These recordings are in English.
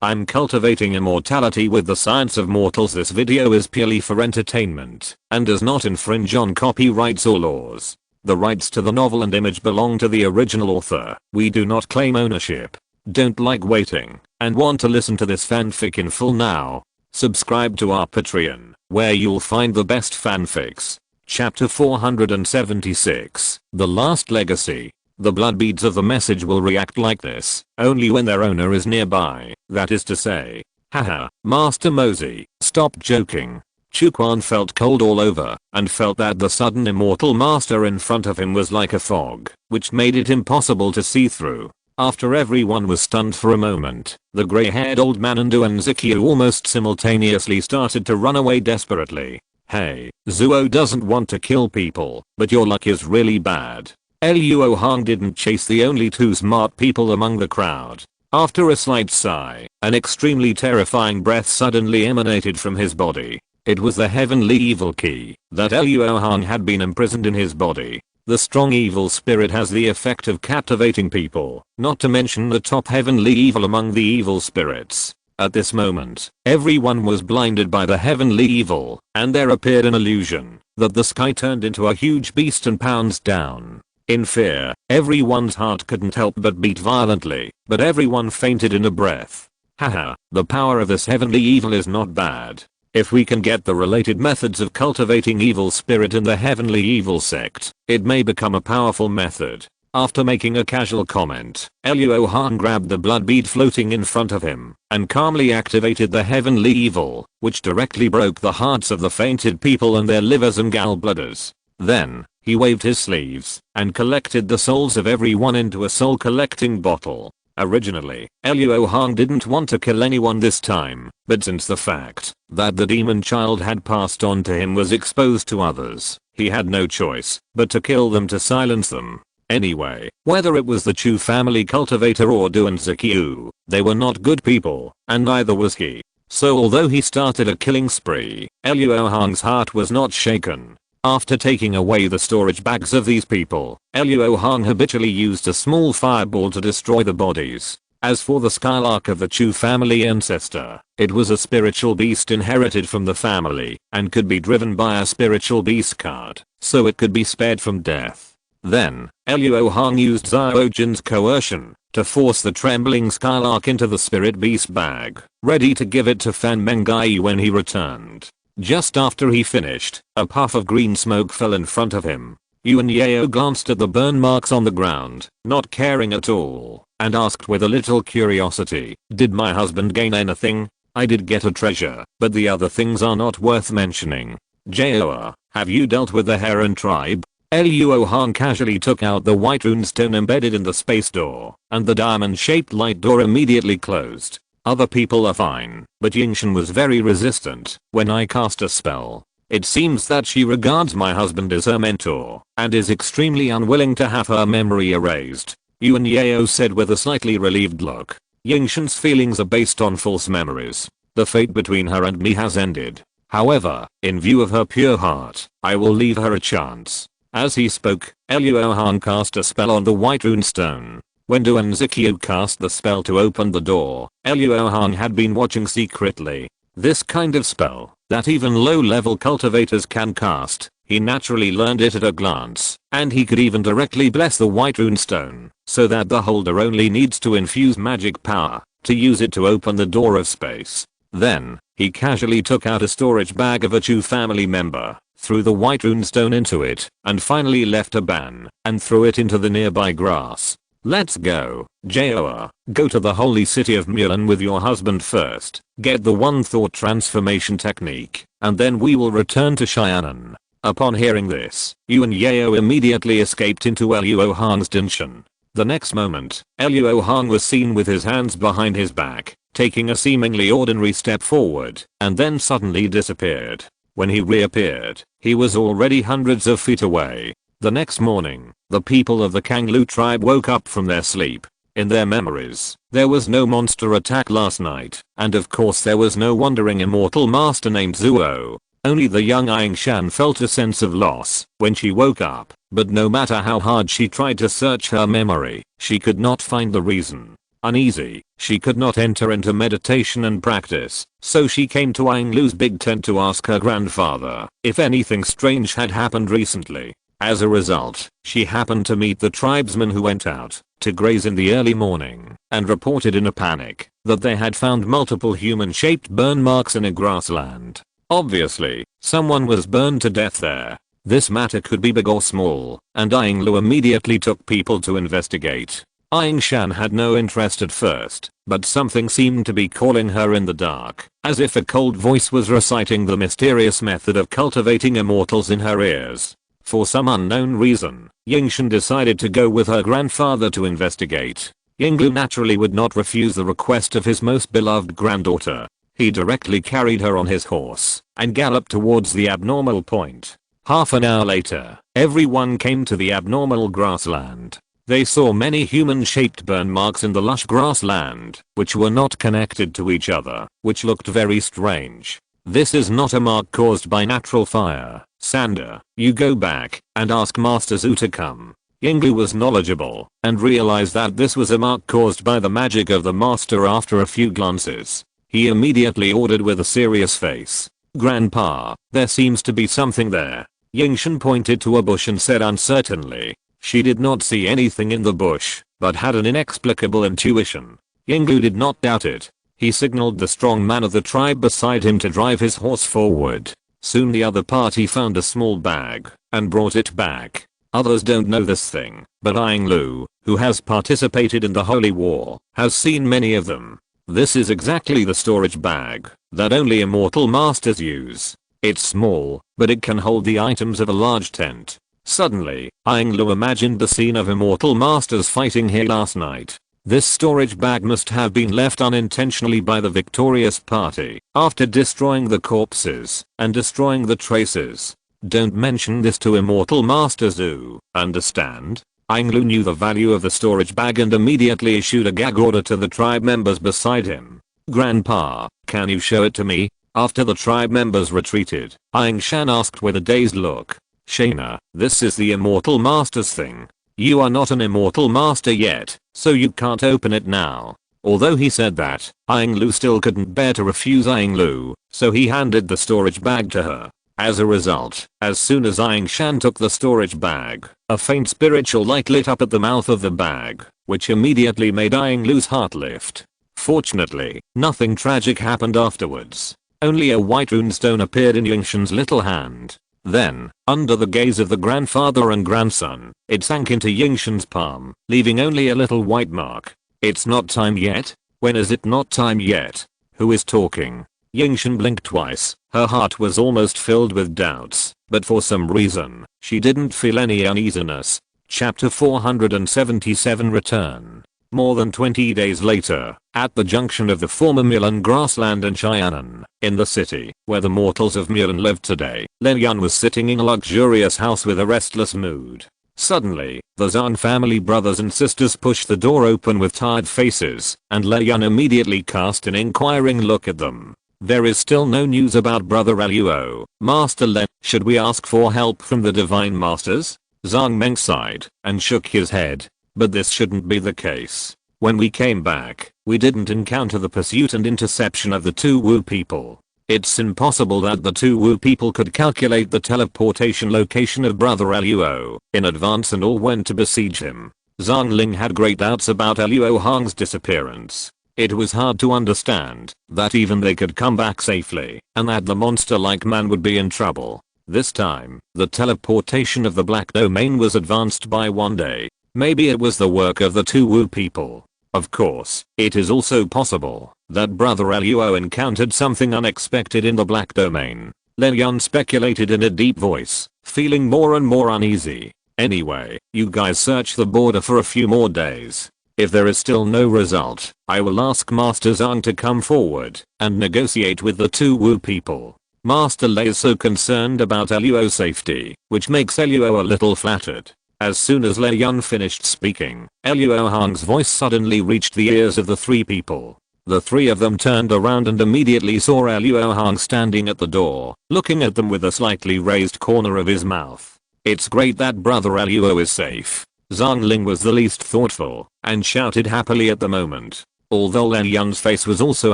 I'm cultivating immortality with the science of mortals. This video is purely for entertainment and does not infringe on copyrights or laws. The rights to the novel and image belong to the original author. We do not claim ownership. Don't like waiting and want to listen to this fanfic in full now? Subscribe to our Patreon, where you'll find the best fanfics. Chapter 476, The Last Legacy. The blood beads of the message will react like this only when their owner is nearby. That is to say, haha, Master Mosey, stop joking. Chuquan felt cold all over and felt that the sudden immortal master in front of him was like a fog, which made it impossible to see through. After everyone was stunned for a moment, the grey-haired old man and Duan Ziqiu almost simultaneously started to run away desperately. Hey, Zuo doesn't want to kill people, but your luck is really bad. Luo Hong didn't chase the only two smart people among the crowd. After a slight sigh, an extremely terrifying breath suddenly emanated from his body. It was the heavenly evil key that Luo Hong had been imprisoned in his body. The strong evil spirit has the effect of captivating people, not to mention the top heavenly evil among the evil spirits. At this moment, everyone was blinded by the heavenly evil, and there appeared an illusion that the sky turned into a huge beast and pounced down. In fear, everyone's heart couldn't help but beat violently, but everyone fainted in a breath. Haha, the power of this heavenly evil is not bad. If we can get the related methods of cultivating evil spirit in the heavenly evil sect, it may become a powerful method. After making a casual comment, Luo Hong grabbed the blood bead floating in front of him and calmly activated the heavenly evil, which directly broke the hearts of the fainted people and their livers and gallbladders. Then, he waved his sleeves and collected the souls of everyone into a soul collecting bottle. Originally, Luo Hong didn't want to kill anyone this time, but since the fact that the demon child had passed on to him was exposed to others, he had no choice but to kill them to silence them. Anyway, whether it was the Chu family cultivator or Duan Ziqiu, they were not good people, and neither was he. So although he started a killing spree, Luo Hong's heart was not shaken. After taking away the storage bags of these people, Luo Hong habitually used a small fireball to destroy the bodies. As for the skylark of the Chu family ancestor, it was a spiritual beast inherited from the family and could be driven by a spiritual beast cart, so it could be spared from death. Then, Luo Hong used Xiao Jin's coercion to force the trembling skylark into the spirit beast bag, ready to give it to Fan Mengai when he returned. Just after he finished, a puff of green smoke fell in front of him. Yuan Yao glanced at the burn marks on the ground, not caring at all, and asked with a little curiosity, "Did my husband gain anything? I did get a treasure, but the other things are not worth mentioning." "Jao, have you dealt with the Heron tribe?" Luo Hong casually took out the white runestone embedded in the space door, and the diamond-shaped light door immediately closed. "Other people are fine, but Yingshan was very resistant when I cast a spell. It seems that she regards my husband as her mentor and is extremely unwilling to have her memory erased," Yuan Yao said with a slightly relieved look. "Yingshan's feelings are based on false memories. The fate between her and me has ended. However, in view of her pure heart, I will leave her a chance." As he spoke, Luo Hong cast a spell on the white runestone. When Duan Ziqiu cast the spell to open the door, Luo Hong had been watching secretly. This kind of spell, that even low-level cultivators can cast, he naturally learned it at a glance, and he could even directly bless the white runestone, so that the holder only needs to infuse magic power to use it to open the door of space. Then, he casually took out a storage bag of a Chu family member, threw the white runestone into it, and finally left a ban and threw it into the nearby grass. "Let's go, Jao. Go to the holy city of Mulan with your husband first, get the one thought transformation technique, and then we will return to Xianan." Upon hearing this, Yuan Yao immediately escaped into Luo Hong's dinshan. The next moment, Luo Hong was seen with his hands behind his back, taking a seemingly ordinary step forward, and then suddenly disappeared. When he reappeared, he was already hundreds of feet away. The next morning, the people of the Kanglu tribe woke up from their sleep. In their memories, there was no monster attack last night, and of course there was no wandering immortal master named Zuo. Only the young Yingshan felt a sense of loss when she woke up, but no matter how hard she tried to search her memory, she could not find the reason. Uneasy, she could not enter into meditation and practice, so she came to Aing Lu's big tent to ask her grandfather if anything strange had happened recently. As a result, she happened to meet the tribesmen who went out to graze in the early morning and reported in a panic that they had found multiple human-shaped burn marks in a grassland. Obviously, someone was burned to death there. This matter could be big or small, and Aing Lu immediately took people to investigate. Aing Shan had no interest at first, but something seemed to be calling her in the dark, as if a cold voice was reciting the mysterious method of cultivating immortals in her ears. For some unknown reason, Yingshan decided to go with her grandfather to investigate. Yinglu naturally would not refuse the request of his most beloved granddaughter. He directly carried her on his horse and galloped towards the abnormal point. Half an hour later, everyone came to the abnormal grassland. They saw many human-shaped burn marks in the lush grassland, which were not connected to each other, which looked very strange. This is not a mark caused by natural fire, Sander. You go back and ask Master Zhu to come. Yinglu was knowledgeable and realized that this was a mark caused by the magic of the master. After a few glances, he immediately ordered with a serious face, "Grandpa, there seems to be something there." Yingshan pointed to a bush and said uncertainly. She did not see anything in the bush, but had an inexplicable intuition. Yinglu did not doubt it. He signaled the strong man of the tribe beside him to drive his horse forward. Soon the other party found a small bag and brought it back. Others don't know this thing, but Aing Lu, who has participated in the Holy War, has seen many of them. This is exactly the storage bag that only immortal masters use. It's small, but it can hold the items of a large tent. Suddenly, Aing Lu imagined the scene of immortal masters fighting here last night. This storage bag must have been left unintentionally by the victorious party after destroying the corpses and destroying the traces. Don't mention this to immortal Master Zhu, understand? Aing Lu knew the value of the storage bag and immediately issued a gag order to the tribe members beside him. "Grandpa, can you show it to me?" After the tribe members retreated, Aing Shan asked with a dazed look. "Shayna, this is the immortal master's thing. You are not an immortal master yet, so you can't open it now." Although he said that, Aing Lu still couldn't bear to refuse Aing Lu, so he handed the storage bag to her. As a result, as soon as Aing Shan took the storage bag, a faint spiritual light lit up at the mouth of the bag, which immediately made Aing Lu's heart lift. Fortunately, nothing tragic happened afterwards. Only a white runestone appeared in Yingshan's little hand. Then, under the gaze of the grandfather and grandson, it sank into Yingshan's palm, leaving only a little white mark. "It's not time yet? When is it not time yet? Who is talking?" Yingshan blinked twice. Her heart was almost filled with doubts, but for some reason, she didn't feel any uneasiness. Chapter 477 Return. More than 20 days later, at the junction of the former Milan grassland and Cheyenne, in the city, where the mortals of Milan live today, Len Yun was sitting in a luxurious house with a restless mood. Suddenly, the Zhang family brothers and sisters pushed the door open with tired faces, and Len Yun immediately cast an inquiring look at them. "There is still no news about Brother Luo, Master Len. Should we ask for help from the Divine Masters?" Zhang Meng sighed and shook his head. "But this shouldn't be the case. When we came back, we didn't encounter the pursuit and interception of the two Wu people. It's impossible that the two Wu people could calculate the teleportation location of Brother Luo in advance and all went to besiege him." Zhang Ling had great doubts about Luo Hong's disappearance. It was hard to understand that even they could come back safely and that the monster-like man would be in trouble. This time, the teleportation of the Black Domain was advanced by 1 day. Maybe it was the work of the two Wu people. Of course, it is also possible that Brother Luo encountered something unexpected in the Black Domain. Len Yun speculated in a deep voice, feeling more and more uneasy. "Anyway, you guys search the border for a few more days. If there is still no result, I will ask Master Zhang to come forward and negotiate with the two Wu people." Master Lei is so concerned about Luo's safety, which makes Luo a little flattered. As soon as Lei Yun finished speaking, Luo Hong's voice suddenly reached the ears of the three people. The three of them turned around and immediately saw Luo Hong standing at the door, looking at them with a slightly raised corner of his mouth. "It's great that Brother Luo is safe. Zhang Ling was the least thoughtful and shouted happily at the moment. Although Lian Yun's face was also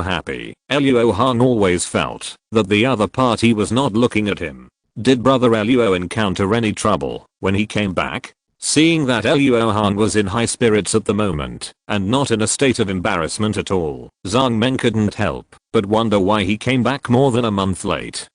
happy, Luo Hong always felt that the other party was not looking at him. Did Brother Luo encounter any trouble when he came back? Seeing that Luo Hong was in high spirits at the moment and not in a state of embarrassment at all, Zhang Meng couldn't help but wonder why he came back more than a month late.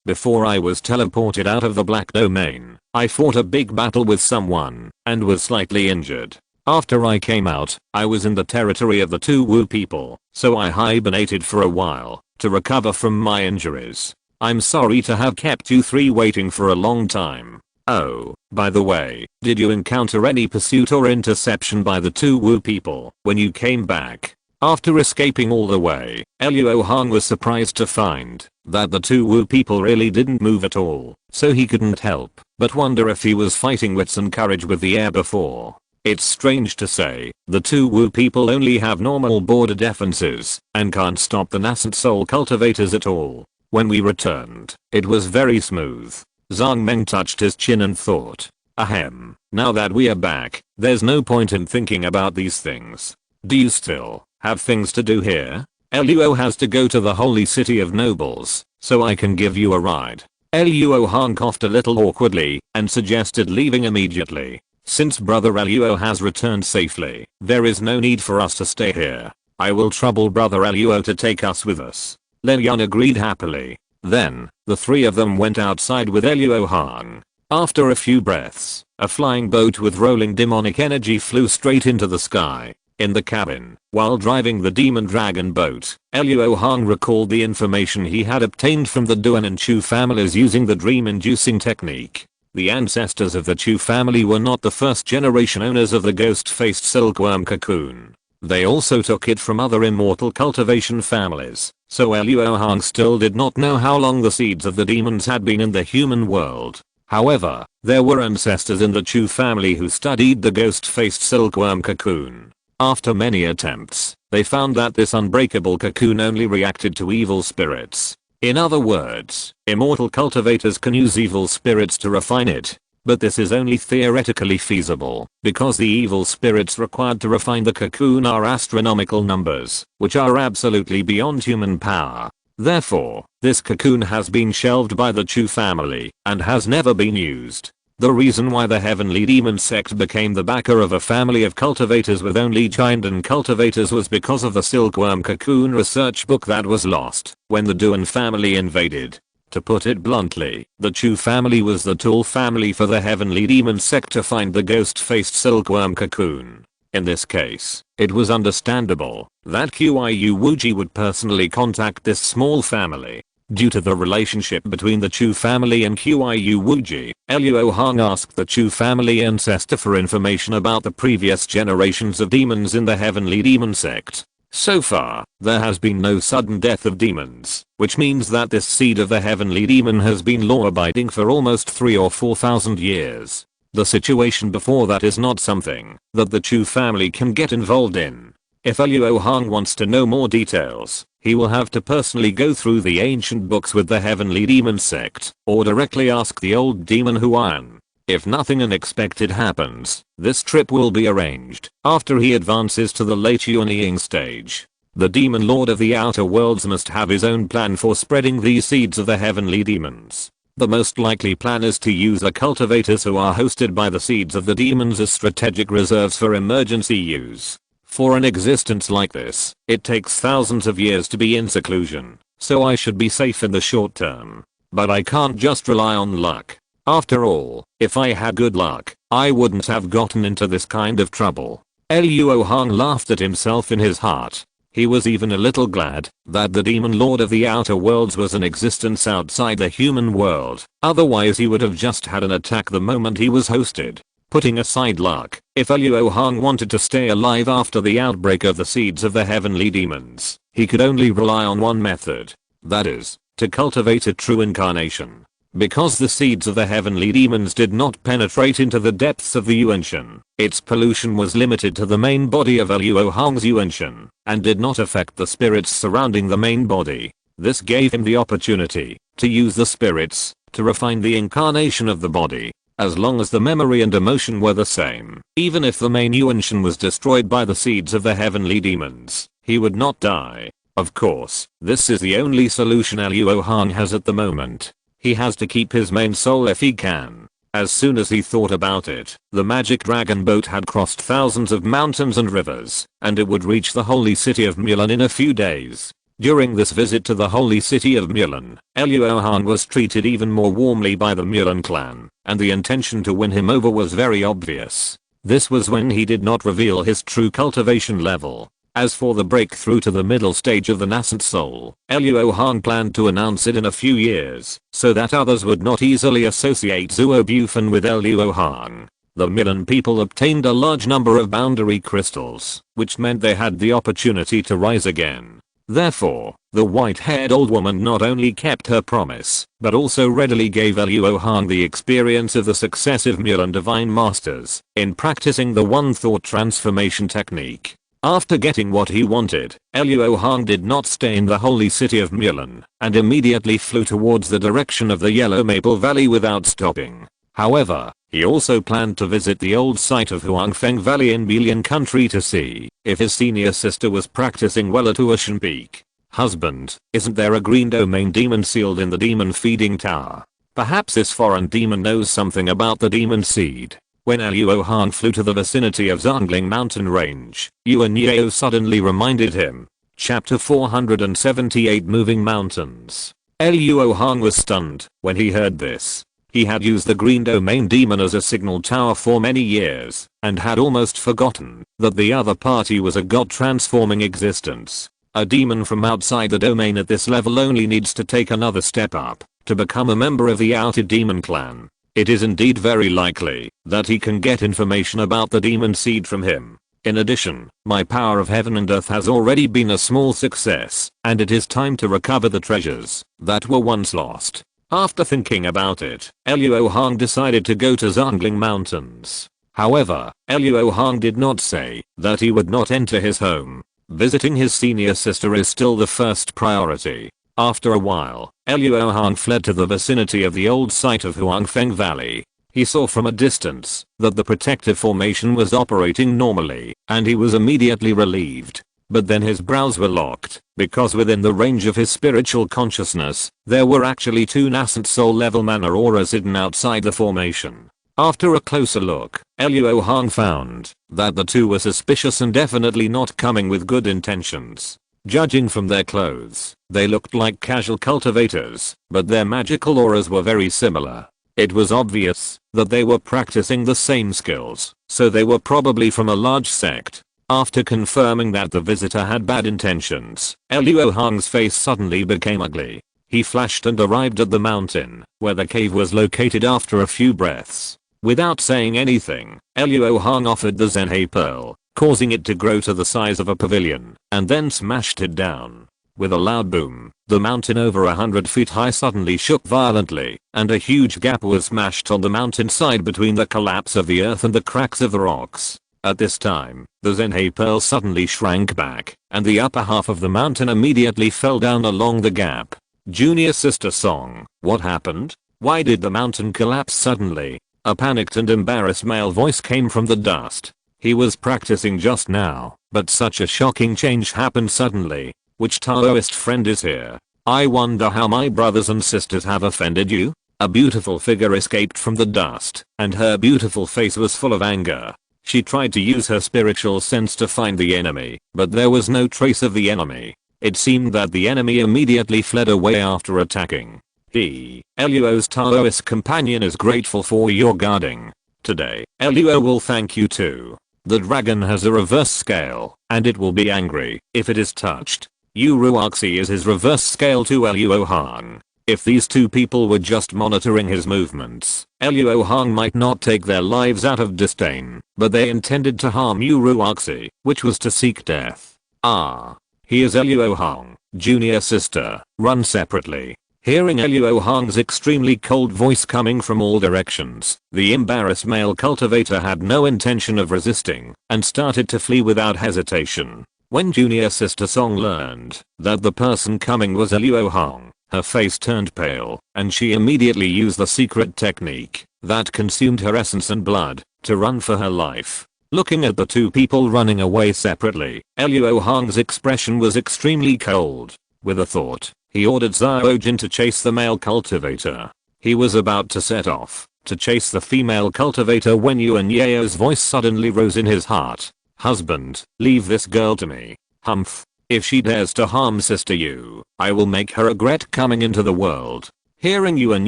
Before I was teleported out of the Black Domain, I fought a big battle with someone and was slightly injured. After I came out, I was in the territory of the two Wu people, so I hibernated for a while to recover from my injuries. I'm sorry to have kept you three waiting for a long time. Oh, by the way, did you encounter any pursuit or interception by the two Wu people when you came back? After escaping all the way, Luo Hong was surprised to find that the two Wu people really didn't move at all, so he couldn't help but wonder if he was fighting wits and courage with the air before. It's strange to say, the two Wu people only have normal border defenses and can't stop the nascent soul cultivators at all. When we returned, it was very smooth. Zhang Meng touched his chin and thought, ahem, now that we are back, there's no point in thinking about these things. Do you still have things to do here? Luo has to go to the holy city of nobles, so I can give you a ride. Luo Hong coughed a little awkwardly and suggested leaving immediately. Since Brother Luo has returned safely, there is no need for us to stay here. I will trouble Brother Luo to take us with us. Lian Yun agreed happily. Then, the three of them went outside with Luo Hong. After a few breaths, a flying boat with rolling demonic energy flew straight into the sky. In the cabin, while driving the demon dragon boat, Luo Hong recalled the information he had obtained from the Duan and Chu families using the dream-inducing technique. The ancestors of the Chu family were not the first generation owners of the ghost-faced silkworm cocoon. They also took it from other immortal cultivation families, so Luo Hong still did not know how long the seeds of the demons had been in the human world. However, there were ancestors in the Chu family who studied the ghost-faced silkworm cocoon. After many attempts, they found that this unbreakable cocoon only reacted to evil spirits. In other words, immortal cultivators can use evil spirits to refine it. But this is only theoretically feasible, because the evil spirits required to refine the cocoon are astronomical numbers, which are absolutely beyond human power. Therefore, this cocoon has been shelved by the Chu family, and has never been used. The reason why the Heavenly Demon sect became the backer of a family of cultivators with only Chindan cultivators was because of the silkworm cocoon research book that was lost when the Duan family invaded. To put it bluntly, the Chu family was the tool family for the Heavenly Demon sect to find the ghost-faced silkworm cocoon. In this case, it was understandable that Qiu Wuji would personally contact this small family. Due to the relationship between the Chu family and Qiu Wuji, Luo Hong asked the Chu family ancestor for information about the previous generations of demons in the Heavenly Demon sect. So far, there has been no sudden death of demons, which means that this seed of the Heavenly Demon has been law-abiding for almost 3 or 4,000 years. The situation before that is not something that the Chu family can get involved in. If Luo Hong wants to know more details, he will have to personally go through the ancient books with the Heavenly Demon sect, or directly ask the old demon Huan. If nothing unexpected happens, this trip will be arranged after he advances to the late Yuanying stage. The demon lord of the outer worlds must have his own plan for spreading these seeds of the heavenly demons. The most likely plan is to use the cultivators who are hosted by the seeds of the demons as strategic reserves for emergency use. For an existence like this, it takes thousands of years to be in seclusion, so I should be safe in the short term. But I can't just rely on luck. After all, if I had good luck, I wouldn't have gotten into this kind of trouble. Luo Hong laughed at himself in his heart. He was even a little glad that the demon lord of the outer worlds was an existence outside the human world, otherwise he would have just had an attack the moment he was hosted. Putting aside luck, if Luo Hong wanted to stay alive after the outbreak of the seeds of the heavenly demons, he could only rely on one method. That is, to cultivate a true incarnation. Because the seeds of the heavenly demons did not penetrate into the depths of the Yuanshan, its pollution was limited to the main body of Luo Hong's Yuanshan, and did not affect the spirits surrounding the main body. This gave him the opportunity to use the spirits to refine the incarnation of the body. as long as the memory and emotion were the same. Even if the main Yuanshan was destroyed by the seeds of the heavenly demons, he would not die. Of course, this is the only solution Luo Hong has at the moment. He has to keep his main soul if he can. As soon as he thought about it, the magic dragon boat had crossed thousands of mountains and rivers, and it would reach the holy city of Mulan in a few days. During this visit to the holy city of Mulan, Luo Hong was treated even more warmly by the Mulan clan, and the intention to win him over was very obvious. This was when he did not reveal his true cultivation level. As for the breakthrough to the middle stage of the nascent soul, Luo Hong planned to announce it in a few years, so that others would not easily associate Zuo Bufan with Luo Hong. The Milan people obtained a large number of boundary crystals, which meant they had the opportunity to rise again. Therefore, the white-haired old woman not only kept her promise, but also readily gave Luo Hong the experience of the successive Mulan divine masters in practicing the one-thought transformation technique. After getting what he wanted, Luo Hong did not stay in the holy city of Mulan, and immediately flew towards the direction of the Yellow Maple Valley without stopping. However, he also planned to visit the old site of Huangfeng Valley in Bilian country to see if his senior sister was practicing well at Huashan Peak. Husband, isn't there a green domain demon sealed in the demon feeding tower? Perhaps this foreign demon knows something about the demon seed. When Luo Hong flew to the vicinity of Zhongling mountain range, Yuan Yao suddenly reminded him. Chapter 478 Moving Mountains. Luo Hong was stunned when he heard this. He had used the green domain demon as a signal tower for many years, and had almost forgotten that the other party was a god-transforming existence. A demon from outside the domain at this level only needs to take another step up to become a member of the outed demon clan. It is indeed very likely that he can get information about the demon seed from him. In addition, my power of heaven and earth has already been a small success, and it is time to recover the treasures that were once lost. After thinking about it, Luo Hong decided to go to Zhongling Mountains. However, Luo Hong did not say that he would not enter his home. Visiting his senior sister is still the first priority. After a while, Luo Hong fled to the vicinity of the old site of Huangfeng Valley. He saw from a distance that the protective formation was operating normally, and he was immediately relieved. But then his brows were locked, because within the range of his spiritual consciousness, there were actually two nascent soul level mana auras hidden outside the formation. After a closer look, Luo Hong found that the two were suspicious and definitely not coming with good intentions. Judging from their clothes, they looked like casual cultivators, but their magical auras were very similar. It was obvious that they were practicing the same skills, so they were probably from a large sect. After confirming that the visitor had bad intentions, Luo Hong's face suddenly became ugly. He flashed and arrived at the mountain, where the cave was located after a few breaths. Without saying anything, Luo Hong offered the Zhenhe Pearl, causing it to grow to the size of a pavilion, and then smashed it down. With a loud boom, the mountain over 100 feet high suddenly shook violently, and a huge gap was smashed on the mountainside between the collapse of the earth and the cracks of the rocks. At this time, the Zhenhe Pearl suddenly shrank back, and the upper half of the mountain immediately fell down along the gap. Junior Sister Song, what happened? Why did the mountain collapse suddenly? A panicked and embarrassed male voice came from the dust. He was practicing just now, but such a shocking change happened suddenly. Which Taoist friend is here? I wonder how my brothers and sisters have offended you? A beautiful figure escaped from the dust, and her beautiful face was full of anger. She tried to use her spiritual sense to find the enemy, but there was no trace of the enemy. It seemed that the enemy immediately fled away after attacking. Luo's Taoist companion is grateful for your guarding. Today, Luo will thank you too. The dragon has a reverse scale, and it will be angry if it is touched. Yu Ruoxi is his reverse scale to Luo Hong. If these two people were just monitoring his movements, Luo Hong might not take their lives out of disdain, but they intended to harm Yu Ruoxi, which was to seek death. Ah. He is Luo Hong, junior sister, run separately. Hearing Luo Hong's extremely cold voice coming from all directions, the embarrassed male cultivator had no intention of resisting, and started to flee without hesitation. When junior sister Song learned that the person coming was Luo Hong, her face turned pale, and she immediately used the secret technique. that consumed her essence and blood, to run for her life. Looking at the two people running away separately, Luo Hong's expression was extremely cold. With a thought, he ordered Xiaojin to chase the male cultivator. He was about to set off to chase the female cultivator when Yuan Yao's voice suddenly rose in his heart. "Husband, leave this girl to me. Humph. If she dares to harm Sister Yu, I will make her regret coming into the world." Hearing Yuan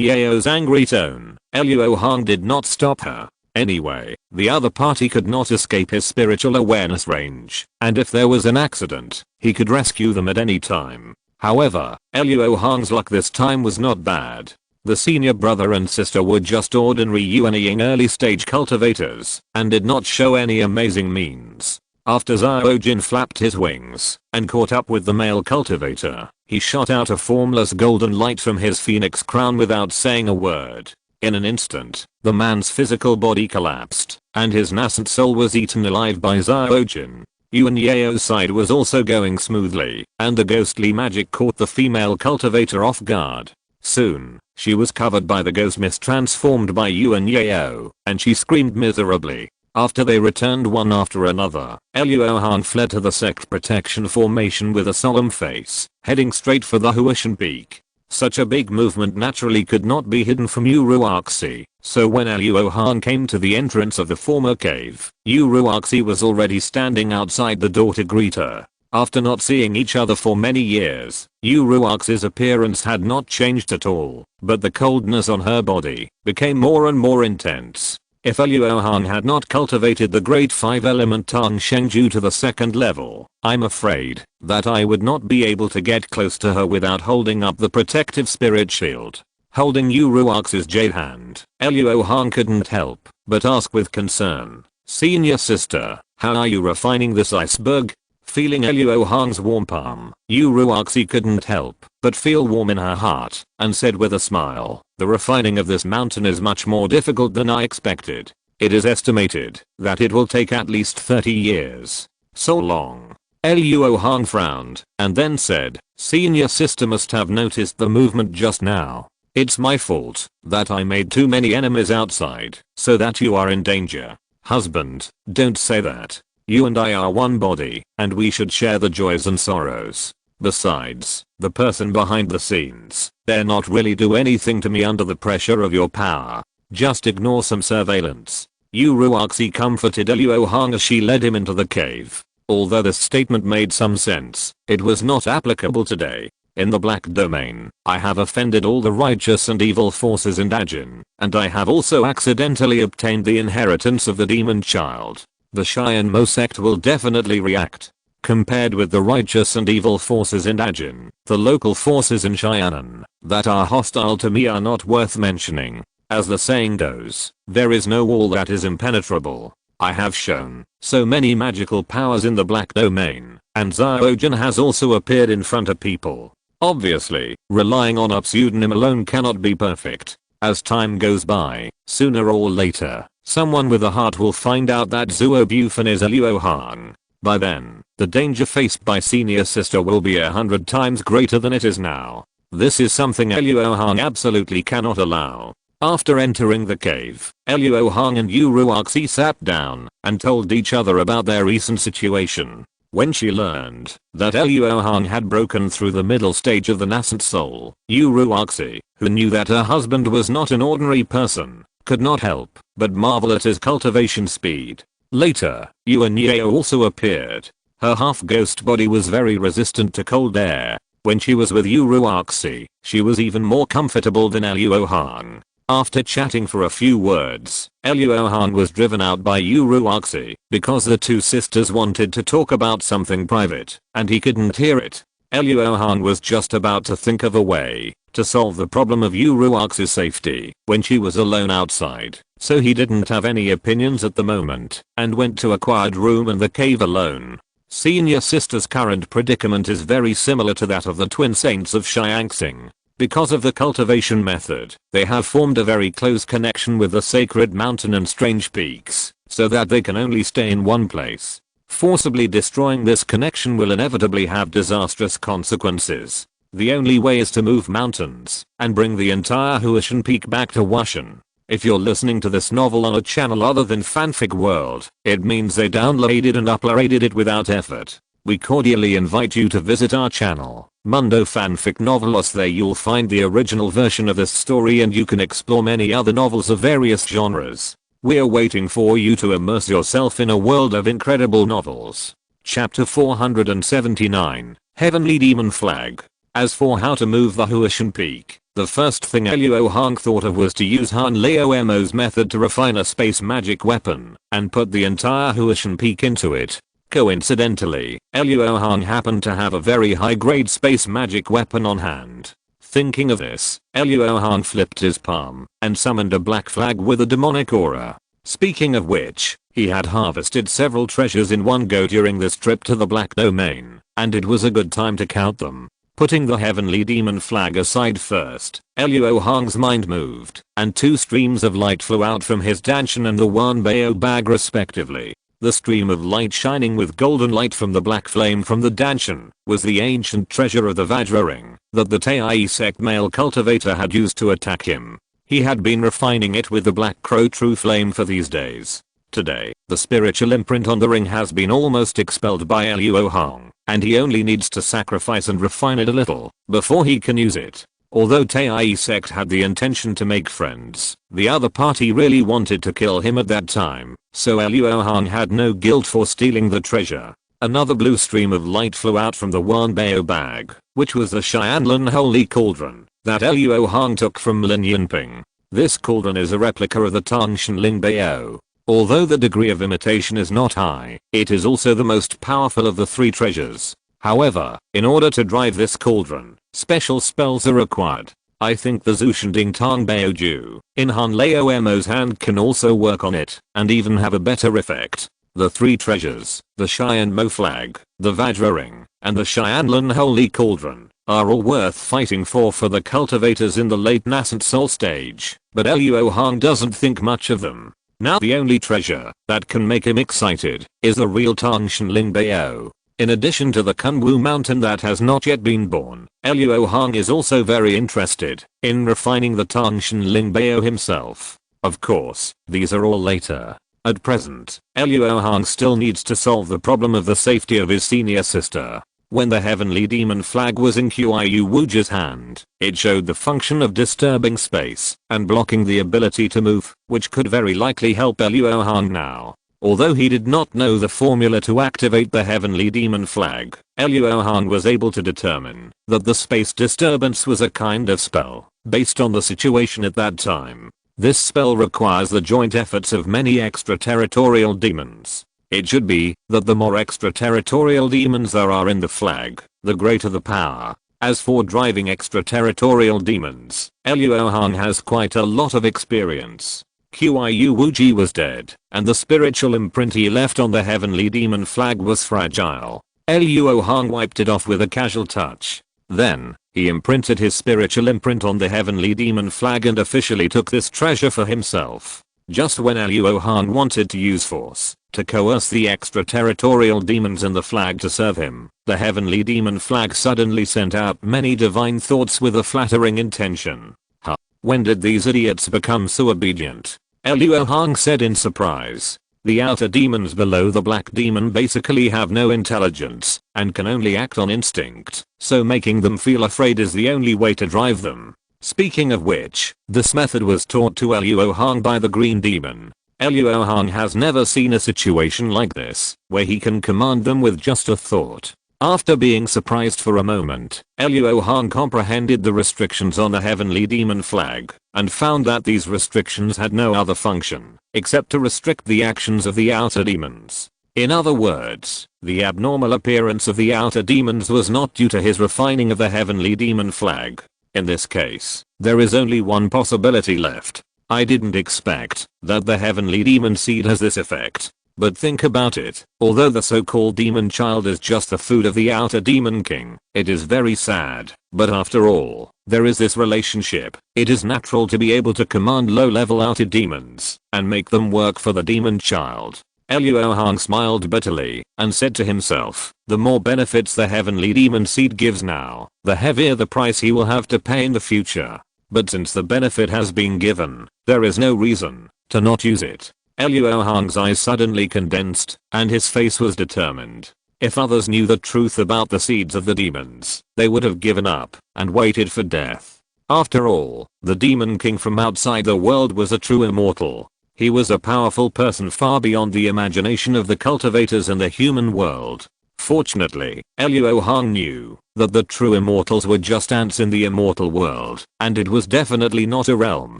Yao's angry tone, Luo Hong did not stop her. Anyway, the other party could not escape his spiritual awareness range, and if there was an accident, he could rescue them at any time. However, Luo Hong's luck this time was not bad. The senior brother and sister were just ordinary Yuanying early stage cultivators and did not show any amazing means. After Xiaojin flapped his wings and caught up with the male cultivator, he shot out a formless golden light from his phoenix crown without saying a word. In an instant, the man's physical body collapsed, and his nascent soul was eaten alive by Xiaojin. Yuan Yao's side was also going smoothly, and the ghostly magic caught the female cultivator off guard. Soon, she was covered by the ghost mist transformed by Yuan Yao, and she screamed miserably. After they returned one after another, Luo Hong fled to the sect protection formation with a solemn face, heading straight for the Huashan Peak. Such a big movement naturally could not be hidden from Yu Ruoxi, so when Luo Hong came to the entrance of the former cave, Yu Ruoxi was already standing outside the door to greet her. After not seeing each other for many years, Yu Ruoxi's appearance had not changed at all, but the coldness on her body became more and more intense. If Luo Hong had not cultivated the Great 5-element Tang Shengju to the second level, I'm afraid that I would not be able to get close to her without holding up the protective spirit shield. Holding Yu Ruoxi's jade hand, Luo Hong couldn't help but ask with concern, "Senior sister, how are you refining this iceberg?" Feeling Luo Hong's warm palm, Yu Ruoxi couldn't help but feel warm in her heart, and said with a smile, "The refining of this mountain is much more difficult than I expected. It is estimated that it will take at least 30 years. So long." Luo Hong frowned, and then said, "Senior sister must have noticed the movement just now. It's my fault that I made too many enemies outside, so that you are in danger." "Husband, don't say that. You and I are one body, and we should share the joys and sorrows. Besides, the person behind the scenes dare not really do anything to me under the pressure of your power. Just ignore some surveillance." Yu Ruoxi comforted Luo Hong as she led him into the cave. Although this statement made some sense, it was not applicable today. In the Black Domain, I have offended all the righteous and evil forces in Dajin, and I have also accidentally obtained the inheritance of the demon child. The Cheyenne Mo sect will definitely react. Compared with the righteous and evil forces in Dajin, the local forces in Cheyenne that are hostile to me are not worth mentioning. As the saying goes, there is no wall that is impenetrable. I have shown so many magical powers in the Black Domain, and Xiaojin has also appeared in front of people. Obviously, relying on a pseudonym alone cannot be perfect. As time goes by, sooner or later, someone with a heart will find out that Zuo Bufan is a Luo Hong. By then, the danger faced by senior sister will be 100 times greater than it is now. This is something Luo Hong absolutely cannot allow. After entering the cave, Luo Hong and Yu Ruoxi sat down and told each other about their recent situation. When she learned that Luo Hong had broken through the middle stage of the nascent soul, Yu Ruoxi, who knew that her husband was not an ordinary person, could not help but marvel at his cultivation speed. Later, Yuan Yao also appeared. Her half-ghost body was very resistant to cold air. When she was with Yu Ruoxi, she was even more comfortable than Luo Hong. After chatting for a few words, Luo Hong was driven out by Yu Ruoxi because the two sisters wanted to talk about something private, and he couldn't hear it. Luo Hong was just about to think of a way to solve the problem of Yu Ruoxi's safety when she was alone outside, so he didn't have any opinions at the moment and went to a quiet room in the cave alone. Senior sister's current predicament is very similar to that of the twin saints of Xiangxing. Because of the cultivation method, they have formed a very close connection with the sacred mountain and strange peaks, so that they can only stay in one place. Forcibly destroying this connection will inevitably have disastrous consequences. The only way is to move mountains and bring the entire Huashan Peak back to Huashan. If you're listening to this novel on a channel other than Fanfic World, it means they downloaded and uploaded it without effort. We cordially invite you to visit our channel, Mundo Fanfic Novelos. There you'll find the original version of this story and you can explore many other novels of various genres. We're waiting for you to immerse yourself in a world of incredible novels. Chapter 479, Heavenly Demon Flag. As for how to move the Huashan Peak, the first thing Luo Hong thought of was to use Han Lao Mo's method to refine a space magic weapon and put the entire Huashan Peak into it. Coincidentally, Luo Hong happened to have a very high-grade space magic weapon on hand. Thinking of this, Luo Hong flipped his palm and summoned a black flag with a demonic aura. Speaking of which, he had harvested several treasures in one go during this trip to the Black Domain, and it was a good time to count them. Putting the Heavenly Demon Flag aside first, Luo Hong's mind moved, and two streams of light flew out from his Danshan and the Wanbao bag respectively. The stream of light shining with golden light from the black flame from the Danshan was the ancient treasure of the Vajra ring that the Tai sect male cultivator had used to attack him. He had been refining it with the black crow true flame for these days. Today, the spiritual imprint on the ring has been almost expelled by Luo Hong, and he only needs to sacrifice and refine it a little before he can use it. Although Tai sect had the intention to make friends, the other party really wanted to kill him at that time, so Luo Hong had no guilt for stealing the treasure. Another blue stream of light flew out from the Wanbao bag, which was the Xianlin Holy Cauldron that Luo Hong took from Lin Yinping. This cauldron is a replica of the Tangshan Ling Bao. Although the degree of imitation is not high, it is also the most powerful of the three treasures. However, in order to drive this cauldron, special spells are required. I think the Zushending Tang Bao Ju in Han Lao Mo's hand can also work on it, and even have a better effect. The three treasures, the Xian Mo flag, the Vajra ring, and the Xianlin Holy Cauldron, are all worth fighting for the cultivators in the late nascent soul stage, but Luo Hong doesn't think much of them. Now the only treasure that can make him excited is the real Tangshan Ling Bao. In addition to the Kunwu mountain that has not yet been born, Luo Hong is also very interested in refining the Tangshan Ling Bao himself. Of course, these are all later. At present, Luo Hong still needs to solve the problem of the safety of his senior sister. When the Heavenly Demon Flag was in Qiyu Wuji's hand, it showed the function of disturbing space and blocking the ability to move, which could very likely help Luo Hong now. Although he did not know the formula to activate the Heavenly Demon Flag, Luo Hong was able to determine that the space disturbance was a kind of spell, based on the situation at that time. This spell requires the joint efforts of many extraterritorial demons. It should be that the more extraterritorial demons there are in the flag, the greater the power. As for driving extraterritorial demons, Luo Hong has quite a lot of experience. Qiyu Wuji was dead, and the spiritual imprint he left on the Heavenly Demon Flag was fragile. Luo Hong wiped it off with a casual touch. Then, he imprinted his spiritual imprint on the Heavenly Demon Flag and officially took this treasure for himself. Just when Luo Hong wanted to use force to coerce the extraterritorial demons in the flag to serve him, the Heavenly Demon Flag suddenly sent out many divine thoughts with a flattering intention. Huh? When did these idiots become so obedient? Luo Hong said in surprise. The outer demons below the black demon basically have no intelligence and can only act on instinct, so making them feel afraid is the only way to drive them. Speaking of which, this method was taught to Luo Hong by the green demon. Luo Hong has never seen a situation like this, where he can command them with just a thought. After being surprised for a moment, Luo Hong comprehended the restrictions on the Heavenly Demon Flag, and found that these restrictions had no other function, except to restrict the actions of the outer demons. In other words, the abnormal appearance of the outer demons was not due to his refining of the Heavenly Demon Flag. In this case, there is only one possibility left. I didn't expect that the Heavenly Demon Seed has this effect. But think about it, although the so-called demon child is just the food of the outer demon king, it is very sad, but after all, there is this relationship. It is natural to be able to command low-level outer demons, and make them work for the demon child. Luo Hong smiled bitterly, and said to himself, the more benefits the Heavenly Demon Seed gives now, the heavier the price he will have to pay in the future. but since the benefit has been given, there is no reason to not use it. Luo Hong's eyes suddenly condensed, and his face was determined. If others knew the truth about the seeds of the demons, they would have given up and waited for death. After all, the Demon King from outside the world was a true immortal. He was a powerful person far beyond the imagination of the cultivators in the human world. Fortunately, Luo Hong knew that the true immortals were just ants in the immortal world, and it was definitely not a realm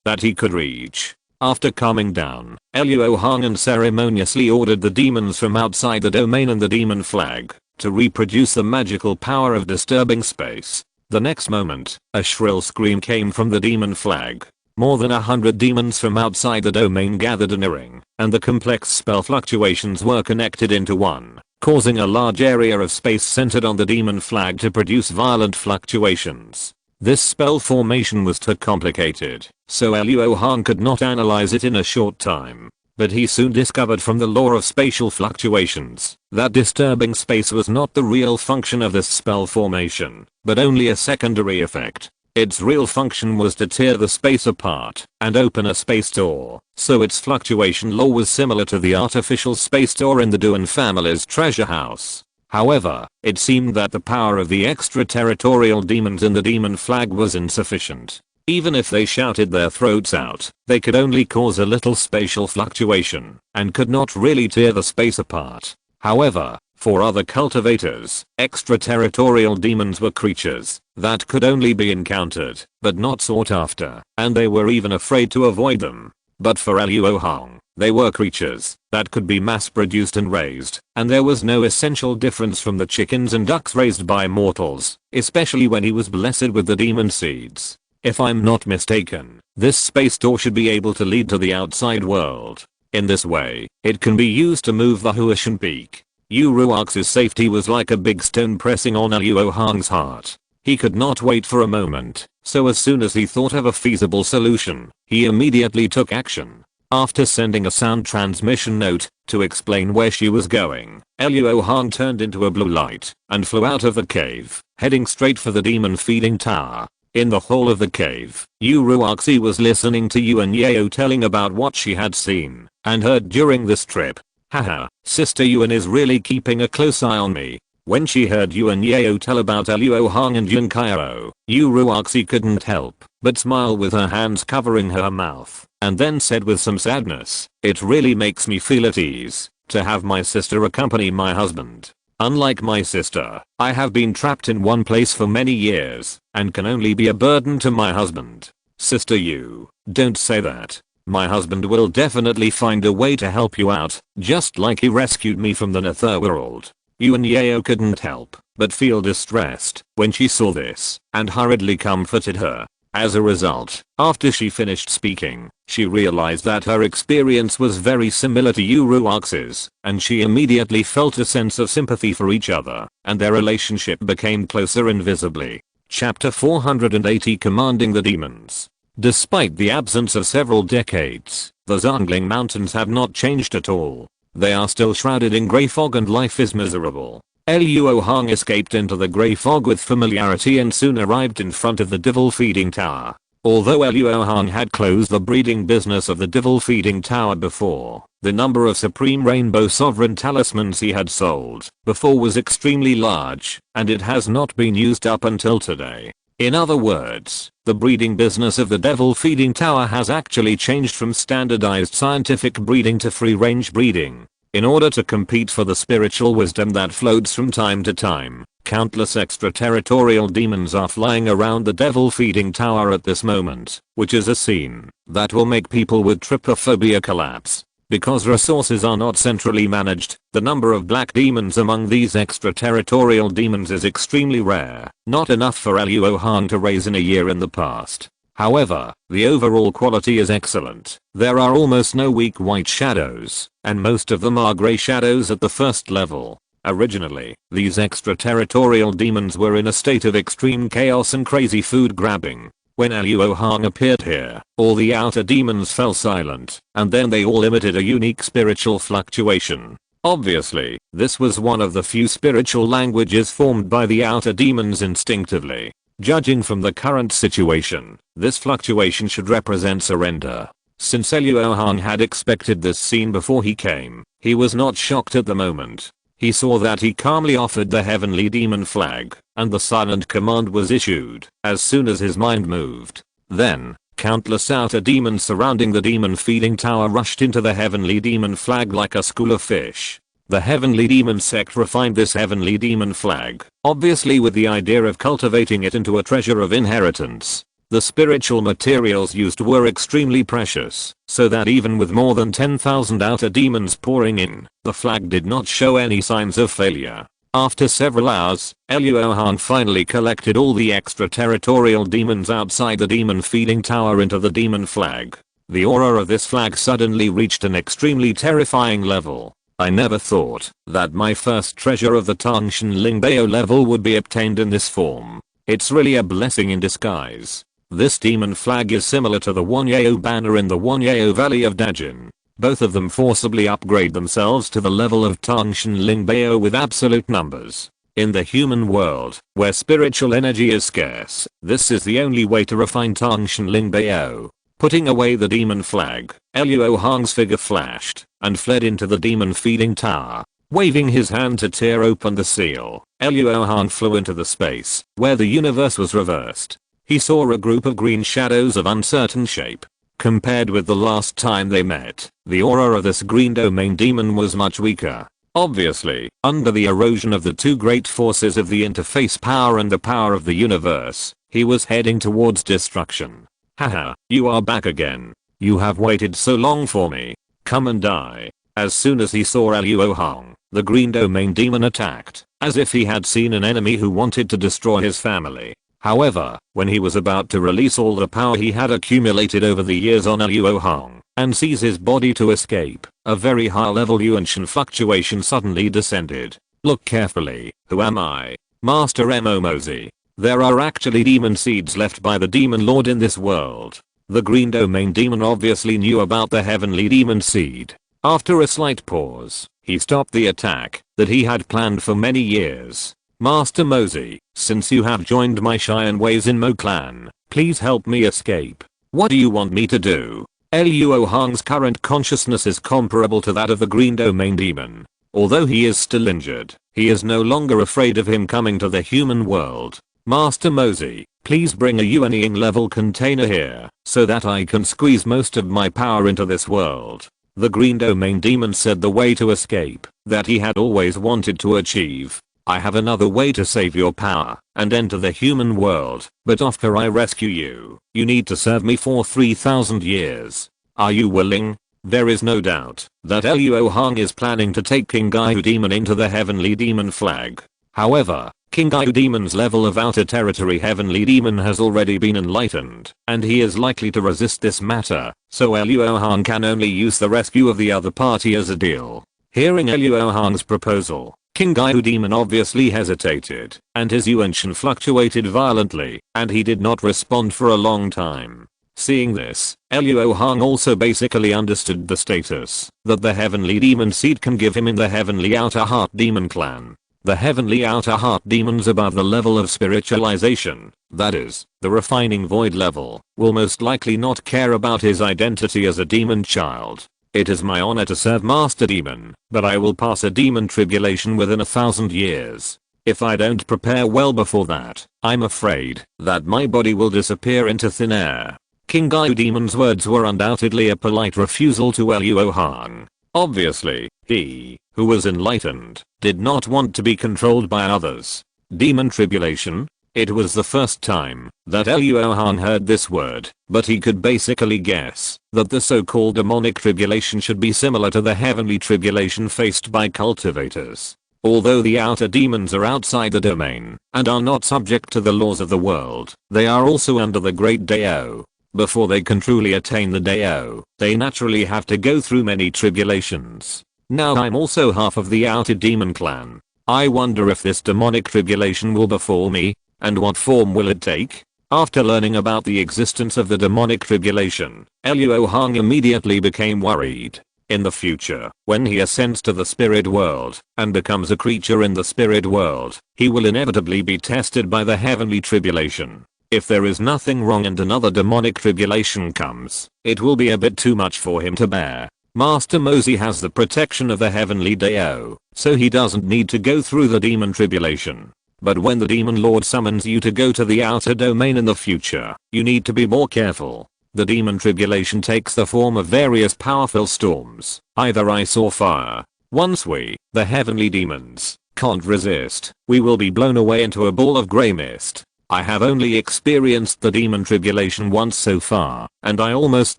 that he could reach. After calming down, Luo Hong unceremoniously ordered the demons from outside the domain and the demon flag to reproduce the magical power of disturbing space. The next moment, a shrill scream came from the demon flag. More than 100 demons from outside the domain gathered in a ring, and the complex spell fluctuations were connected into one, causing a large area of space centered on the demon flag to produce violent fluctuations. This spell formation was too complicated, so Luo Hong could not analyze it in a short time. But he soon discovered from the law of spatial fluctuations that disturbing space was not the real function of this spell formation, but only a secondary effect. Its real function was to tear the space apart and open a space door, so its fluctuation law was similar to the artificial space door in the Duan family's treasure house. However, it seemed that the power of the extraterritorial demons in the demon flag was insufficient. Even if they shouted their throats out, they could only cause a little spatial fluctuation and could not really tear the space apart. However, for other cultivators, extraterritorial demons were creatures that could only be encountered, but not sought after, and they were even afraid to avoid them. But for Luo Hong, they were creatures that could be mass-produced and raised, and there was no essential difference from the chickens and ducks raised by mortals, especially when he was blessed with the demon seeds. If I'm not mistaken, this space door should be able to lead to the outside world. In this way, it can be used to move the Huashan Peak. Yu Ruox's safety was like a big stone pressing on Luo Hong's heart. He could not wait for a moment, so as soon as he thought of a feasible solution, he immediately took action. After sending a sound transmission note to explain where she was going, Luo Hong turned into a blue light and flew out of the cave, heading straight for the demon feeding tower. In the hall of the cave, Yu Ruoxi was listening to Yuan Yao telling about what she had seen and heard during this trip. Haha, Sister Yuan is really keeping a close eye on me. When she heard Yuan Yao tell about Luo Hong and Yun Cairo, Yu Ruoxi couldn't help but smile with her hands covering her mouth, and then said with some sadness, "It really makes me feel at ease to have my sister accompany my husband. Unlike my sister, I have been trapped in one place for many years and can only be a burden to my husband." "Sister Yu, don't say that. My husband will definitely find a way to help you out, just like he rescued me from the Netherworld." Yuan Yao couldn't help but feel distressed when she saw this and hurriedly comforted her. As a result, after she finished speaking, she realized that her experience was very similar to Yu Ruox's, and she immediately felt a sense of sympathy for each other, and their relationship became closer invisibly. Chapter 480 Commanding the Demons. Despite the absence of several decades, the Zhongling Mountains have not changed at all. They are still shrouded in grey fog and life is miserable. Luo Hong escaped into the grey fog with familiarity and soon arrived in front of the devil feeding tower. Although Luo Hong had closed the breeding business of the devil feeding tower before, the number of Supreme Rainbow Sovereign talismans he had sold before was extremely large, and it has not been used up until today. In other words, the breeding business of the devil feeding tower has actually changed from standardized scientific breeding to free-range breeding. In order to compete for the spiritual wisdom that floats from time to time, countless extraterritorial demons are flying around the devil feeding tower at this moment, which is a scene that will make people with trypophobia collapse. Because resources are not centrally managed, the number of black demons among these extraterritorial demons is extremely rare, not enough for Luo Hong to raise in a year in the past. However, the overall quality is excellent. There are almost no weak white shadows, and most of them are grey shadows at the first level. Originally, these extraterritorial demons were in a state of extreme chaos and crazy food grabbing. When Luo Hong appeared here, all the outer demons fell silent, and then they all emitted a unique spiritual fluctuation. Obviously, this was one of the few spiritual languages formed by the outer demons instinctively. Judging from the current situation, this fluctuation should represent surrender. Since Luo Hong had expected this scene before he came, he was not shocked at the moment. He saw that he calmly offered the heavenly demon flag, and the silent command was issued as soon as his mind moved. Then, countless outer demons surrounding the demon feeding tower rushed into the heavenly demon flag like a school of fish. The heavenly demon sect refined this heavenly demon flag, obviously with the idea of cultivating it into a treasure of inheritance. The spiritual materials used were extremely precious, so that even with more than 10,000 outer demons pouring in, the flag did not show any signs of failure. After several hours, Luo Hong finally collected all the extraterritorial demons outside the demon feeding tower into the demon flag. The aura of this flag suddenly reached an extremely terrifying level. I never thought that my first treasure of the Tangshan Lingbao level would be obtained in this form. It's really a blessing in disguise. This demon flag is similar to the Wanyao banner in the Wanyao Valley of Dajin. Both of them forcibly upgrade themselves to the level of Tangshan Lingbao with absolute numbers. In the human world, where spiritual energy is scarce, this is the only way to refine Tangshan Lingbao. Putting away the demon flag, Luo Hong's figure flashed and fled into the demon feeding tower. Waving his hand to tear open the seal, Luo Hong flew into the space where the universe was reversed. He saw a group of green shadows of uncertain shape. Compared with the last time they met, the aura of this green domain demon was much weaker. Obviously, under the erosion of the two great forces of the interface power and the power of the universe, he was heading towards destruction. Haha, you are back again. You have waited so long for me. Come and die. As soon as he saw Luo Hong, the green domain demon attacked, as if he had seen an enemy who wanted to destroy his family. However, when he was about to release all the power he had accumulated over the years on Luo Hong, and seize his body to escape, a very high level Yuanshan fluctuation suddenly descended. Look carefully, who am I? Master Momozi. There are actually demon seeds left by the demon lord in this world. The green domain demon obviously knew about the heavenly demon seed. After a slight pause, he stopped the attack that he had planned for many years. Master Mozi, since you have joined my Cheyenne ways in Mo clan, please help me escape. What do you want me to do? Luo Hong's current consciousness is comparable to that of the green domain demon. Although he is still injured, he is no longer afraid of him coming to the human world. Master Mozi, please bring a Yuanying level container here, so that I can squeeze most of my power into this world. The green domain demon said the way to escape, that he had always wanted to achieve. I have another way to save your power and enter the human world, but after I rescue you, you need to serve me for 3,000 years. Are you willing? There is no doubt that Luo Hong is planning to take King Gaiu Demon into the heavenly demon flag. However, King Gaiu Demon's level of outer territory heavenly demon has already been enlightened, and he is likely to resist this matter, so Luo Hong can only use the rescue of the other party as a deal. Hearing Luo Hong's proposal, King Gaiu Demon obviously hesitated, and his Yuanshan fluctuated violently, and he did not respond for a long time. Seeing this, Luo Hong also basically understood the status that the heavenly demon seed can give him in the heavenly outer heart demon clan. The heavenly outer heart demons above the level of spiritualization, that is, the refining void level, will most likely not care about his identity as a demon child. It is my honor to serve Master Demon, but I will pass a demon tribulation within 1,000 years. If I don't prepare well before that, I'm afraid that my body will disappear into thin air. King Gaiu Demon's words were undoubtedly a polite refusal to Luo Hong. Obviously, he, who was enlightened, did not want to be controlled by others. Demon tribulation? It was the first time that Luo Hong heard this word, but he could basically guess that the so-called demonic tribulation should be similar to the heavenly tribulation faced by cultivators. Although the outer demons are outside the domain and are not subject to the laws of the world, they are also under the Great Dao. Before they can truly attain the Dao, they naturally have to go through many tribulations. Now I'm also half of the outer demon clan. I wonder if this demonic tribulation will befall me. And what form will it take? After learning about the existence of the demonic tribulation, Luo Hong immediately became worried. In the future, when he ascends to the spirit world and becomes a creature in the spirit world, he will inevitably be tested by the heavenly tribulation. If there is nothing wrong and another demonic tribulation comes, it will be a bit too much for him to bear. Master Mosey has the protection of the heavenly Deo, so he doesn't need to go through the demon tribulation. But when the demon lord summons you to go to the outer domain in the future, you need to be more careful. The demon tribulation takes the form of various powerful storms, either ice or fire. Once we, the heavenly demons, can't resist, we will be blown away into a ball of grey mist. I have only experienced the demon tribulation once so far, and I almost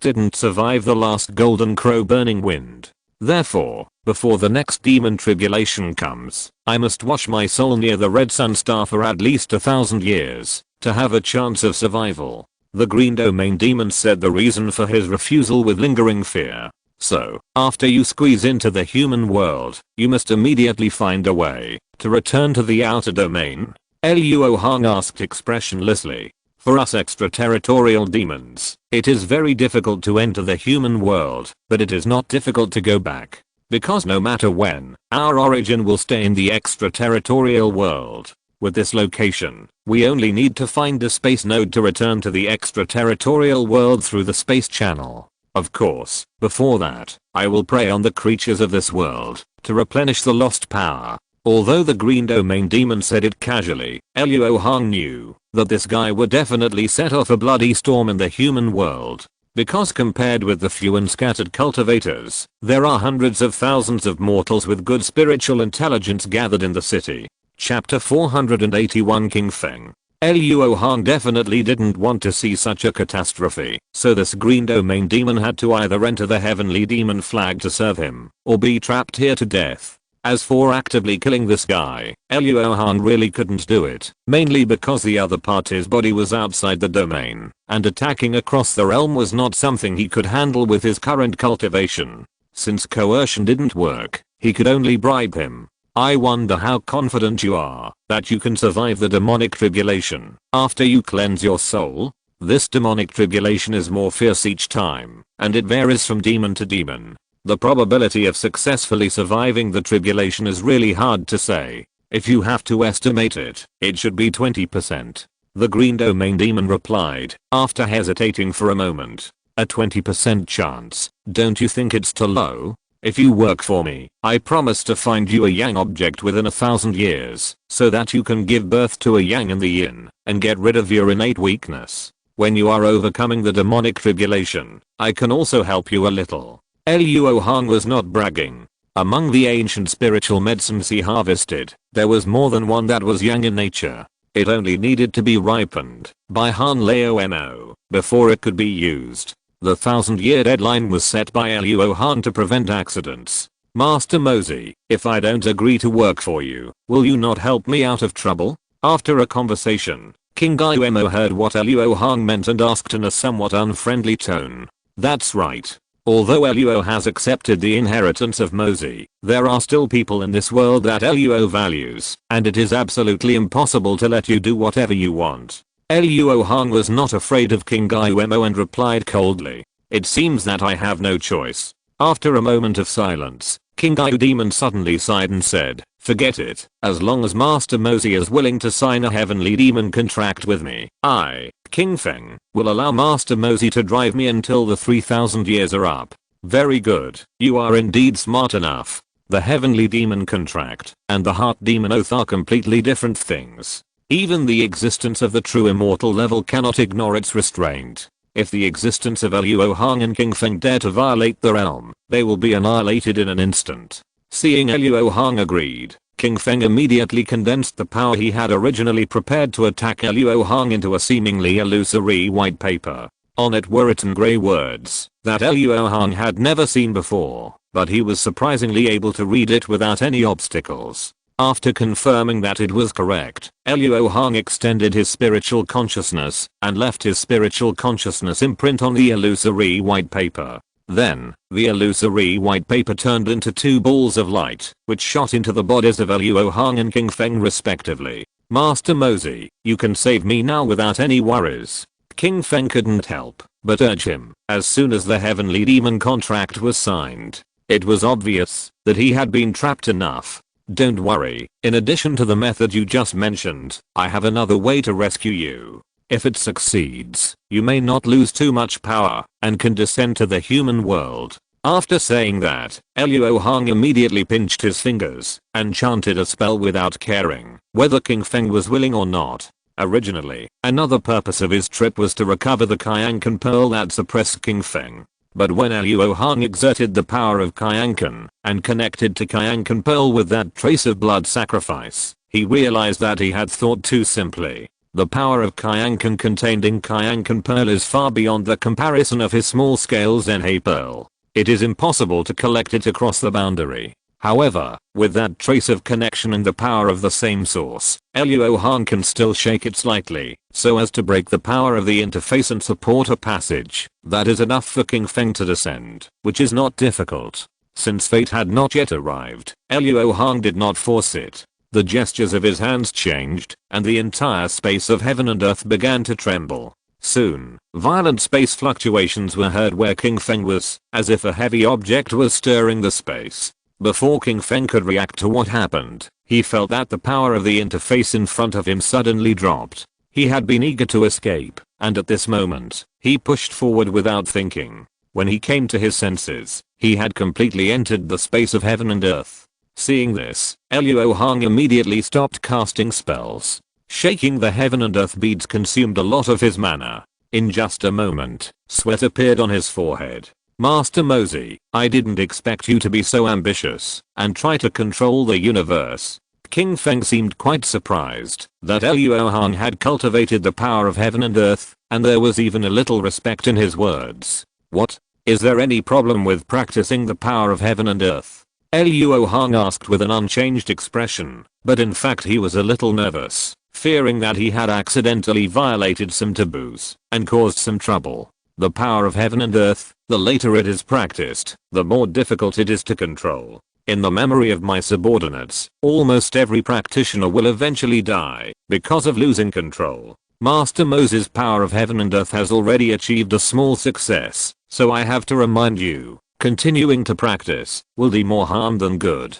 didn't survive the last golden crow burning wind. Therefore, before the next demon tribulation comes, I must wash my soul near the red sun star for at least 1,000 years, to have a chance of survival. The green domain demon said the reason for his refusal with lingering fear. So, after you squeeze into the human world, you must immediately find a way to return to the outer domain. Luo Hong asked expressionlessly. For us extraterritorial demons, it is very difficult to enter the human world, but it is not difficult to go back. Because no matter when, our origin will stay in the extraterritorial world. With this location, we only need to find a space node to return to the extraterritorial world through the space channel. Of course, before that, I will prey on the creatures of this world to replenish the lost power. Although the green domain demon said it casually, Luo Hong knew that this guy would definitely set off a bloody storm in the human world. Because compared with the few and scattered cultivators, there are hundreds of thousands of mortals with good spiritual intelligence gathered in the city. Chapter 481 King Feng. Luo Hong definitely didn't want to see such a catastrophe, so this green domain demon had to either enter the heavenly demon flag to serve him, or be trapped here to death. As for actively killing this guy, Luo Hong really couldn't do it, mainly because the other party's body was outside the domain, and attacking across the realm was not something he could handle with his current cultivation. Since coercion didn't work, he could only bribe him. I wonder how confident you are that you can survive the demonic tribulation after you cleanse your soul. This demonic tribulation is more fierce each time, and it varies from demon to demon. The probability of successfully surviving the tribulation is really hard to say. If you have to estimate it, it should be 20%. The green domain demon replied, after hesitating for a moment. A 20% chance, don't you think it's too low? If you work for me, I promise to find you a yang object within 1,000 years, so that you can give birth to a yang in the yin, and get rid of your innate weakness. When you are overcoming the demonic tribulation, I can also help you a little. Luo Hong was not bragging. Among the ancient spiritual medicines he harvested, there was more than one that was yang in nature. It only needed to be ripened by Han Lao Mo before it could be used. The 1,000-year deadline was set by Luo Hong to prevent accidents. Master Mosey, if I don't agree to work for you, will you not help me out of trouble? After a conversation, King Guimo heard what Luo Hong meant and asked in a somewhat unfriendly tone. That's right. Although Luo has accepted the inheritance of Mosey, there are still people in this world that Luo values, and it is absolutely impossible to let you do whatever you want. Luo Hong was not afraid of King Guimo and replied coldly. It seems that I have no choice. After a moment of silence, King Guimo Demon suddenly sighed and said, forget it, as long as Master Mosey is willing to sign a heavenly demon contract with me, I, King Feng, will allow Master Mosey to drive me until the 3,000 years are up. Very good, you are indeed smart enough. The heavenly demon contract and the heart demon oath are completely different things. Even the existence of the true immortal level cannot ignore its restraint. If the existence of Luo Hong and King Feng dare to violate the realm, they will be annihilated in an instant. Seeing Luo Hong agreed, King Feng immediately condensed the power he had originally prepared to attack Luo Hong into a seemingly illusory white paper. On it were written grey words that Luo Hong had never seen before, but he was surprisingly able to read it without any obstacles. After confirming that it was correct, Luo Hong extended his spiritual consciousness and left his spiritual consciousness imprint on the illusory white paper. Then, the illusory white paper turned into two balls of light, which shot into the bodies of Luo Hong and King Feng respectively. Master Mosey, you can save me now without any worries. King Feng couldn't help but urge him. As soon as the heavenly demon contract was signed, It was obvious that he had been trapped enough. Don't worry, in addition to the method you just mentioned, I have another way to rescue you. If it succeeds, you may not lose too much power and can descend to the human world. After saying that, Luo Hong immediately pinched his fingers and chanted a spell without caring whether King Feng was willing or not. Originally, another purpose of his trip was to recover the Kyankan pearl that suppressed King Feng. But when Luo Hong exerted the power of Kyankan and connected to Kyankan pearl with that trace of blood sacrifice, he realized that he had thought too simply. The power of Kyankan contained in Kyankan pearl is far beyond the comparison of his small-scale Zenhei pearl. It is impossible to collect it across the boundary. However, with that trace of connection and the power of the same source, Luo Hong can still shake it slightly, so as to break the power of the interface and support a passage that is enough for King Feng to descend, which is not difficult. Since fate had not yet arrived, Luo Hong did not force it. The gestures of his hands changed, and the entire space of heaven and earth began to tremble. Soon, violent space fluctuations were heard where King Feng was, as if a heavy object was stirring the space. Before King Feng could react to what happened, he felt that the power of the interface in front of him suddenly dropped. He had been eager to escape, and at this moment, he pushed forward without thinking. When he came to his senses, he had completely entered the space of heaven and earth. Seeing this, Luo Hong immediately stopped casting spells. Shaking the heaven and earth beads consumed a lot of his mana. In just a moment, sweat appeared on his forehead. Master Mosey, I didn't expect you to be so ambitious and try to control the universe. King Feng seemed quite surprised that Luo Hong had cultivated the power of heaven and earth, and there was even a little respect in his words. What? Is there any problem with practicing the power of heaven and earth? Luo Hong asked with an unchanged expression, but in fact he was a little nervous, fearing that he had accidentally violated some taboos and caused some trouble. The power of heaven and earth, the later it is practiced, the more difficult it is to control. In the memory of my subordinates, almost every practitioner will eventually die because of losing control. Master Moses' power of heaven and earth has already achieved a small success, so I have to remind you, continuing to practice will do more harm than good.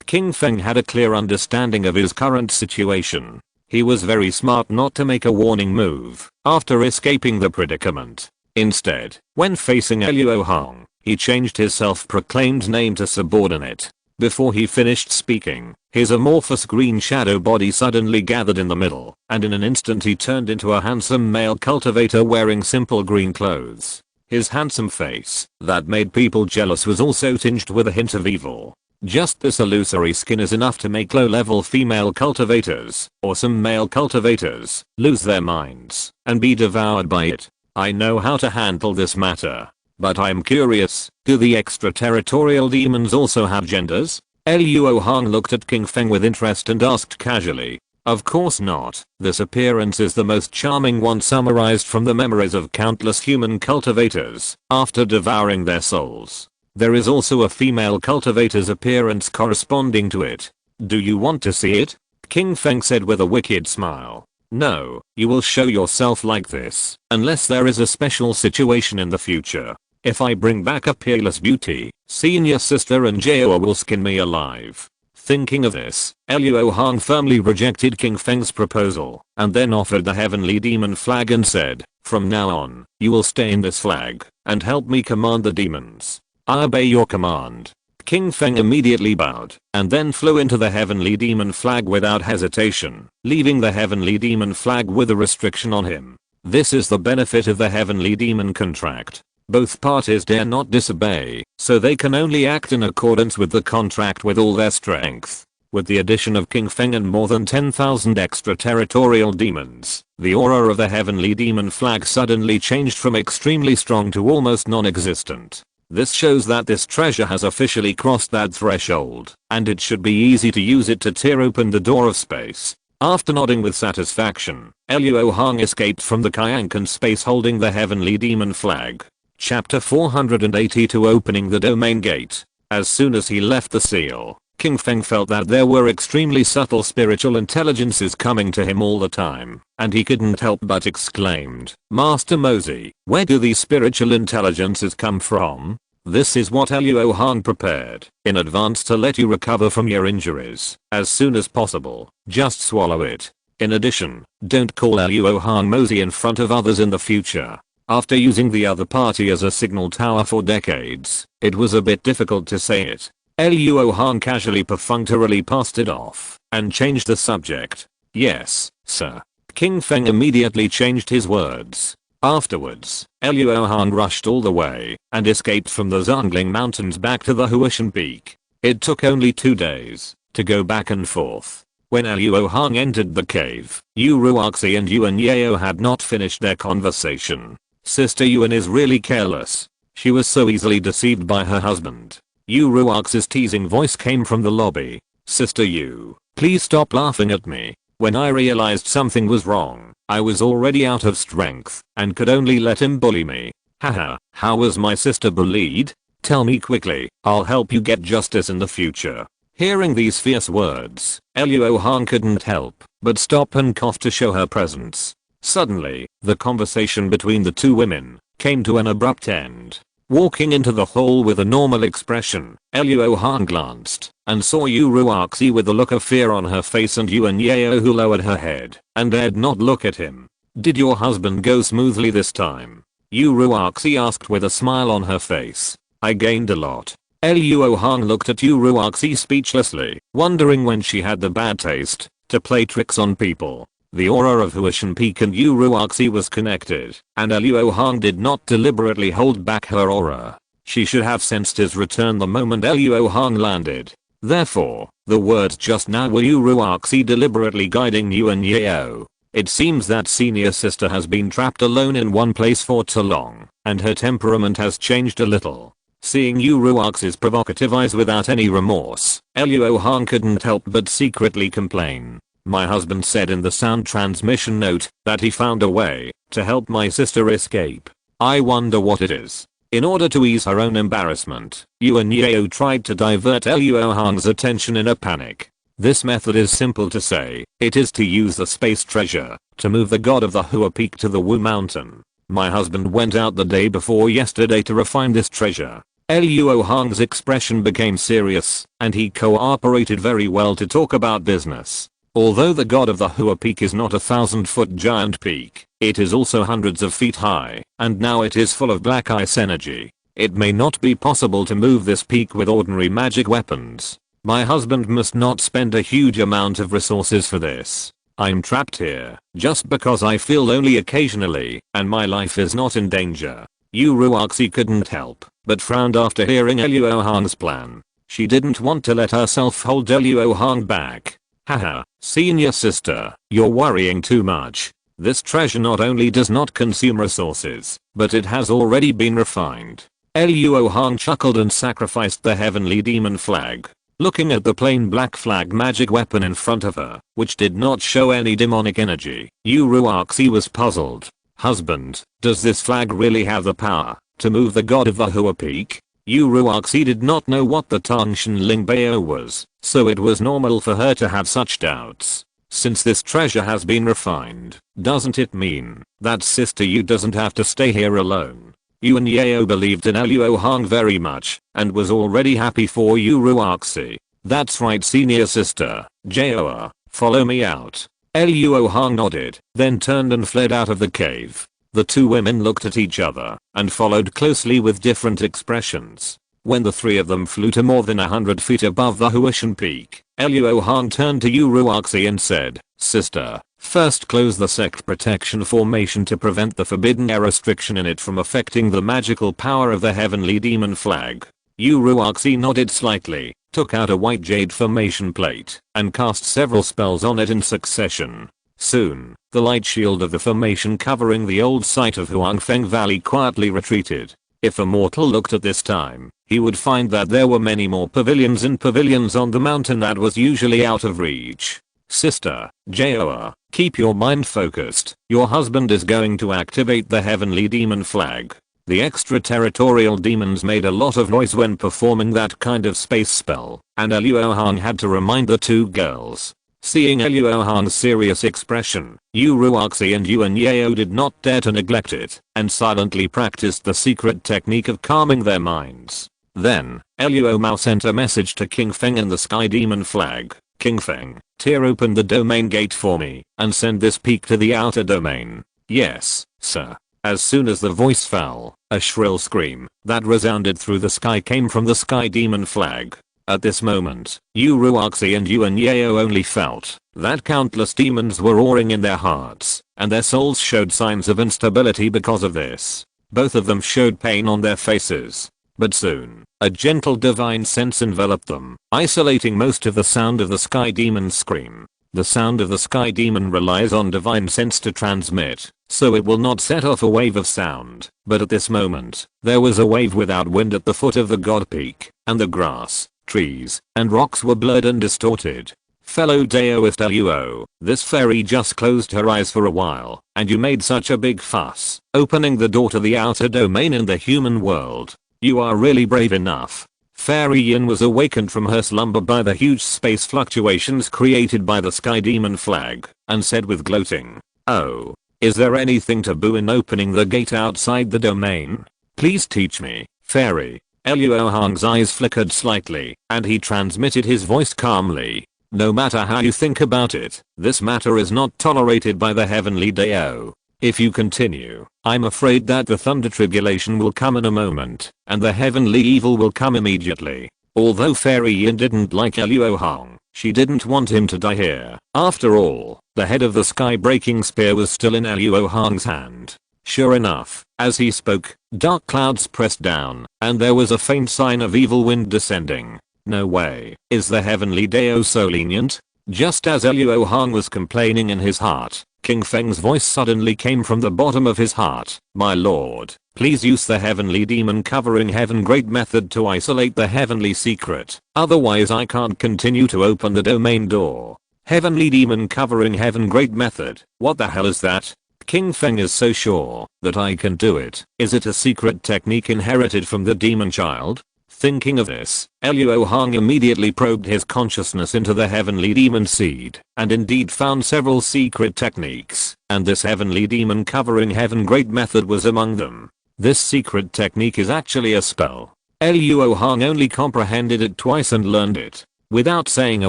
King Feng had a clear understanding of his current situation. He was very smart not to make a warning move after escaping the predicament. Instead, when facing Luo Hong, he changed his self-proclaimed name to subordinate. Before he finished speaking, his amorphous green shadow body suddenly gathered in the middle, and in an instant he turned into a handsome male cultivator wearing simple green clothes. His handsome face, that made people jealous, was also tinged with a hint of evil. Just this illusory skin is enough to make low-level female cultivators, or some male cultivators, lose their minds and be devoured by it. I know how to handle this matter. But I'm curious, do the extraterritorial demons also have genders? Luo Hong looked at King Feng with interest and asked casually. Of course not. This appearance is the most charming one summarized from the memories of countless human cultivators after devouring their souls. There is also a female cultivator's appearance corresponding to it. Do you want to see it? King Feng said with a wicked smile. No, you will show yourself like this, unless there is a special situation in the future. If I bring back a peerless beauty, senior sister and Jaoa will skin me alive. Thinking of this, Luo Hong firmly rejected King Feng's proposal, and then offered the heavenly demon flag and said, from now on, you will stay in this flag, and help me command the demons. I obey your command. King Feng immediately bowed, and then flew into the heavenly demon flag without hesitation, leaving the heavenly demon flag with a restriction on him. This is the benefit of the heavenly demon contract. Both parties dare not disobey, so they can only act in accordance with the contract with all their strength. With the addition of King Feng and more than 10,000 extraterritorial demons, the aura of the heavenly demon flag suddenly changed from extremely strong to almost non-existent. This shows that this treasure has officially crossed that threshold, and it should be easy to use it to tear open the door of space. After nodding with satisfaction, Luo Hong escaped from the Kyankan space holding the heavenly demon flag. Chapter 482 Opening the Domain Gate. As soon as he left the seal, King Feng felt that there were extremely subtle spiritual intelligences coming to him all the time, and he couldn't help but exclaimed, Master Mosey, where do these spiritual intelligences come from? This is what Luo Hong prepared in advance to let you recover from your injuries as soon as possible. Just swallow it. In addition, don't call Luo Hong Mosey in front of others in the future. After using the other party as a signal tower for decades, it was a bit difficult to say it. Luo Hong casually perfunctorily passed it off and changed the subject. Yes, sir. King Feng immediately changed his words. Afterwards, Luo Hong rushed all the way and escaped from the Zhongling Mountains back to the Huishan Peak. It took only 2 days to go back and forth. When Luo Hong entered the cave, Yu Ruoxi and Yuan Yao had not finished their conversation. Sister Yuan is really careless. She was so easily deceived by her husband. Yu Ruoxi's teasing voice came from the lobby. Sister Yu, please stop laughing at me. When I realized something was wrong, I was already out of strength and could only let him bully me. Haha, how was my sister bullied? Tell me quickly, I'll help you get justice in the future. Hearing these fierce words, Luo Hong couldn't help but stop and cough to show her presence. Suddenly, the conversation between the two women came to an abrupt end. Walking into the hall with a normal expression, Luo Hong glanced and saw Yu Ruoxi with a look of fear on her face and Yuan Yao who lowered her head and dared not look at him. Did your husband go smoothly this time? Yu Ruoxi asked with a smile on her face. I gained a lot. Luo Hong looked at Yu Ruoxi speechlessly, wondering when she had the bad taste to play tricks on people. The aura of Huishan Peak and Yu Ruoxi was connected, and Luo Hong did not deliberately hold back her aura. She should have sensed his return the moment Luo Hong landed. Therefore, the words just now were Yu Ruoxi deliberately guiding Yuan Yao. It seems that senior sister has been trapped alone in one place for too long, and her temperament has changed a little. Seeing Yu Ruoxi's provocative eyes without any remorse, Luo Hong couldn't help but secretly complain. My husband said in the sound transmission note that he found a way to help my sister escape. I wonder what it is. In order to ease her own embarrassment, Yuan Yao tried to divert Luo Hong's attention in a panic. This method is simple to say. It is to use the space treasure to move the god of the Hua Peak to the Wu Mountain. My husband went out the day before yesterday to refine this treasure. Luo Hong's expression became serious, and he cooperated very well to talk about business. Although the god of the Hua Peak is not a 1,000-foot giant peak, it is also hundreds of feet high, and now it is full of black ice energy. It may not be possible to move this peak with ordinary magic weapons. My husband must not spend a huge amount of resources for this. I'm trapped here just because I feel lonely occasionally, and my life is not in danger. Yu Ruoxi couldn't help but frowned after hearing Luo Hong's plan. She didn't want to let herself hold Luo Hong back. Haha, senior sister, you're worrying too much. This treasure not only does not consume resources, but it has already been refined. Luo Hong chuckled and sacrificed the heavenly demon flag. Looking at the plain black flag magic weapon in front of her, which did not show any demonic energy, Yu Ruoxi was puzzled. Husband, does this flag really have the power to move the god of the Hua Peak? Yu Ruoxi did not know what the Tangshan Lingbao was, so it was normal for her to have such doubts. Since this treasure has been refined, doesn't it mean that Sister Yu doesn't have to stay here alone? Yuan Yao believed in Luo Hong very much, and was already happy for Yu Ruoxi. That's right, senior sister, Jaoa, follow me out. Luo Hong nodded, then turned and fled out of the cave. The two women looked at each other and followed closely with different expressions. When the three of them flew to more than 100 feet above the Huishan Peak, Luo Hong turned to Yu Ruoxi and said, Sister, first close the sect protection formation to prevent the forbidden air restriction in it from affecting the magical power of the heavenly demon flag. Yu Ruoxi nodded slightly, took out a white jade formation plate, and cast several spells on it in succession. Soon, the light shield of the formation covering the old site of Huangfeng Valley quietly retreated. If a mortal looked at this time, he would find that there were many more pavilions and pavilions on the mountain that was usually out of reach. Sister, Jaoa, keep your mind focused. Your husband is going to activate the heavenly demon flag. The extraterritorial demons made a lot of noise when performing that kind of space spell, and Luo Hong had to remind the two girls. Seeing Luo Hong's serious expression, Yu Ruoxi and Yuan Yao did not dare to neglect it, and silently practiced the secret technique of calming their minds. Then, Luo Mao sent a message to King Feng and the Sky Demon flag. King Feng, tear open the domain gate for me, and send this peak to the outer domain. Yes, sir. As soon as the voice fell, a shrill scream that resounded through the sky came from the Sky Demon flag. At this moment, Yu Ruoxi and Yuan Yao only felt that countless demons were roaring in their hearts, and their souls showed signs of instability because of this. Both of them showed pain on their faces. But soon, a gentle divine sense enveloped them, isolating most of the sound of the Sky Demon's scream. The sound of the Sky Demon relies on divine sense to transmit, so it will not set off a wave of sound. But at this moment, there was a wave without wind at the foot of the God Peak, and the grass, trees, and rocks were blurred and distorted. Fellow Daoist Luo, this fairy just closed her eyes for a while, and you made such a big fuss, opening the door to the outer domain in the human world. You are really brave enough. Fairy Yin was awakened from her slumber by the huge space fluctuations created by the Sky Demon flag, and said with gloating, "Oh, is there anything taboo in opening the gate outside the domain? Please teach me, fairy." Luo Hong's eyes flickered slightly, and he transmitted his voice calmly. "No matter how you think about it, this matter is not tolerated by the Heavenly Dao. If you continue, I'm afraid that the thunder tribulation will come in a moment, and the heavenly evil will come immediately." Although Fairy Yin didn't like Luo Hong, she didn't want him to die here. After all, the head of the sky-breaking spear was still in Luo Hong's hand. Sure enough, as he spoke, dark clouds pressed down, and there was a faint sign of evil wind descending. No way, is the Heavenly Dao so lenient? Just as Luo Hong was complaining in his heart, King Feng's voice suddenly came from the bottom of his heart. "My lord, please use the Heavenly Demon Covering Heaven Great Method to isolate the heavenly secret, otherwise I can't continue to open the domain door." Heavenly Demon Covering Heaven Great Method, what the hell is that? King Feng is so sure that I can do it. Is it a secret technique inherited from the demon child? Thinking of this, Luo Hong immediately probed his consciousness into the Heavenly Demon Seed, and indeed found several secret techniques, and this Heavenly Demon Covering Heaven Great Method was among them. This secret technique is actually a spell. Luo Hong only comprehended it twice and learned it. Without saying a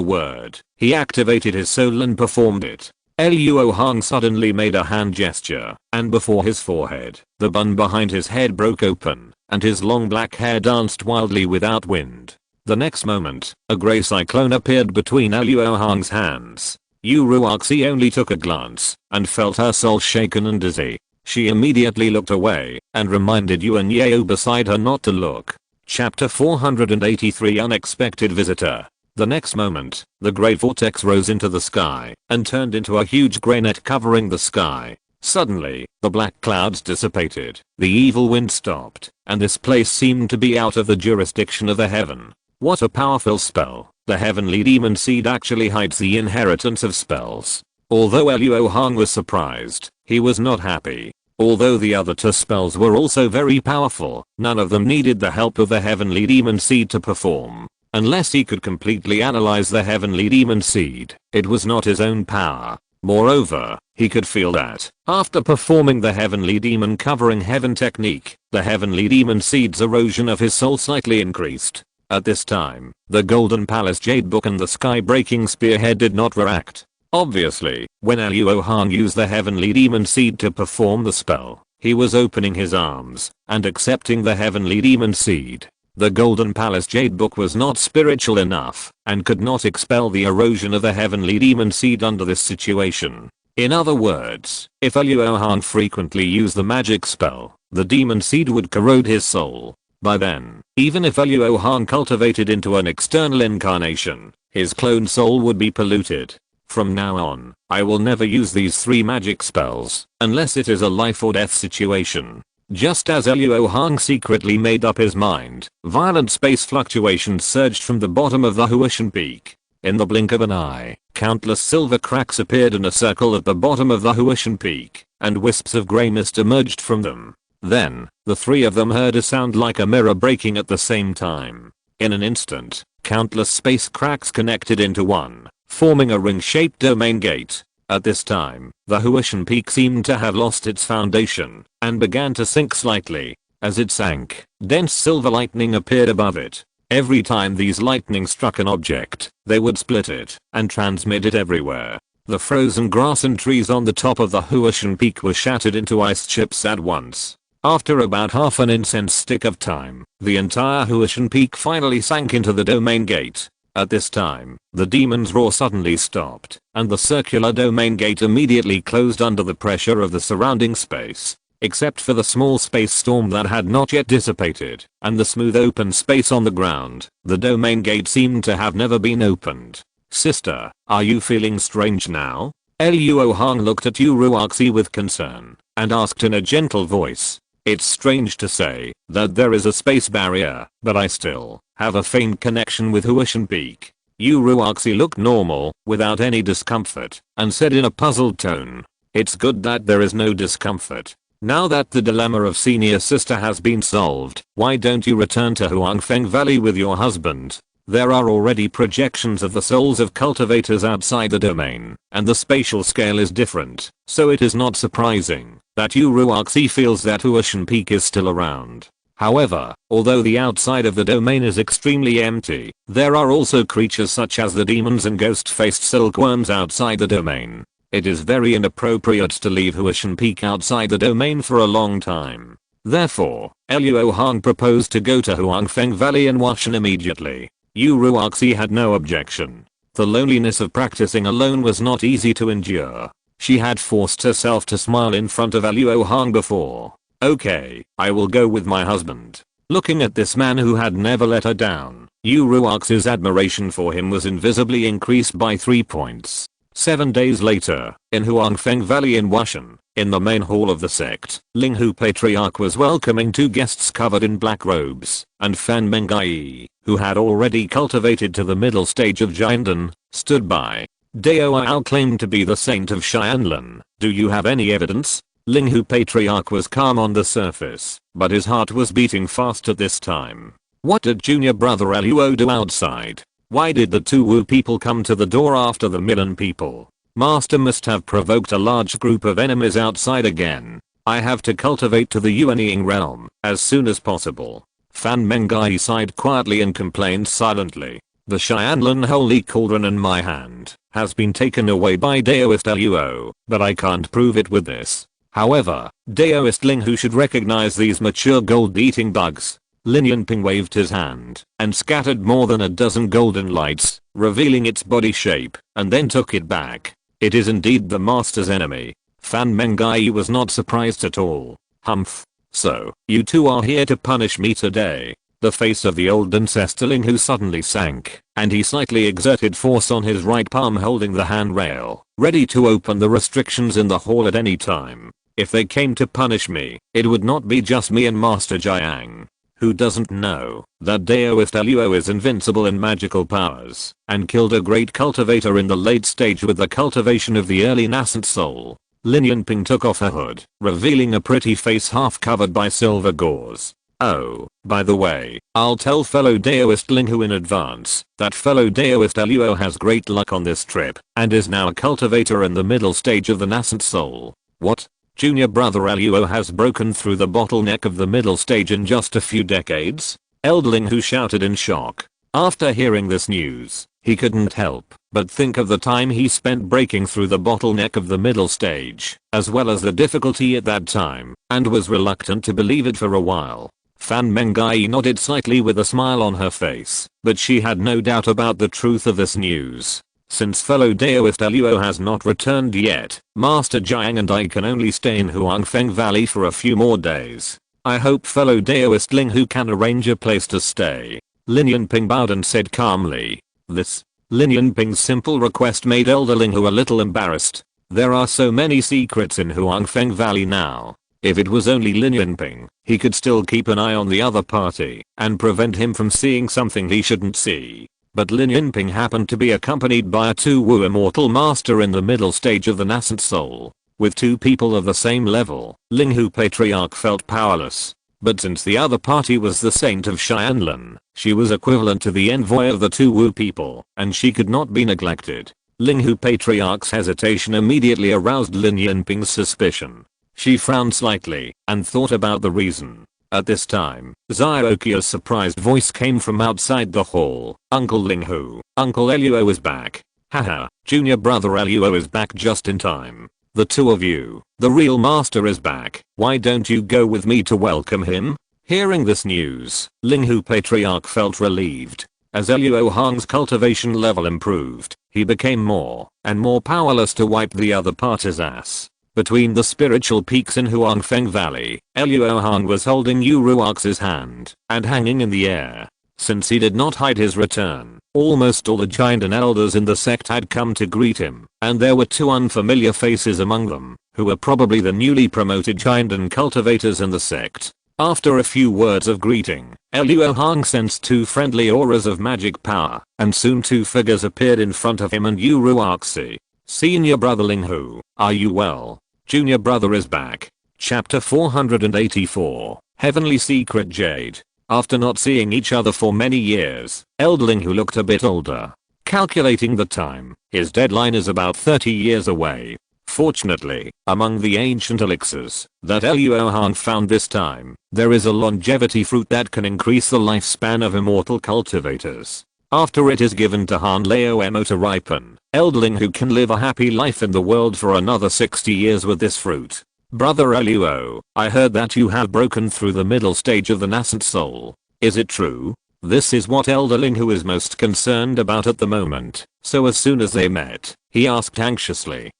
word, he activated his soul and performed it. Luo Hong suddenly made a hand gesture, and before his forehead, the bun behind his head broke open, and his long black hair danced wildly without wind. The next moment, a grey cyclone appeared between Luo Hong's hands. Yu Ruoxi only took a glance, and felt her soul shaken and dizzy. She immediately looked away, and reminded Yuan Yao beside her not to look. Chapter 483 Unexpected Visitor. The next moment, the grey vortex rose into the sky, and turned into a huge grey net covering the sky. Suddenly, the black clouds dissipated, the evil wind stopped, and this place seemed to be out of the jurisdiction of the heaven. What a powerful spell. The Heavenly Demon Seed actually hides the inheritance of spells. Although Luo Hong was surprised, he was not happy. Although the other two spells were also very powerful, none of them needed the help of the Heavenly Demon Seed to perform. Unless he could completely analyze the Heavenly Demon Seed, it was not his own power. Moreover, he could feel that, after performing the Heavenly Demon Covering Heaven technique, the Heavenly Demon Seed's erosion of his soul slightly increased. At this time, the Golden Palace Jade Book and the Sky-Breaking Spearhead did not react. Obviously, when Luo Hong used the Heavenly Demon Seed to perform the spell, he was opening his arms and accepting the Heavenly Demon Seed. The Golden Palace Jade Book was not spiritual enough, and could not expel the erosion of the Heavenly Demon Seed under this situation. In other words, if Luo Hong frequently used the magic spell, the Demon Seed would corrode his soul. By then, even if Luo Hong cultivated into an external incarnation, his clone soul would be polluted. From now on, I will never use these 3 magic spells, unless it is a life or death situation. Just as Luo Hong secretly made up his mind, violent space fluctuations surged from the bottom of the Huishan Peak. In the blink of an eye, countless silver cracks appeared in a circle at the bottom of the Huishan Peak, and wisps of grey mist emerged from them. Then, the 3 of them heard a sound like a mirror breaking at the same time. In an instant, countless space cracks connected into one, forming a ring-shaped domain gate. At this time, the Huashan Peak seemed to have lost its foundation and began to sink slightly. As it sank, dense silver lightning appeared above it. Every time these lightning struck an object, they would split it and transmit it everywhere. The frozen grass and trees on the top of the Huashan Peak were shattered into ice chips at once. After about half an incense stick of time, the entire Huashan Peak finally sank into the domain gate. At this time, the demon's roar suddenly stopped, and the circular domain gate immediately closed under the pressure of the surrounding space. Except for the small space storm that had not yet dissipated, and the smooth open space on the ground, the domain gate seemed to have never been opened. Sister, are you feeling strange now? Luo Hong looked at Uruaxi with concern, and asked in a gentle voice. It's strange to say that there is a space barrier, but I still have a faint connection with Huashan Peak. Uruaxi looked normal, without any discomfort, and said in a puzzled tone. It's good that there is no discomfort. Now that the dilemma of senior sister has been solved, why don't you return to Huangfeng Valley with your husband? There are already projections of the souls of cultivators outside the domain, and the spatial scale is different, so it is not surprising that Uruaxi feels that Huashan Peak is still around. However, although the outside of the domain is extremely empty, there are also creatures such as the demons and ghost-faced silkworms outside the domain. It is very inappropriate to leave Huashan Peak outside the domain for a long time. Therefore, Luo Hong proposed to go to Huangfeng Valley and Huashan immediately. Uruaxi had no objection. The loneliness of practicing alone was not easy to endure. She had forced herself to smile in front of Luo Hong before. Okay, I will go with my husband. Looking at this man who had never let her down, Uruaxi's admiration for him was invisibly increased by 3 points. 7 days later, in Huangfeng Valley in Huashan, in the main hall of the sect, Linghu Patriarch was welcoming 2 guests covered in black robes, and Fan Mengai, who had already cultivated to the middle stage of Jiandan, stood by. Dao Ao claimed to be the saint of Xianlan. Do you have any evidence? Linghu Patriarch was calm on the surface, but his heart was beating fast at this time. What did junior brother Luo do outside? Why did the 2 Wu people come to the door after the Milan people? Master must have provoked a large group of enemies outside again. I have to cultivate to the Yuanying realm as soon as possible. Fan Mengai sighed quietly and complained silently. The Xianlan holy cauldron in my hand has been taken away by Daoist Luo, but I can't prove it with this. However, Daoist Linghu should recognize these mature gold-eating bugs. Lin Yanping waved his hand and scattered more than a dozen golden lights, revealing its body shape, and then took it back. It is indeed the master's enemy. Fan Mengai was not surprised at all. Humph. So, you 2 are here to punish me today. The face of the old ancestor Linghu suddenly sank, and he slightly exerted force on his right palm holding the handrail, ready to open the restrictions in the hall at any time. If they came to punish me, it would not be just me and Master Jiang. Who doesn't know that Daoist Luo is invincible in magical powers and killed a great cultivator in the late stage with the cultivation of the early nascent soul? Lin Yanping took off her hood, revealing a pretty face half covered by silver gauze. Oh, by the way, I'll tell fellow Daoist Linghu in advance that fellow Daoist Luo has great luck on this trip and is now a cultivator in the middle stage of the nascent soul. What? Junior brother Luo has broken through the bottleneck of the middle stage in just a few decades? Eldling who shouted in shock. After hearing this news, he couldn't help but think of the time he spent breaking through the bottleneck of the middle stage, as well as the difficulty at that time, and was reluctant to believe it for a while. Fan Mengai nodded slightly with a smile on her face, but she had no doubt about the truth of this news. Since fellow Daoist Luo has not returned yet, Master Jiang and I can only stay in Huangfeng Valley for a few more days. I hope fellow Daoist Linghu can arrange a place to stay. Lin Yanping bowed and said calmly. This Lin Yanping's simple request made Elder Linghu a little embarrassed. There are so many secrets in Huangfeng Valley now. If it was only Lin Yanping, he could still keep an eye on the other party and prevent him from seeing something he shouldn't see. But Lin Yanping happened to be accompanied by a 2 Wu immortal master in the middle stage of the nascent soul. With 2 people of the same level, Linghu Patriarch felt powerless. But since the other party was the saint of Xianlan, she was equivalent to the envoy of the 2 Wu people, and she could not be neglected. Ling Hu Patriarch's hesitation immediately aroused Lin Yinping's suspicion. She frowned slightly and thought about the reason. At this time, Xiaoqia's surprised voice came from outside the hall. Uncle Ling Hu, Uncle Luo is back. Haha, junior brother Luo is back just in time. The two of you, the real master is back. Why don't you go with me to welcome him? Hearing this news, Ling Hu Patriarch felt relieved. As Luo Hong's cultivation level improved, he became more and more powerless to wipe the other party's ass. Between the spiritual peaks in Huangfeng Valley, Luo Hong was holding Yu Ruox's hand and hanging in the air. Since he did not hide his return, almost all the giant and elders in the sect had come to greet him, and there were two unfamiliar faces among them, who were probably the newly promoted giant and cultivators in the sect. After a few words of greeting, Luo Hong sensed two friendly auras of magic power, and soon two figures appeared in front of him and Yu Ruoxi. Senior brother Ling Hu, are you well? Junior brother is back. Chapter 484, Heavenly Secret Jade. After not seeing each other for many years, Ling Hu looked a bit older. Calculating the time, his deadline is about 30 years away. Fortunately, among the ancient elixirs that Luo Hong found this time, there is a longevity fruit that can increase the lifespan of immortal cultivators. After it is given to Han Lao Mo to ripen, Ling Hu can live a happy life in the world for another 60 years with this fruit. Brother Luo, I heard that you have broken through the middle stage of the nascent soul. Is it true? This is what Ling Hu is most concerned about at the moment. So as soon as they met, he asked anxiously,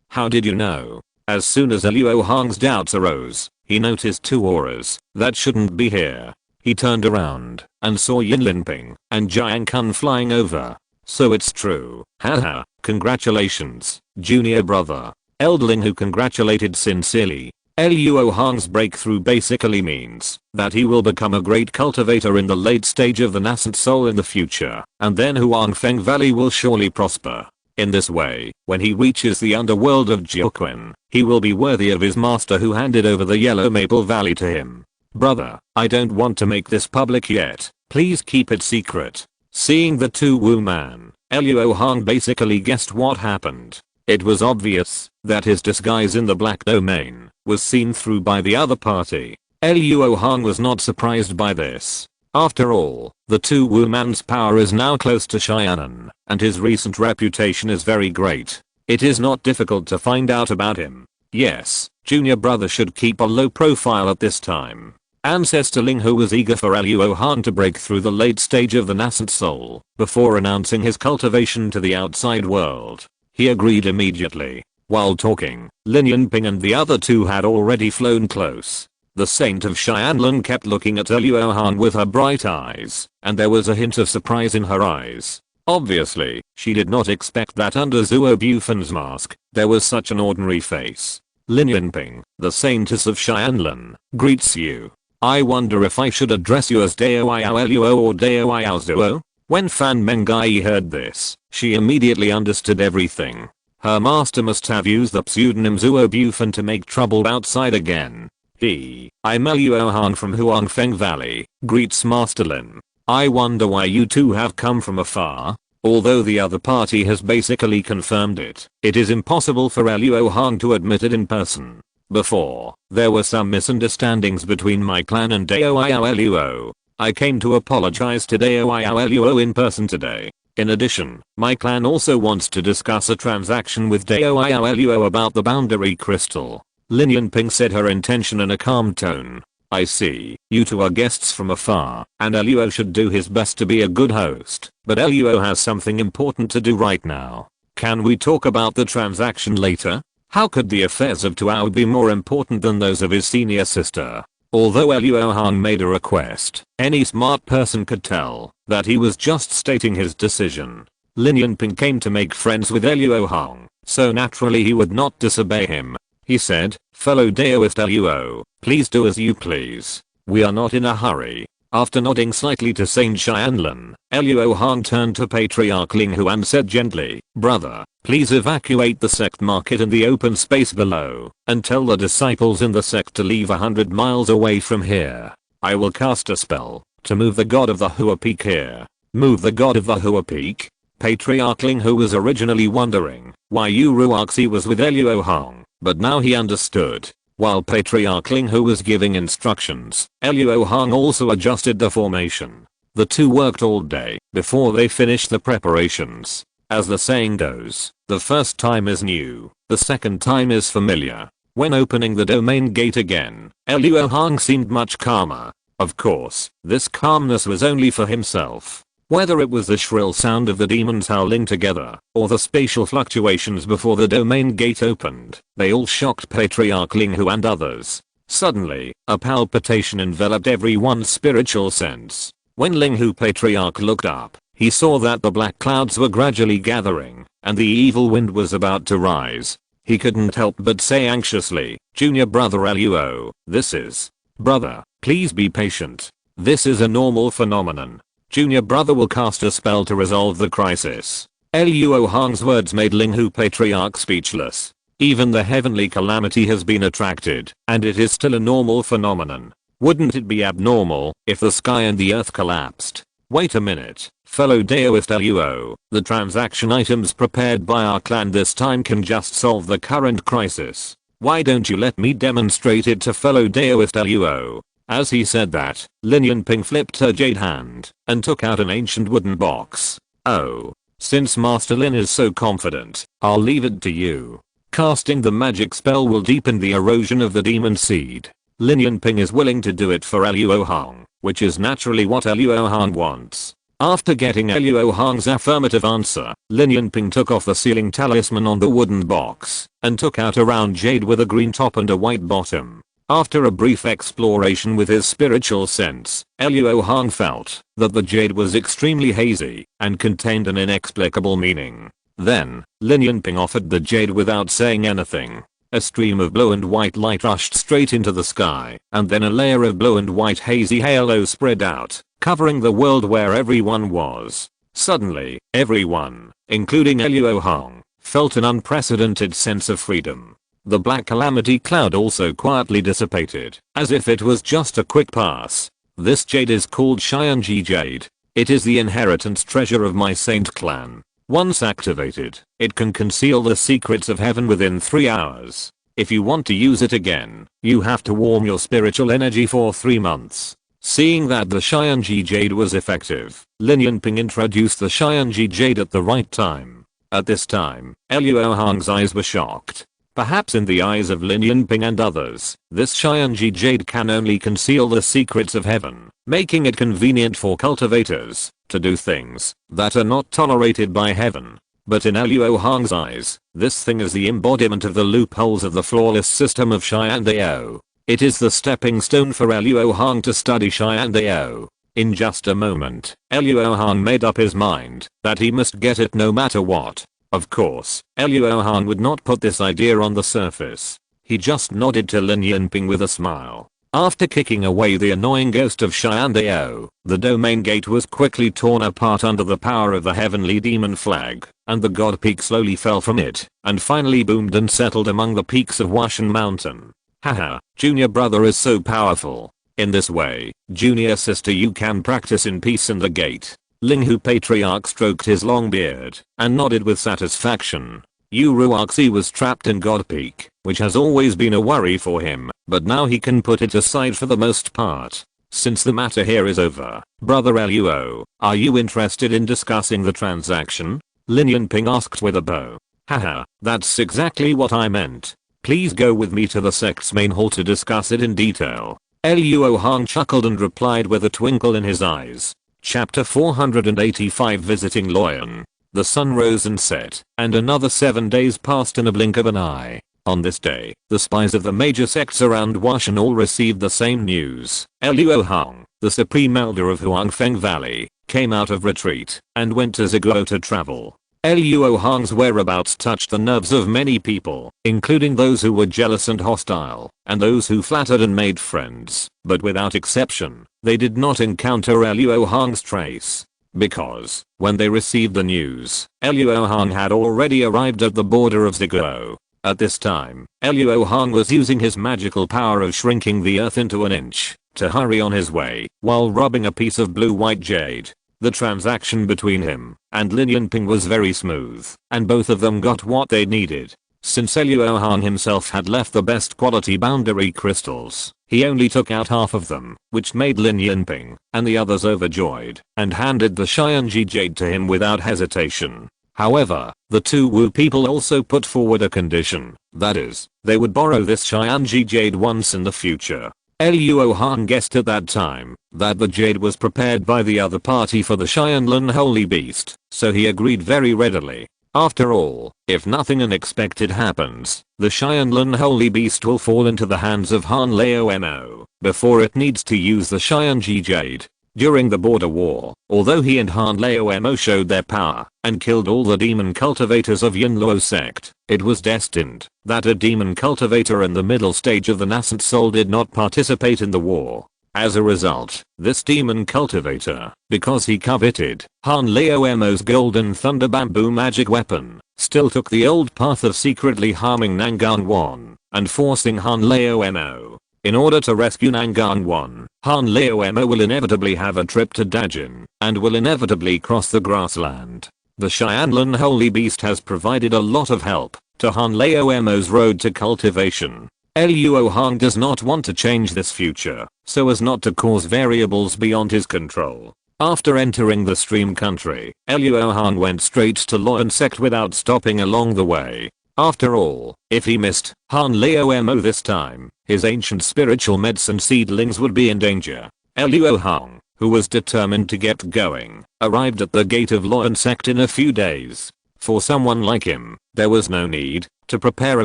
how did you know? As soon as Luo Hong's doubts arose, he noticed two auras that shouldn't be here. He turned around and saw Yin Linping and Jiang Kun flying over. So it's true. Haha, congratulations, junior brother. Ling Hu congratulated sincerely. Luo Hong's breakthrough basically means that he will become a great cultivator in the late stage of the nascent soul in the future, and then Huangfeng Valley will surely prosper. In this way, when he reaches the underworld of Jiuquan, he will be worthy of his master who handed over the Yellow Maple Valley to him. Brother, I don't want to make this public yet. Please keep it secret. Seeing the two Wu man, Luo Hong basically guessed what happened. It was obvious that his disguise in the black domain was seen through by the other party. Luo Hong was not surprised by this. After all, the two Wu man's power is now close to Xianan, and his recent reputation is very great. It is not difficult to find out about him. Yes, junior brother should keep a low profile at this time. Ancestor Ling Hu was eager for Luo Hong to break through the late stage of the nascent soul before announcing his cultivation to the outside world. He agreed immediately. While talking, Lin Yinping and the other two had already flown close. The Saint of Xianlin kept looking at Luo Hong with her bright eyes, and there was a hint of surprise in her eyes. Obviously, she did not expect that under Zuo Bufen's mask, there was such an ordinary face. Lin Yinping, the Saintess of Xianlin, greets you. I wonder if I should address you as Dao Yao Luo or Dao Yao Zuo? When Fan Mengai heard this, she immediately understood everything. Her master must have used the pseudonym Zuo Bufen to make trouble outside again. I'm Luo Hong from Huangfeng Valley, greets Master Lin. I wonder why you two have come from afar. Although the other party has basically confirmed it, it is impossible for Luo Hong to admit it in person. Before, there were some misunderstandings between my clan and Dao Yao Luo. I came to apologize to Dao Yao Luo in person today. In addition, my clan also wants to discuss a transaction with Dao Yao Luo about the boundary crystal. Lin Yinping said her intention in a calm tone. I see, you two are guests from afar, and Luo should do his best to be a good host, but Luo has something important to do right now. Can we talk about the transaction later? How could the affairs of Tuao be more important than those of his senior sister? Although Luo Hong made a request, any smart person could tell that he was just stating his decision. Lin Yinping came to make friends with Luo Hong, so naturally he would not disobey him. He said, fellow Daoist Luo, please do as you please. We are not in a hurry. After nodding slightly to Saint Xianlin, Luo Hong turned to Patriarch Ling Hu and said gently, brother, please evacuate the sect market and the open space below, and tell the disciples in the sect to leave 100 miles away from here. I will cast a spell to move the god of the Hua Peak here. Move the god of the Hua Peak? Patriarch Ling Hu was originally wondering why Uruoxi was with Luo Hong, but now he understood. While Patriarch Ling Hu was giving instructions, Luo Hong also adjusted the formation. The two worked all day before they finished the preparations. As the saying goes, the first time is new, the second time is familiar. When opening the domain gate again, Luo Hong seemed much calmer. Of course, this calmness was only for himself. Whether it was the shrill sound of the demons howling together, or the spatial fluctuations before the domain gate opened, they all shocked Patriarch Ling Hu and others. Suddenly, a palpitation enveloped everyone's spiritual sense. When Ling Hu Patriarch looked up, he saw that the black clouds were gradually gathering, and the evil wind was about to rise. He couldn't help but say anxiously, "Junior brother Luo, this is... Brother, please be patient. This is a normal phenomenon. Junior brother will cast a spell to resolve the crisis." Luo Hong's words made Ling Hu Patriarch speechless. Even the heavenly calamity has been attracted, and it is still a normal phenomenon. Wouldn't it be abnormal if the sky and the earth collapsed? Wait a minute, fellow Daoist Luo, the transaction items prepared by our clan this time can just solve the current crisis. Why don't you let me demonstrate it to fellow Daoist Luo? As he said that, Lin Yunping flipped her jade hand and took out an ancient wooden box. "Oh, since Master Lin is so confident, I'll leave it to you. Casting the magic spell will deepen the erosion of the demon seed. Lin Yunping is willing to do it for Luo Hong, which is naturally what Luo Hong wants." After getting Luo Hong's affirmative answer, Lin Yunping took off the sealing talisman on the wooden box and took out a round jade with a green top and a white bottom. After a brief exploration with his spiritual sense, Luo Hong felt that the jade was extremely hazy and contained an inexplicable meaning. Then, Lin Yunping offered the jade without saying anything. A stream of blue and white light rushed straight into the sky, and then a layer of blue and white hazy halo spread out, covering the world where everyone was. Suddenly, everyone, including Luo Hong, felt an unprecedented sense of freedom. The black calamity cloud also quietly dissipated, as if it was just a quick pass. "This jade is called Xianji Jade. It is the inheritance treasure of my saint clan. Once activated, it can conceal the secrets of heaven within 3 hours. If you want to use it again, you have to warm your spiritual energy for 3 months. Seeing that the Xianji Jade was effective, Lin Yunping introduced the Xianji Jade at the right time. At this time, Luo Hong's eyes were shocked. Perhaps in the eyes of Lin Yunping and others, this Xianji Jade can only conceal the secrets of heaven, making it convenient for cultivators to do things that are not tolerated by heaven. But in Luo Hong's eyes, this thing is the embodiment of the loopholes of the flawless system of Xiandao. It is the stepping stone for Luo Hong to study Xiandao. In just a moment, Luo Hong made up his mind that he must get it no matter what. Of course, Luo Hong would not put this idea on the surface. He just nodded to Lin Yunping with a smile. After kicking away the annoying ghost of Xiandao, the domain gate was quickly torn apart under the power of the heavenly demon flag, and the god peak slowly fell from it, and finally boomed and settled among the peaks of Washan Mountain. Haha, junior brother is so powerful. In this way, junior sister you can practice in peace in the gate. Ling Hu Patriarch stroked his long beard and nodded with satisfaction. Uruoxi was trapped in God Peak, which has always been a worry for him, but now he can put it aside for the most part. Since the matter here is over, brother Luo, are you interested in discussing the transaction? Lin Yunping asked with a bow. Haha, that's exactly what I meant. Please go with me to the sect's main hall to discuss it in detail. Luo Hong chuckled and replied with a twinkle in his eyes. Chapter 485 Visiting Loyan. The sun rose and set, and another 7 days passed in a blink of an eye. On this day, the spies of the major sects around Washan all received the same news. Luo Hong, the supreme elder of Huangfeng Valley, came out of retreat and went to Ziguo to travel. Luo Hong's whereabouts touched the nerves of many people, including those who were jealous and hostile, and those who flattered and made friends, but without exception, they did not encounter Luo Hong's trace. Because, when they received the news, Luo Hong had already arrived at the border of Ziguo. At this time, Luo Hong was using his magical power of shrinking the earth into an inch to hurry on his way, while rubbing a piece of blue-white jade. The transaction between him and Lin Yinping was very smooth, and both of them got what they needed. Since Luo Hong himself had left the best quality boundary crystals, he only took out half of them, which made Lin Yinping and the others overjoyed, and handed the Xianji jade to him without hesitation. However, the two Wu people also put forward a condition, that is, they would borrow this Xianji jade once in the future. Luo Hong guessed at that time that the jade was prepared by the other party for the Xianlun holy beast, so he agreed very readily. After all, if nothing unexpected happens, the Xianlun holy beast will fall into the hands of Han Lao before it needs to use the Xianji jade. During the border war, although he and Han Lao showed their power and killed all the demon cultivators of Yunluo sect, it was destined that a demon cultivator in the middle stage of the nascent soul did not participate in the war. As a result, this demon cultivator, because he coveted Han Lao's golden thunder bamboo magic weapon, still took the old path of secretly harming Nangan Wan and forcing Han Lao. In order to rescue Nangan Wan, Han Lao will inevitably have a trip to Dajin and will inevitably cross the grassland. The Xianlun holy beast has provided a lot of help to Han Lao's road to cultivation. Luo Hong does not want to change this future so as not to cause variables beyond his control. After entering the stream country, Luo Hong went straight to Luo sect without stopping along the way. After all, if he missed Han Lao this time, his ancient spiritual medicine seedlings would be in danger. Luo Hong, who was determined to get going, arrived at the gate of Luo sect in a few days. For someone like him, there was no need to prepare a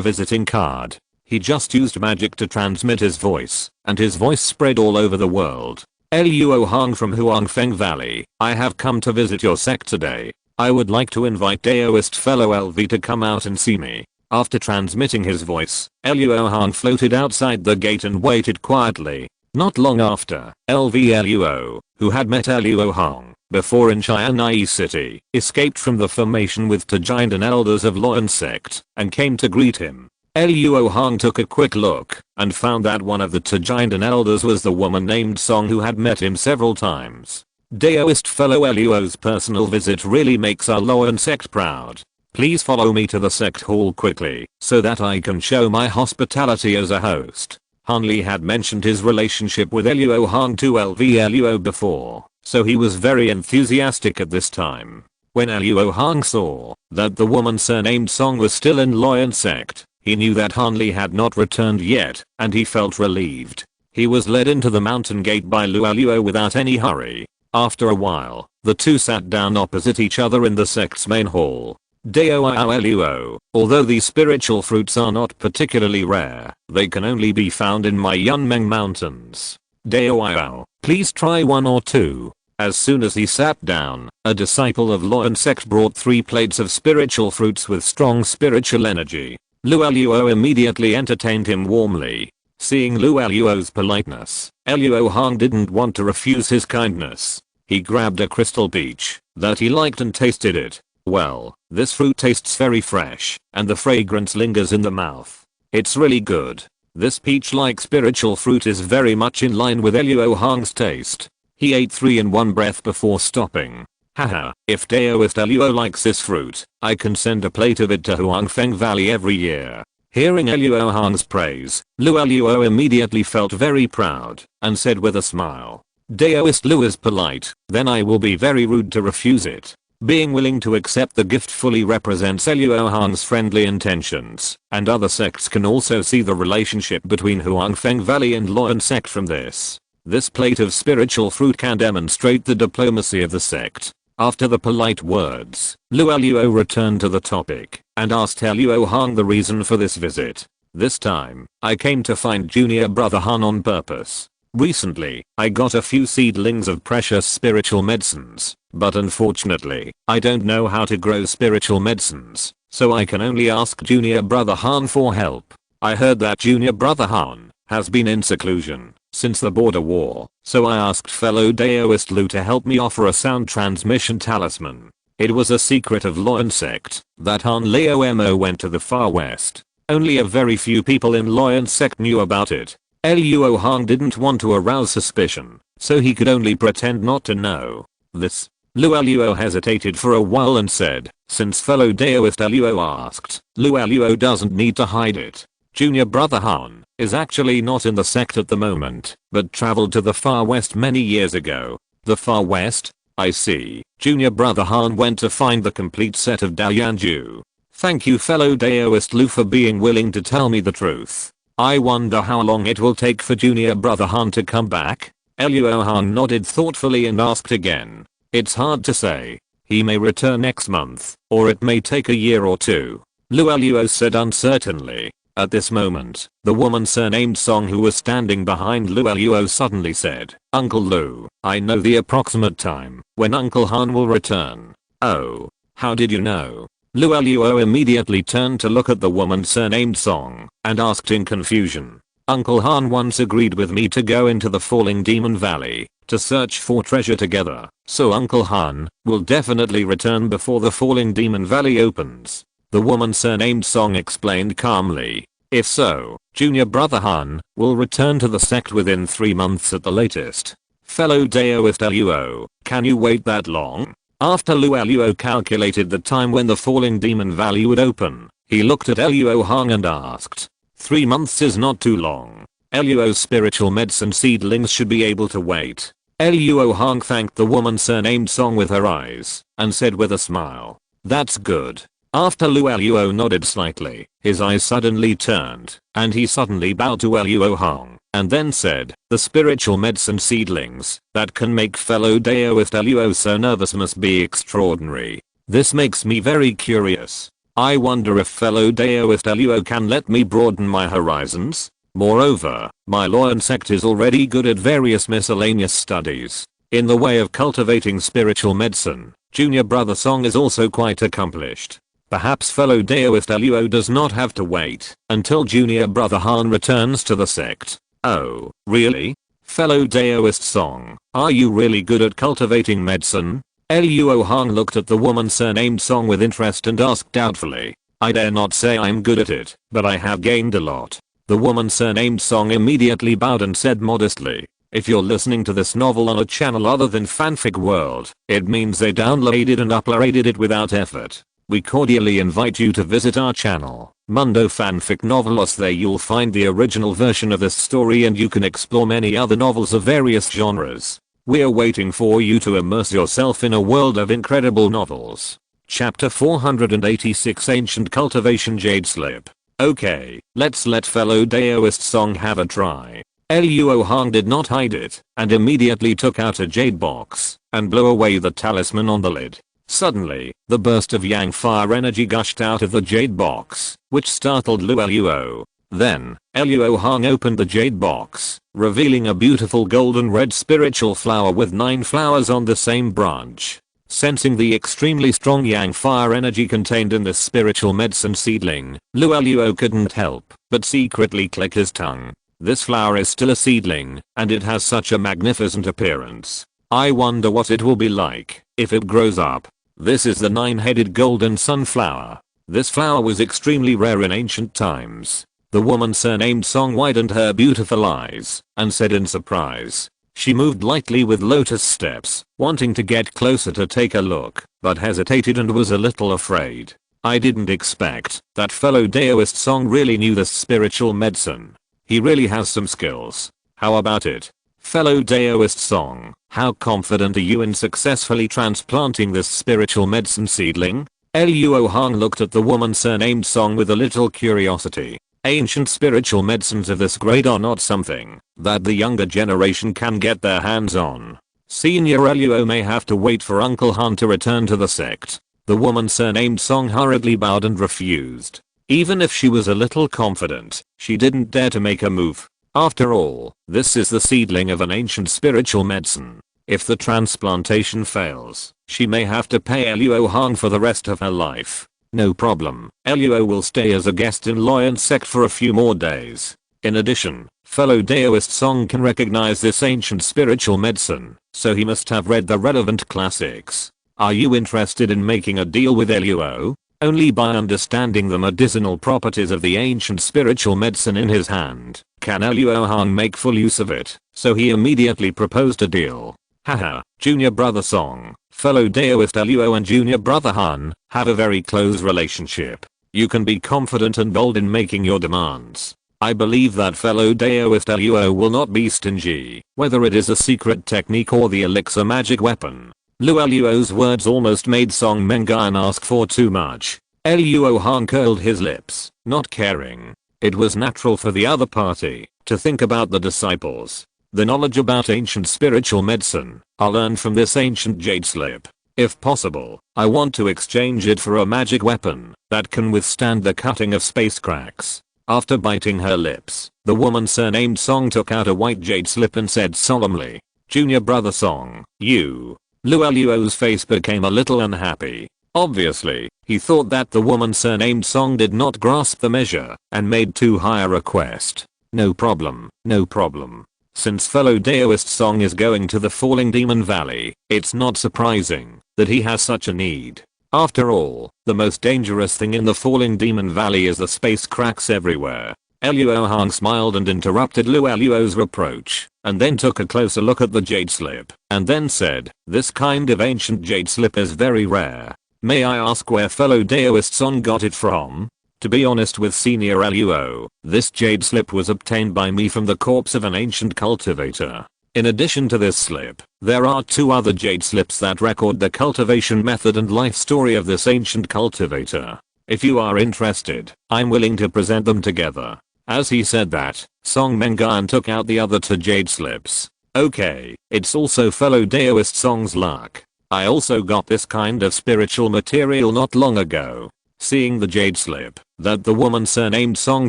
visiting card. He just used magic to transmit his voice, and his voice spread all over the world. Luo Hong from Huangfeng Valley, I have come to visit your sect today. I would like to invite Daoist fellow LV to come out and see me. After transmitting his voice, Luo Hong floated outside the gate and waited quietly. Not long after, LV Luo, who had met Luo Hong before in Qianai City, escaped from the formation with Tajinden elders of Luo sect and came to greet him. Luo Hong took a quick look and found that one of the Tajinden elders was the woman named Song who had met him several times. Daoist fellow Luo's personal visit really makes our Luo sect proud. Please follow me to the sect hall quickly so that I can show my hospitality as a host. Han Li had mentioned his relationship with Luo Hong to LV Luo before, so he was very enthusiastic at this time. When Luo Hong saw that the woman surnamed Song was still in Luo sect, he knew that Han Li had not returned yet, and he felt relieved. He was led into the mountain gate by Luo without any hurry. After a while, the two sat down opposite each other in the sect's main hall. Luo, although these spiritual fruits are not particularly rare, they can only be found in my Yunmeng mountains. Luo, please try one or two. As soon as he sat down, a disciple of Luo sect brought 3 plates of spiritual fruits with strong spiritual energy. Luo immediately entertained him warmly. Seeing Luo's politeness, Luo Hong didn't want to refuse his kindness. He grabbed a crystal peach that he liked and tasted it. Well, this fruit tastes very fresh, and the fragrance lingers in the mouth. It's really good. This peach-like spiritual fruit is very much in line with Luo Hong's taste. He ate 3 in one breath before stopping. Haha, if Daoist Luo likes this fruit, I can send a plate of it to Huangfeng Valley every year. Hearing Luo Hong's praise, Luo immediately felt very proud and said with a smile, Daoist Luo is polite, then I will be very rude to refuse it. Being willing to accept the gift fully represents Luo Hong's friendly intentions, and other sects can also see the relationship between Huangfeng Valley and Luo sect from this. This plate of spiritual fruit can demonstrate the diplomacy of the sect. After the polite words, Luo returned to the topic and asked Luo Hong the reason for this visit. This time, I came to find junior brother Han on purpose. Recently, I got a few seedlings of precious spiritual medicines, but unfortunately, I don't know how to grow spiritual medicines, so I can only ask junior brother Han for help. I heard that junior brother Han has been in seclusion since the border war, so I asked fellow Daoist Lu to help me offer a sound transmission talisman. It was a secret of Luo sect that Han Lao went to the far west. Only a very few people in Luo sect knew about it. Luo Hong didn't want to arouse suspicion, so he could only pretend not to know. This Luo hesitated for a while and said, since fellow Daoist Luo asked, Luo doesn't need to hide it. Junior brother Han is actually not in the sect at the moment, but traveled to the far west many years ago. The far west? I see. Junior brother Han went to find the complete set of Daoyanju. Thank you fellow Daoist Lu for being willing to tell me the truth. I wonder how long it will take for junior brother Han to come back? Luo Han nodded thoughtfully and asked again. It's hard to say. He may return next month, or it may take a year or two. Luo said uncertainly. At this moment, the woman surnamed Song who was standing behind Luo suddenly said, Uncle Lu, I know the approximate time when Uncle Han will return. Oh, how did you know? Luo immediately turned to look at the woman surnamed Song and asked in confusion. Uncle Han once agreed with me to go into the Falling Demon Valley to search for treasure together, so Uncle Han will definitely return before the Falling Demon Valley opens. The woman surnamed Song explained calmly. If so, junior brother Han will return to the sect within 3 months at the latest. Fellow Daoist Luo, can you wait that long? After Luo calculated the time when the Falling Demon Valley would open, he looked at Luo Hong and asked. 3 months is not too long. Luo's spiritual medicine seedlings should be able to wait. Luo Hong thanked the woman surnamed Song with her eyes and said with a smile. That's good. After Luo nodded slightly, his eyes suddenly turned, and he suddenly bowed to Luo Hong, and then said, the spiritual medicine seedlings that can make fellow Daoist Luo so nervous must be extraordinary. This makes me very curious. I wonder if fellow Daoist Luo can let me broaden my horizons? Moreover, my Luoyan sect is already good at various miscellaneous studies. In the way of cultivating spiritual medicine, junior brother Song is also quite accomplished. Perhaps fellow Daoist Luo does not have to wait until junior brother Han returns to the sect. Oh, really? Fellow Daoist Song, are you really good at cultivating medicine? Luo Hong looked at the woman surnamed Song with interest and asked doubtfully. I dare not say I'm good at it, but I have gained a lot. The woman surnamed Song immediately bowed and said modestly. If you're listening to this novel on a channel other than Fanfic World, it means they downloaded and uploaded it without effort. We cordially invite you to visit our channel, Mundo Fanfic Novelos. There you'll find the original version of this story and you can explore many other novels of various genres. We're waiting for you to immerse yourself in a world of incredible novels. Chapter 486 Ancient Cultivation Jade Slip. Okay, let's let fellow Daoist Song have a try. Luo Hong did not hide it and immediately took out a jade box and blew away the talisman on the lid. Suddenly, the burst of yang fire energy gushed out of the jade box, which startled Luo. Then, Luo Hong opened the jade box, revealing a beautiful golden red spiritual flower with 9 flowers on the same branch. Sensing the extremely strong yang fire energy contained in this spiritual medicine seedling, Luo couldn't help but secretly click his tongue. This flower is still a seedling, and it has such a magnificent appearance. I wonder what it will be like if it grows up. This is the 9-headed golden sunflower. This flower was extremely rare in ancient times. The woman surnamed Song widened her beautiful eyes and said in surprise. She moved lightly with lotus steps, wanting to get closer to take a look, but hesitated and was a little afraid. I didn't expect that fellow Daoist Song really knew this spiritual medicine. He really has some skills. How about it? Fellow Daoist Song, how confident are you in successfully transplanting this spiritual medicine seedling? Luo Hong looked at the woman surnamed Song with a little curiosity. Ancient spiritual medicines of this grade are not something that the younger generation can get their hands on. Senior Luo may have to wait for Uncle Han to return to the sect. The woman surnamed Song hurriedly bowed and refused. Even if she was a little confident, she didn't dare to make a move. After all, this is the seedling of an ancient spiritual medicine. If the transplantation fails, she may have to pay Luo Hong for the rest of her life. No problem, Luo will stay as a guest in Luoyan sect for a few more days. In addition, fellow Daoist Song can recognize this ancient spiritual medicine, so he must have read the relevant classics. Are you interested in making a deal with Luo? Only by understanding the medicinal properties of the ancient spiritual medicine in his hand can Luo Hong make full use of it, so he immediately proposed a deal. Haha, junior brother Song, fellow Daoist Luo and junior brother Han, have a very close relationship. You can be confident and bold in making your demands. I believe that fellow Daoist Luo will not be stingy, whether it is a secret technique or the elixir magic weapon. Luo's words almost made Song Mengan ask for too much. Luo Hong curled his lips, not caring. It was natural for the other party to think about the disciples. The knowledge about ancient spiritual medicine I learned from this ancient jade slip. If possible, I want to exchange it for a magic weapon that can withstand the cutting of space cracks. After biting her lips, the woman surnamed Song took out a white jade slip and said solemnly, "Junior brother Song, you." Luo's face became a little unhappy. Obviously, he thought that the woman surnamed Song did not grasp the measure and made too high a request. No problem, no problem. Since fellow Daoist Song is going to the Falling Demon Valley, it's not surprising that he has such a need. After all, the most dangerous thing in the Falling Demon Valley is the space cracks everywhere. Luo Hong smiled and interrupted Luo's reproach, and then took a closer look at the jade slip, and then said, "This kind of ancient jade slip is very rare. May I ask where fellow Daoist Song got it from?" To be honest with Senior Luo, this jade slip was obtained by me from the corpse of an ancient cultivator. In addition to this slip, there are 2 other jade slips that record the cultivation method and life story of this ancient cultivator. If you are interested, I'm willing to present them together. As he said that, Song Mengan took out the other 2 jade slips. Okay, it's also fellow Daoist Song's luck. I also got this kind of spiritual material not long ago. Seeing the jade slip that the woman surnamed Song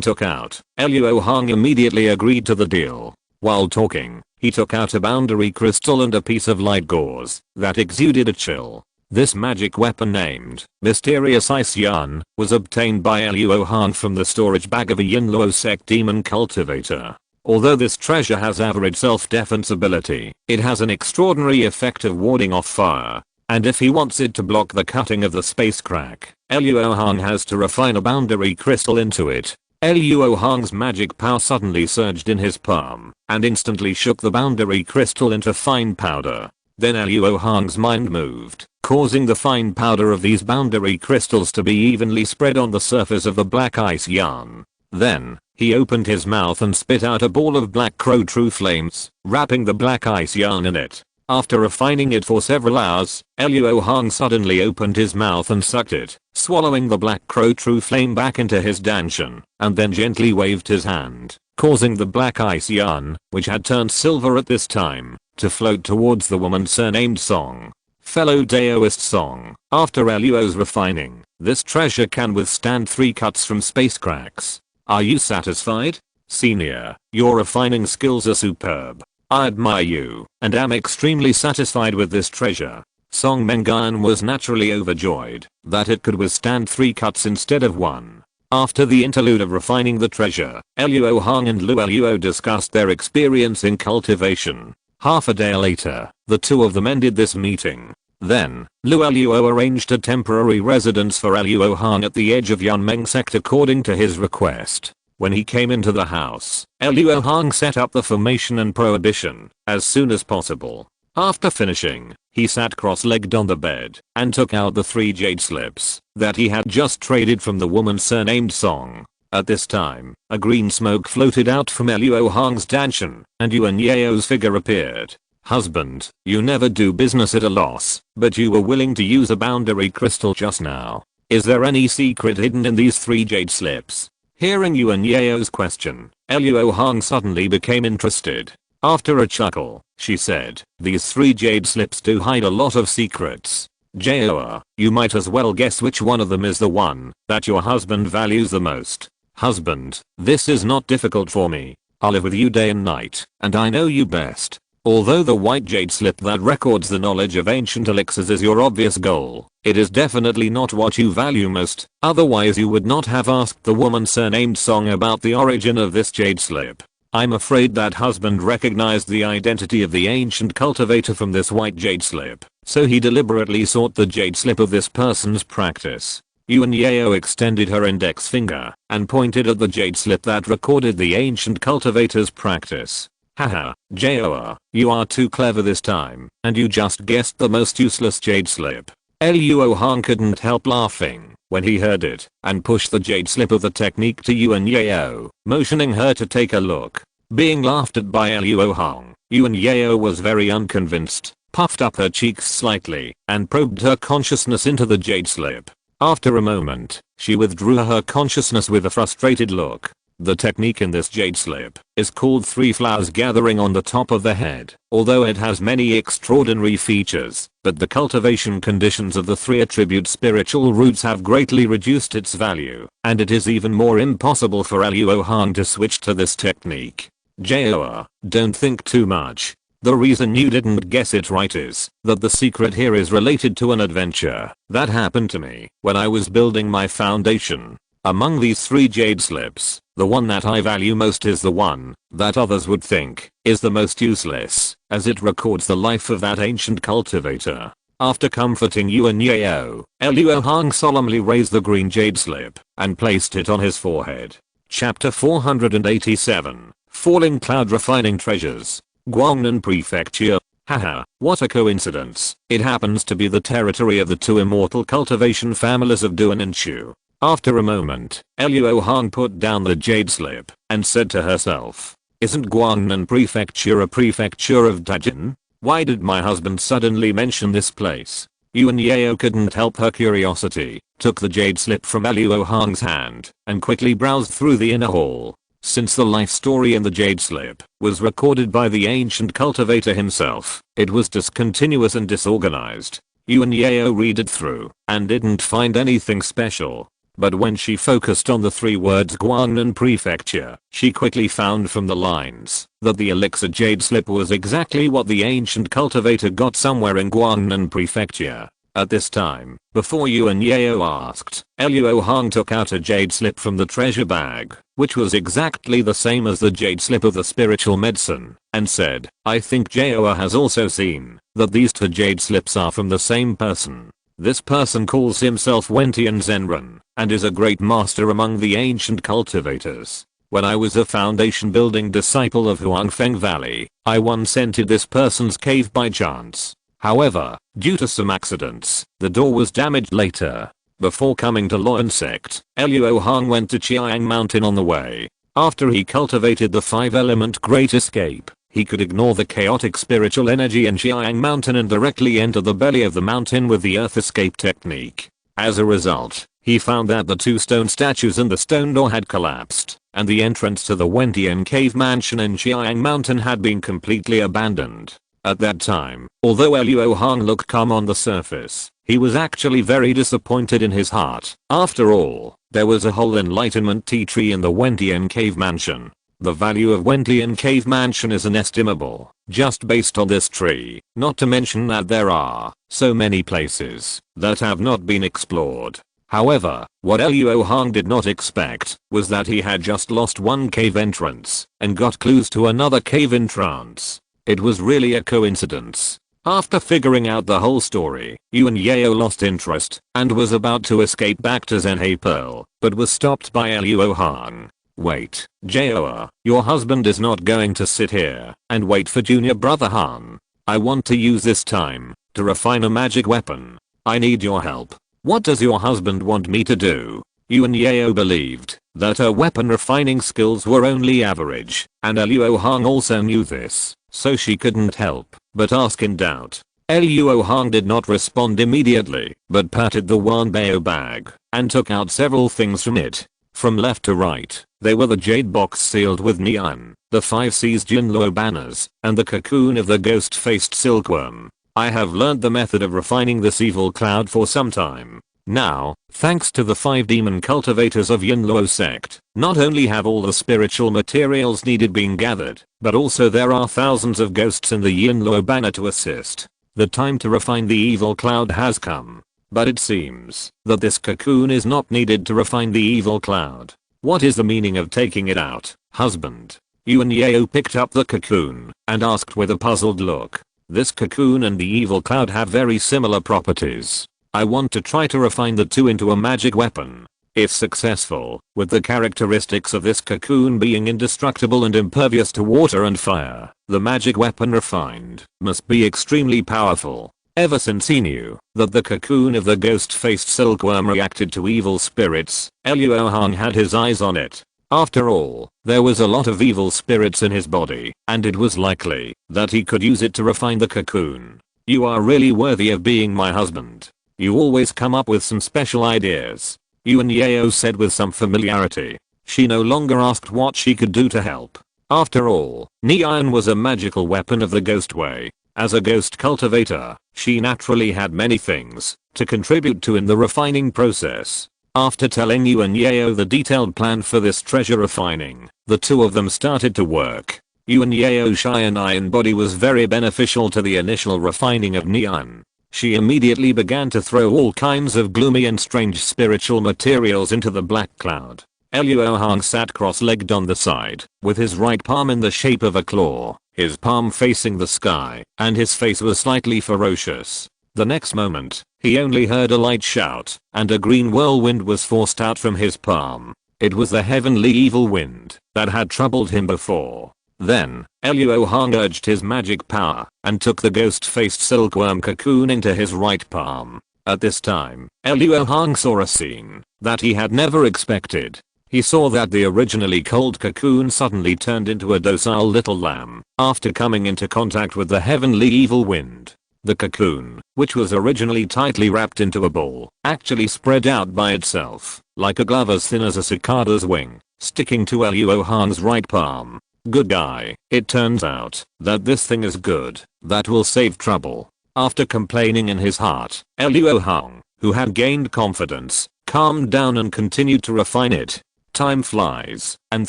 took out, Luo Hong immediately agreed to the deal. While talking, he took out a boundary crystal and a piece of light gauze that exuded a chill. This magic weapon named Mysterious Ice Yarn was obtained by Luo Hong from the storage bag of a Yinluo sect demon cultivator. Although this treasure has average self-defense ability, it has an extraordinary effect of warding off fire. And if he wants it to block the cutting of the space crack, Luo Hong has to refine a boundary crystal into it. Luo Hong's magic power suddenly surged in his palm and instantly shook the boundary crystal into fine powder. Then Luo Hong's mind moved, causing the fine powder of these boundary crystals to be evenly spread on the surface of the black ice yarn. Then, he opened his mouth and spit out a ball of black crow true flames, wrapping the black ice yarn in it. After refining it for several hours, Luo Hong suddenly opened his mouth and sucked it, swallowing the black crow true flame back into his danshan, and then gently waved his hand, causing the black ice yarn, which had turned silver at this time, to float towards the woman surnamed Song. Fellow Daoist Song, after Luo's refining, this treasure can withstand 3 cuts from space cracks. Are you satisfied? Senior, your refining skills are superb. I admire you, and am extremely satisfied with this treasure. Song Mengan was naturally overjoyed that it could withstand 3 cuts instead of 1. After the interlude of refining the treasure, Luo Hong and Luo discussed their experience in cultivation. Half a day later, the 2 of them ended this meeting. Then, Luo arranged a temporary residence for Luo Hong at the edge of Yunmeng sect according to his request. When he came into the house, Luo Hong set up the formation and prohibition as soon as possible. After finishing, he sat cross-legged on the bed and took out the 3 jade slips that he had just traded from the woman surnamed Song. At this time, a green smoke floated out from Luo Hong's danshan, and Yuan Yao's figure appeared. Husband, you never do business at a loss, but you were willing to use a boundary crystal just now. Is there any secret hidden in these 3 jade slips? Hearing Yuan Yao's question, Luo Hong suddenly became interested. After a chuckle, she said, these 3 jade slips do hide a lot of secrets. Jaoa, you might as well guess which one of them is the one that your husband values the most. Husband, this is not difficult for me. I live with you day and night, and I know you best. Although the white jade slip that records the knowledge of ancient elixirs is your obvious goal, it is definitely not what you value most, otherwise you would not have asked the woman surnamed Song about the origin of this jade slip. I'm afraid that husband recognized the identity of the ancient cultivator from this white jade slip, so he deliberately sought the jade slip of this person's practice. Yuan Yao extended her index finger and pointed at the jade slip that recorded the ancient cultivator's practice. Haha, Joa, you are too clever this time, and you just guessed the most useless jade slip. Luo Hong couldn't help laughing when he heard it, and pushed the jade slip of the technique to Yuan Yao, motioning her to take a look. Being laughed at by Luo Hong, Yuan Yao was very unconvinced, puffed up her cheeks slightly, and probed her consciousness into the jade slip. After a moment, she withdrew her consciousness with a frustrated look. The technique in this jade slip is called three flowers gathering on the top of the head, although it has many extraordinary features, but the cultivation conditions of the three attribute spiritual roots have greatly reduced its value, and it is even more impossible for Luo Hong to switch to this technique. Joa, don't think too much. The reason you didn't guess it right is that the secret here is related to an adventure that happened to me when I was building my foundation. Among these three jade slips, the one that I value most is the one that others would think is the most useless, as it records the life of that ancient cultivator. After comforting Yuan Yao, Luo Hong solemnly raised the green jade slip and placed it on his forehead. Chapter 487, Falling Cloud Refining Treasures. Guangnan Prefecture. Haha, what a coincidence. It happens to be the territory of the two immortal cultivation families of Duan and Shu. After a moment, Luo Hong put down the jade slip and said to herself, isn't Guangnan Prefecture a prefecture of Dajin? Why did my husband suddenly mention this place? Yuan Yao couldn't help her curiosity, took the jade slip from Luo Hong's hand, and quickly browsed through the inner hall. Since the life story in the jade slip was recorded by the ancient cultivator himself, it was discontinuous and disorganized. Yuan Yao read it through and didn't find anything special. But when she focused on the three words Guangnan Prefecture, she quickly found from the lines that the elixir jade slip was exactly what the ancient cultivator got somewhere in Guangnan Prefecture. At this time, before Yuan Yao asked, Luo Hong took out a jade slip from the treasure bag, which was exactly the same as the jade slip of the spiritual medicine, and said, I think Joa has also seen that these two jade slips are from the same person. This person calls himself Wentian Zenren, and is a great master among the ancient cultivators. When I was a foundation building disciple of Huangfeng Valley, I once entered this person's cave by chance. However, due to some accidents, the door was damaged later. Before coming to Luo sect, Luo Hong went to Chiang Mountain on the way. After he cultivated the 5-element Great Escape, he could ignore the chaotic spiritual energy in Chiang Mountain and directly enter the belly of the mountain with the Earth Escape technique. As a result, he found that the two stone statues and the stone door had collapsed, and the entrance to the Wentian cave mansion in Chiang Mountain had been completely abandoned. At that time, although Luo Hong looked calm on the surface, he was actually very disappointed in his heart. After all, there was a whole enlightenment tea tree in the Wentian cave mansion. The value of Wentian cave mansion is inestimable, just based on this tree, not to mention that there are so many places that have not been explored. However, what Luo Hong did not expect was that he had just lost one cave entrance and got clues to another cave entrance. It was really a coincidence. After figuring out the whole story, Yuan Yao lost interest and was about to escape back to Zhenhe Pearl, but was stopped by Luo Hong. Wait, Joa, your husband is not going to sit here and wait for junior brother Han. I want to use this time to refine a magic weapon. I need your help. What does your husband want me to do? Yuan Yao believed that her weapon refining skills were only average, and Luo Hong also knew this, so she couldn't help but ask in doubt. Luo Hong did not respond immediately, but patted the Wanbao bag and took out several things from it. From left to right, they were the jade box sealed with neon, the 5 C's Jinluo banners, and the cocoon of the ghost-faced silkworm. I have learned the method of refining this evil cloud for some time. Now, thanks to the 5 demon cultivators of Luo sect, not only have all the spiritual materials needed been gathered, but also there are thousands of ghosts in the Luo banner to assist. The time to refine the evil cloud has come. But it seems that this cocoon is not needed to refine the evil cloud. What is the meaning of taking it out, husband? Yuan Yao picked up the cocoon and asked with a puzzled look. This cocoon and the evil cloud have very similar properties. I want to try to refine the two into a magic weapon. If successful, with the characteristics of this cocoon being indestructible and impervious to water and fire, the magic weapon refined must be extremely powerful. Ever since he knew that the cocoon of the ghost-faced silkworm reacted to evil spirits, Luo Hong had his eyes on it. After all, there was a lot of evil spirits in his body, and it was likely that he could use it to refine the cocoon. You are really worthy of being my husband. You always come up with some special ideas, Yuan Yao said with some familiarity. She no longer asked what she could do to help. After all, Nian was a magical weapon of the ghost way. As a ghost cultivator, she naturally had many things to contribute to in the refining process. After telling Yuan Yao the detailed plan for this treasure refining, the two of them started to work. Yuan Yao's cyanine body was very beneficial to the initial refining of Nian. She immediately began to throw all kinds of gloomy and strange spiritual materials into the black cloud. Luo Hong sat cross-legged on the side, with his right palm in the shape of a claw, his palm facing the sky, and his face was slightly ferocious. The next moment, he only heard a light shout, and a green whirlwind was forced out from his palm. It was the heavenly evil wind that had troubled him before. Then, Luo Hong urged his magic power, and took the ghost-faced silkworm cocoon into his right palm. At this time, Luo Hong saw a scene that he had never expected. He saw that the originally cold cocoon suddenly turned into a docile little lamb after coming into contact with the heavenly evil wind. The cocoon, which was originally tightly wrapped into a ball, actually spread out by itself, like a glove as thin as a cicada's wing, sticking to Luo Hong's right palm. Good guy. It turns out that this thing is good, that will save trouble. After complaining in his heart, Luo Hong, who had gained confidence, calmed down and continued to refine it. Time flies, and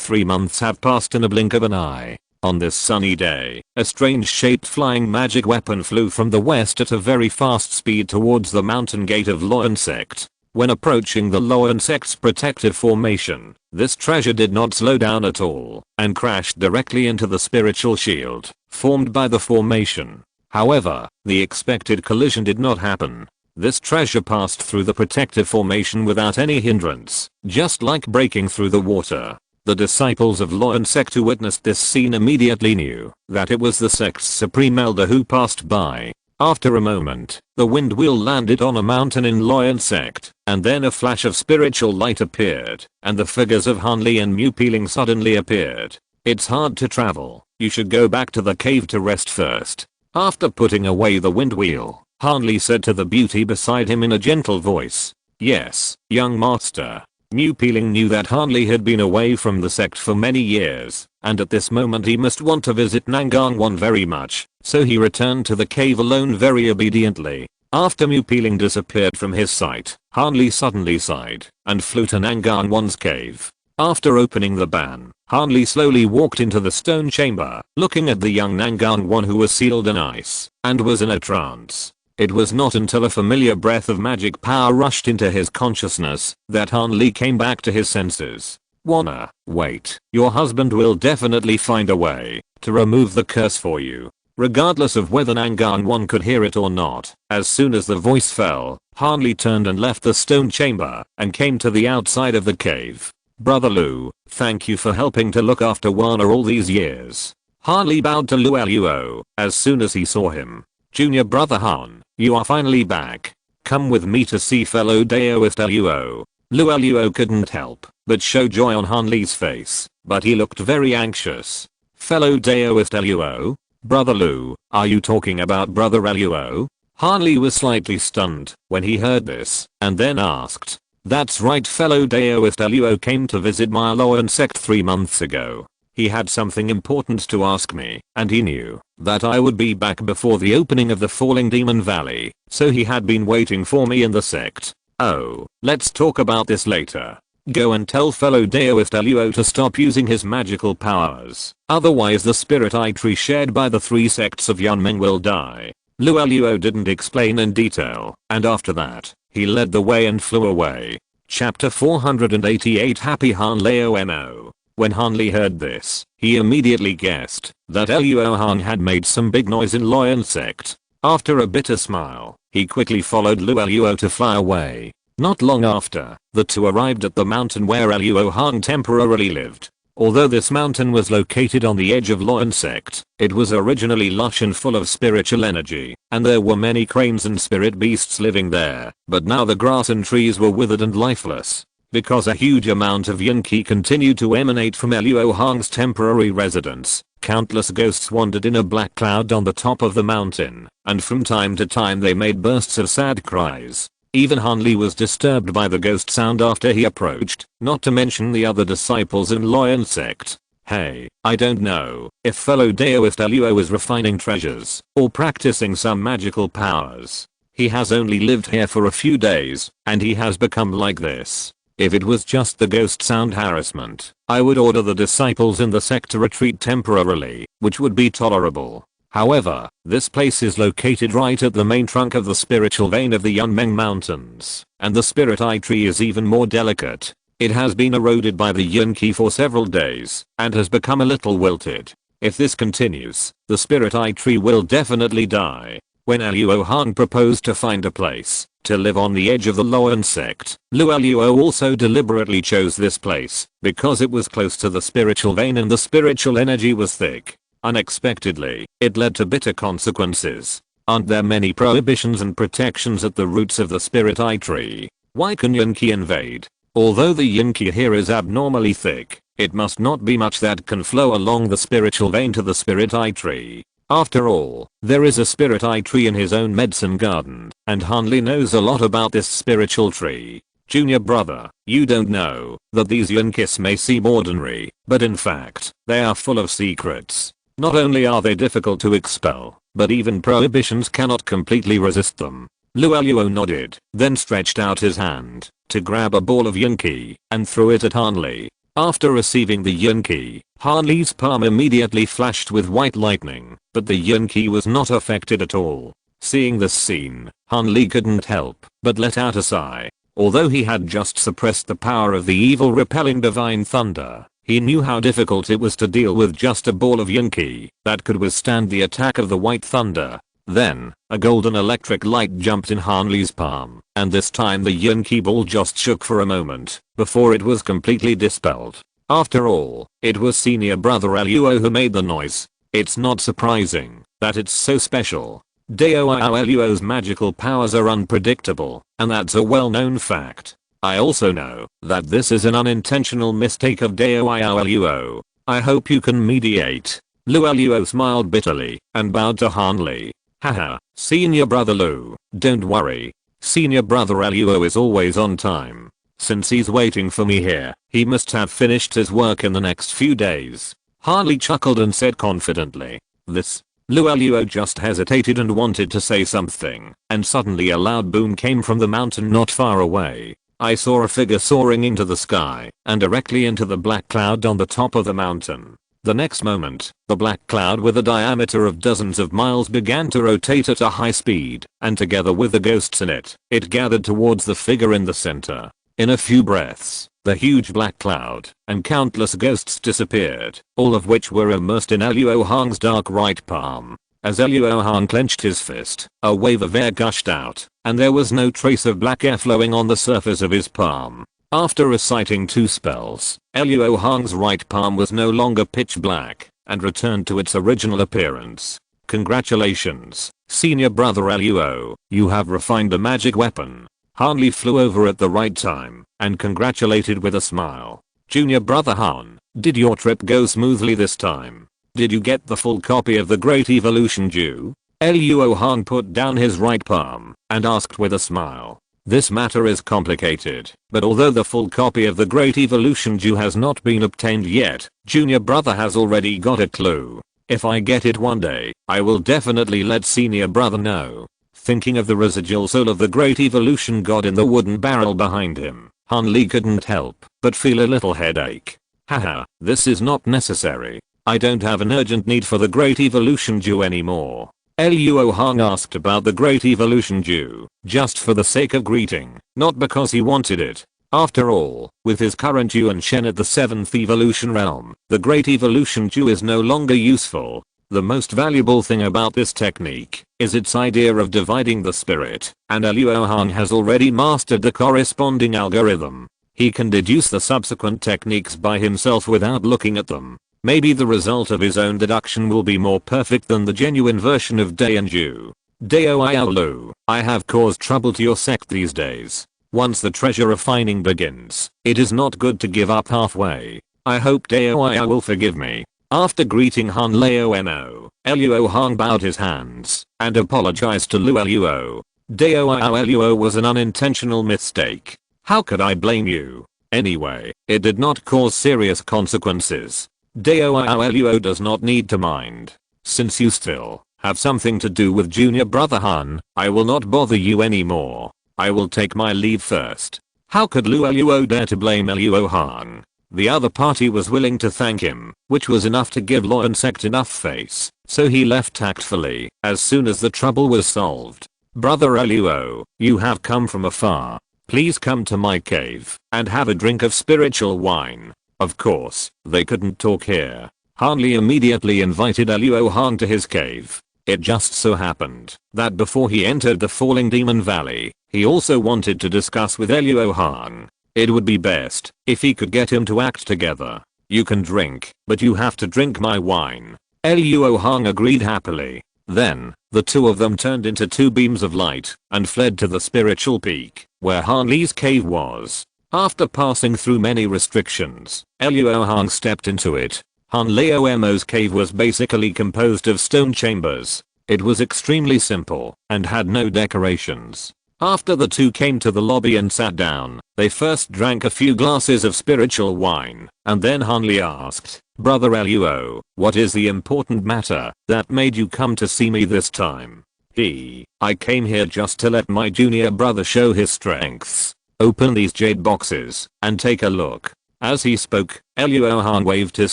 3 months have passed in a blink of an eye. On this sunny day, a strange shaped flying magic weapon flew from the west at a very fast speed towards the mountain gate of Luo Sect. When approaching the Luo Sect's protective formation, this treasure did not slow down at all, and crashed directly into the spiritual shield formed by the formation. However, the expected collision did not happen. This treasure passed through the protective formation without any hindrance, just like breaking through the water. The disciples of Luo Sect who witnessed this scene immediately knew that it was the sect's supreme elder who passed by. After a moment, the wind wheel landed on a mountain in Luo Sect, and then a flash of spiritual light appeared, and the figures of Han Li and Mu Piling suddenly appeared. It's hard to travel. You should go back to the cave to rest first. After putting away the wind wheel, Han Li said to the beauty beside him in a gentle voice. Yes, young master. Mu Piling knew that Han Li had been away from the sect for many years, and at this moment he must want to visit Nangang Wan very much, so he returned to the cave alone very obediently. After Mu Piling disappeared from his sight, Han Li suddenly sighed and flew to Nangang Wan's cave. After opening the ban, Han Li slowly walked into the stone chamber, looking at the young Nangang Wan who was sealed in ice and was in a trance. It was not until a familiar breath of magic power rushed into his consciousness that Han Li came back to his senses. Wanna, wait, your husband will definitely find a way to remove the curse for you. Regardless of whether Nangang Wan could hear it or not, as soon as the voice fell, Han Li turned and left the stone chamber and came to the outside of the cave. Brother Lu, thank you for helping to look after Wana all these years. Han Li bowed to Luo as soon as he saw him. Junior brother Han, you are finally back. Come with me to see fellow Daoist Luo. Luo couldn't help but show joy on Han Li's face, but he looked very anxious. Fellow Daoist Luo? Brother Lu, are you talking about brother Luo? Han Li was slightly stunned when he heard this, and then asked. That's right, fellow Daoist Luo came to visit my Luo Sect 3 months ago. He had something important to ask me, and he knew that I would be back before the opening of the Falling Demon Valley, so he had been waiting for me in the sect. Oh, let's talk about this later. Go and tell fellow Daoist Luo to stop using his magical powers, otherwise the spirit eye tree shared by the 3 sects of Yunmeng will die. Luo didn't explain in detail, and after that, he led the way and flew away. Chapter 488 Happy Han Leo Mo. When Han Li heard this, he immediately guessed that Luo Hong had made some big noise in Luo Sect. After a bitter smile, he quickly followed Luo to fly away. Not long after, the two arrived at the mountain where Luo Hong temporarily lived. Although this mountain was located on the edge of Luo sect, it was originally lush and full of spiritual energy, and there were many cranes and spirit beasts living there, but now the grass and trees were withered and lifeless. Because a huge amount of yin qi continued to emanate from Luo Hong's temporary residence, countless ghosts wandered in a black cloud on the top of the mountain, and from time to time they made bursts of sad cries. Even Han Li was disturbed by the ghost sound after he approached, not to mention the other disciples in Luo sect. Hey, I don't know if fellow Daoist Luo is refining treasures or practicing some magical powers. He has only lived here for a few days, and he has become like this. If it was just the ghost sound harassment, I would order the disciples in the sect to retreat temporarily, which would be tolerable. However, this place is located right at the main trunk of the spiritual vein of the Yunmeng Mountains, and the spirit eye tree is even more delicate. It has been eroded by the yin qi for several days, and has become a little wilted. If this continues, the spirit eye tree will definitely die. When Luo Hong proposed to find a place to live on the edge of the Luo sect, Luo also deliberately chose this place because it was close to the spiritual vein and the spiritual energy was thick. Unexpectedly, it led to bitter consequences. Aren't there many prohibitions and protections at the roots of the spirit eye tree? Why can yin qi invade? Although the yin qi here is abnormally thick, it must not be much that can flow along the spiritual vein to the spirit eye tree. After all, there is a spirit eye tree in his own medicine garden, and Han Li knows a lot about this spiritual tree. Junior brother, you don't know that these yin qis may seem ordinary, but in fact, they are full of secrets. Not only are they difficult to expel, but even prohibitions cannot completely resist them. Luo nodded, then stretched out his hand to grab a ball of yin qi and threw it at Han Li. After receiving the yin qi, Han Li's palm immediately flashed with white lightning, but the yin qi was not affected at all. Seeing this scene, Han Li couldn't help but let out a sigh. Although he had just suppressed the power of the evil repelling divine thunder, he knew how difficult it was to deal with just a ball of yin qi that could withstand the attack of the white thunder. Then, a golden electric light jumped in Han Li's palm, and this time the yin qi ball just shook for a moment before it was completely dispelled. After all, it was senior brother Luo who made the noise. It's not surprising that it's so special. Dao Luo's magical powers are unpredictable, and that's a well-known fact. I also know that this is an unintentional mistake of Dao Luo. I hope you can mediate. Luo smiled bitterly and bowed to Han Li. Haha, senior brother Lu, don't worry. Senior brother Luo is always on time. Since he's waiting for me here, he must have finished his work in the next few days. Han Li chuckled and said confidently. This. Luo just hesitated and wanted to say something, and suddenly a loud boom came from the mountain not far away. I saw a figure soaring into the sky and directly into the black cloud on the top of the mountain. The next moment, the black cloud with a diameter of dozens of miles began to rotate at a high speed, and together with the ghosts in it, it gathered towards the figure in the center. In a few breaths, the huge black cloud and countless ghosts disappeared, all of which were immersed in Luo Hong's dark right palm. As Luo Hong clenched his fist, a wave of air gushed out, and there was no trace of black air flowing on the surface of his palm. After reciting 2 spells, Luo Hong's right palm was no longer pitch black, and returned to its original appearance. Congratulations, senior brother Luo, you have refined a magic weapon. Han Li flew over at the right time, and congratulated with a smile. Junior brother Han, did your trip go smoothly this time? Did you get the full copy of the Great Evolution Dew? Luo Hong put down his right palm, and asked with a smile. This matter is complicated, but although the full copy of the Great Evolution Dew has not been obtained yet, junior brother has already got a clue. If I get it one day, I will definitely let senior brother know. Thinking of the residual soul of the Great Evolution God in the wooden barrel behind him, Han Li couldn't help but feel a little headache. Haha, this is not necessary. I don't have an urgent need for the Great Evolution Dew anymore. Luo Hong asked about the Great Evolution Dew, just for the sake of greeting, not because he wanted it. After all, with his current Yuan Shen at the 7th evolution realm, the Great Evolution Dew is no longer useful. The most valuable thing about this technique is its idea of dividing the spirit, and Luo Hong has already mastered the corresponding algorithm. He can deduce the subsequent techniques by himself without looking at them. Maybe the result of his own deduction will be more perfect than the genuine version of Day and Ju. Deo Lu, I have caused trouble to your sect these days. Once the treasure refining begins, it is not good to give up halfway. I hope Deo will forgive me. After greeting Han Leo Mo, Luo Hong bowed his hands and apologized to Luo. Deo Luo was an unintentional mistake. How could I blame you? Anyway, it did not cause serious consequences. Deo Luo does not need to mind. Since you still have something to do with junior brother Han, I will not bother you anymore. I will take my leave first. How could Luo dare to blame Luo Hong? The other party was willing to thank him, which was enough to give Luo and sect enough face, so he left tactfully as soon as the trouble was solved. Brother Luo, you have come from afar. Please come to my cave and have a drink of spiritual wine. Of course, they couldn't talk here. Han Li immediately invited Luo Hong to his cave. It just so happened that before he entered the Falling Demon Valley, he also wanted to discuss with Luo Hong. It would be best if he could get him to act together. You can drink, but you have to drink my wine. Luo Hong agreed happily. Then, the two of them turned into two beams of light and fled to the spiritual peak, where Han Li's cave was. After passing through many restrictions, Luo Hong stepped into it. Han Leo Mo's cave was basically composed of stone chambers. It was extremely simple and had no decorations. After the two came to the lobby and sat down, they first drank a few glasses of spiritual wine, and then Han Li asked, Brother Luo, what is the important matter that made you come to see me this time? I came here just to let my junior brother show his strengths. Open these jade boxes and take a look. As he spoke, Luo Hong waved his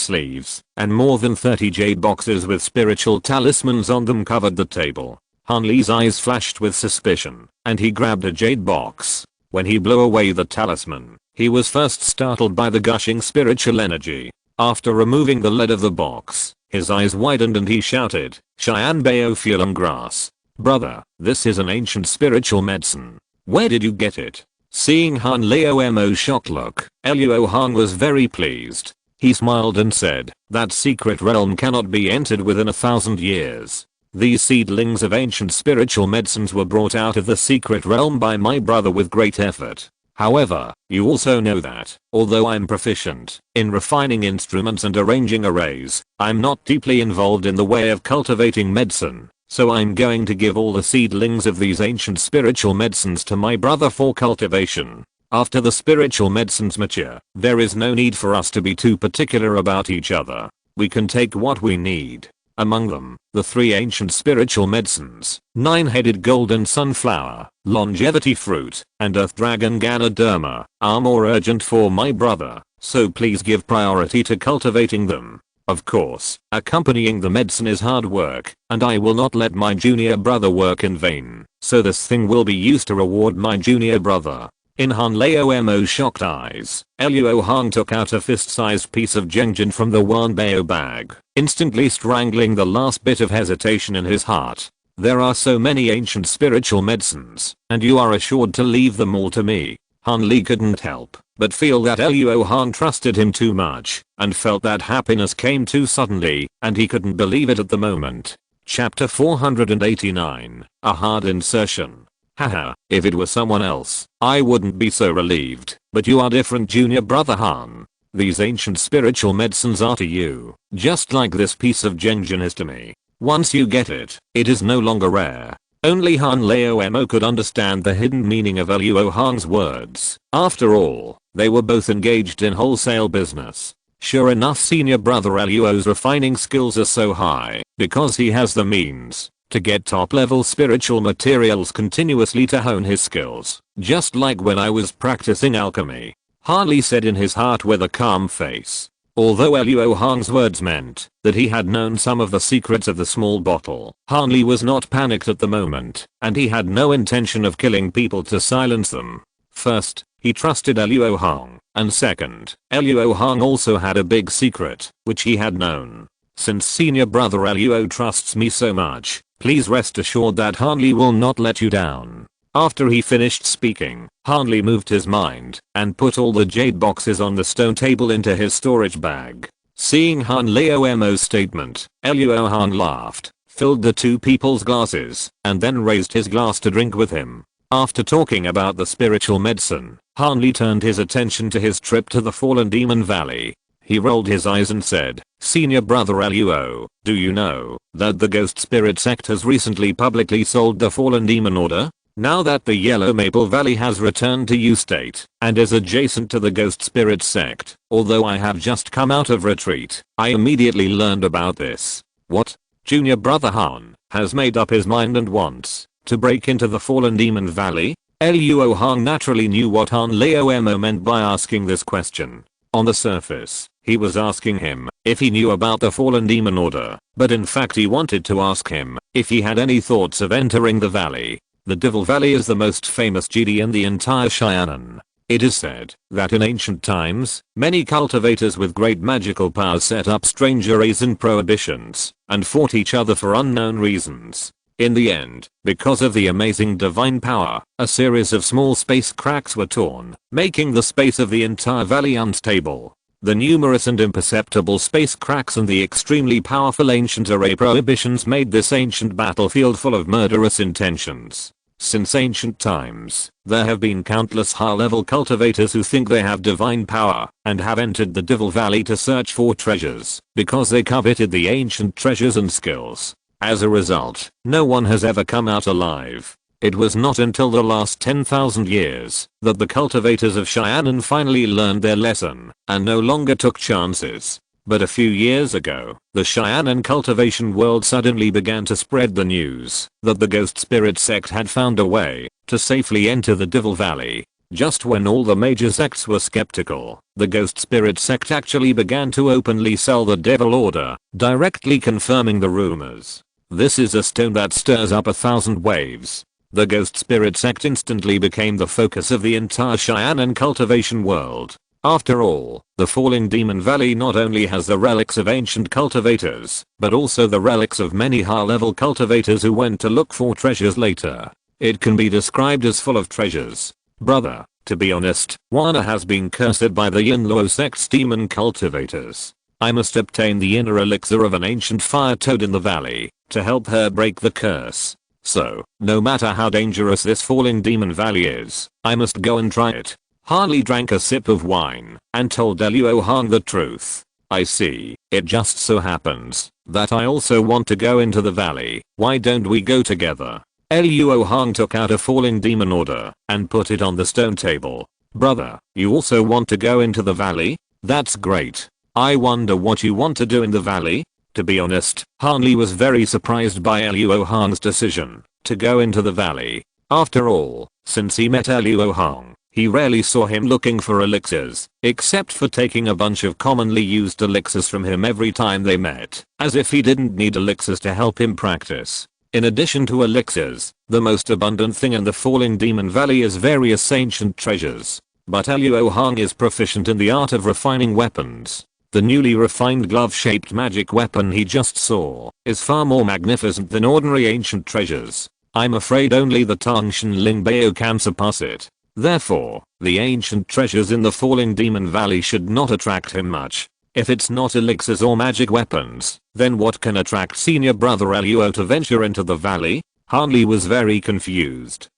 sleeves, and more than 30 jade boxes with spiritual talismans on them covered the table. Han Li's eyes flashed with suspicion, and he grabbed a jade box. When he blew away the talisman, he was first startled by the gushing spiritual energy. After removing the lid of the box, his eyes widened and he shouted, Cheyenne Bao Fulum Grass. Brother, this is an ancient spiritual medicine. Where did you get it? Seeing Han Leo Mo's shocked look, Luo Hong was very pleased. He smiled and said, that secret realm cannot be entered within 1,000 years. These seedlings of ancient spiritual medicines were brought out of the secret realm by my brother with great effort. However, you also know that, although I'm proficient in refining instruments and arranging arrays, I'm not deeply involved in the way of cultivating medicine. So I'm going to give all the seedlings of these ancient spiritual medicines to my brother for cultivation. After the spiritual medicines mature, there is no need for us to be too particular about each other. We can take what we need. Among them, the 3 ancient spiritual medicines, 9-headed golden sunflower, longevity fruit, and earth dragon Ganoderma, are more urgent for my brother, so please give priority to cultivating them. Of course, accompanying the medicine is hard work, and I will not let my junior brother work in vain, so this thing will be used to reward my junior brother. In Han Leo Mo's shocked eyes, Luo Hong took out a fist-sized piece of Jengjin from the Wanbao bag, instantly strangling the last bit of hesitation in his heart. There are so many ancient spiritual medicines, and you are assured to leave them all to me. Han Li couldn't help but feel that Luo Hong trusted him too much, and felt that happiness came too suddenly, and he couldn't believe it at the moment. Chapter 489, A Hard Insertion. Haha, if it were someone else, I wouldn't be so relieved, but you are different junior brother Han. These ancient spiritual medicines are to you, just like this piece of Jengjin is to me. Once you get it, it is no longer rare. Only Han Leo Mo could understand the hidden meaning of Luo Hong's words. After all, they were both engaged in wholesale business. Sure enough, senior brother Luo's refining skills are so high because he has the means to get top level spiritual materials continuously to hone his skills, just like when I was practicing alchemy. Han Li said in his heart with a calm face. Although Luo Hong's words meant that he had known some of the secrets of the small bottle, Han Li was not panicked at the moment, and he had no intention of killing people to silence them. First, he trusted Luo Hong, and second, Luo Hong also had a big secret, which he had known. Since senior brother Luo trusts me so much, please rest assured that Hanli will not let you down. After he finished speaking, Hanli moved his mind and put all the jade boxes on the stone table into his storage bag. Seeing Han Leomo's statement, Luo Hong laughed, filled the two people's glasses, and then raised his glass to drink with him. After talking about the spiritual medicine, Hanli turned his attention to his trip to the Fallen Demon Valley. He rolled his eyes and said, "Senior brother Luo, do you know that the Ghost Spirit sect has recently publicly sold the Fallen Demon Order? Now that the Yellow Maple Valley has returned to U State and is adjacent to the Ghost Spirit sect, although I have just come out of retreat, I immediately learned about this." What? Junior brother Han has made up his mind and wants to break into the Fallen Demon Valley? Luo Hong naturally knew what Han Leomo meant by asking this question. On the surface, he was asking him if he knew about the Fallen Demon Order, but in fact he wanted to ask him if he had any thoughts of entering the valley. The Devil Valley is the most famous GD in the entire Cheyenne. It is said that in ancient times, many cultivators with great magical powers set up strange arrays and prohibitions, and fought each other for unknown reasons. In the end, because of the amazing divine power, a series of small space cracks were torn, making the space of the entire valley unstable. The numerous and imperceptible space cracks and the extremely powerful ancient array prohibitions made this ancient battlefield full of murderous intentions. Since ancient times, there have been countless high-level cultivators who think they have divine power and have entered the Devil Valley to search for treasures because they coveted the ancient treasures and skills. As a result, no one has ever come out alive. It was not until the last 10,000 years that the cultivators of Cheyenne finally learned their lesson and no longer took chances. But a few years ago, the Cheyenne cultivation world suddenly began to spread the news that the Ghost Spirit sect had found a way to safely enter the Devil Valley. Just when all the major sects were skeptical, the Ghost Spirit sect actually began to openly sell the Devil Order, directly confirming the rumors. This is a stone that stirs up 1,000 waves. The Ghost Spirit sect instantly became the focus of the entire Cheyenne cultivation world. After all, the Falling Demon Valley not only has the relics of ancient cultivators, but also the relics of many high-level cultivators who went to look for treasures later. It can be described as full of treasures. Brother, to be honest, Wana has been cursed by the Yinluo sect's demon cultivators. I must obtain the inner elixir of an ancient fire toad in the valley to help her break the curse. So, no matter how dangerous this Falling Demon Valley is, I must go and try it. Harley drank a sip of wine and told Luo Hong the truth. I see, it just so happens that I also want to go into the valley. Why don't we go together? Luo Hong took out a Falling Demon Order and put it on the stone table. Brother, you also want to go into the valley? That's great. I wonder what you want to do in the valley? To be honest, Hanli was very surprised by Luo Hong's decision to go into the valley. After all, since he met Luo Hong, he rarely saw him looking for elixirs, except for taking a bunch of commonly used elixirs from him every time they met, as if he didn't need elixirs to help him practice. In addition to elixirs, the most abundant thing in the Falling Demon Valley is various ancient treasures. But Luo Hong is proficient in the art of refining weapons. The newly refined glove-shaped magic weapon he just saw is far more magnificent than ordinary ancient treasures. I'm afraid only the Tangshan Lingbao can surpass it. Therefore, the ancient treasures in the Falling Demon Valley should not attract him much. If it's not elixirs or magic weapons, then what can attract senior brother Luo to venture into the valley? Hanli was very confused.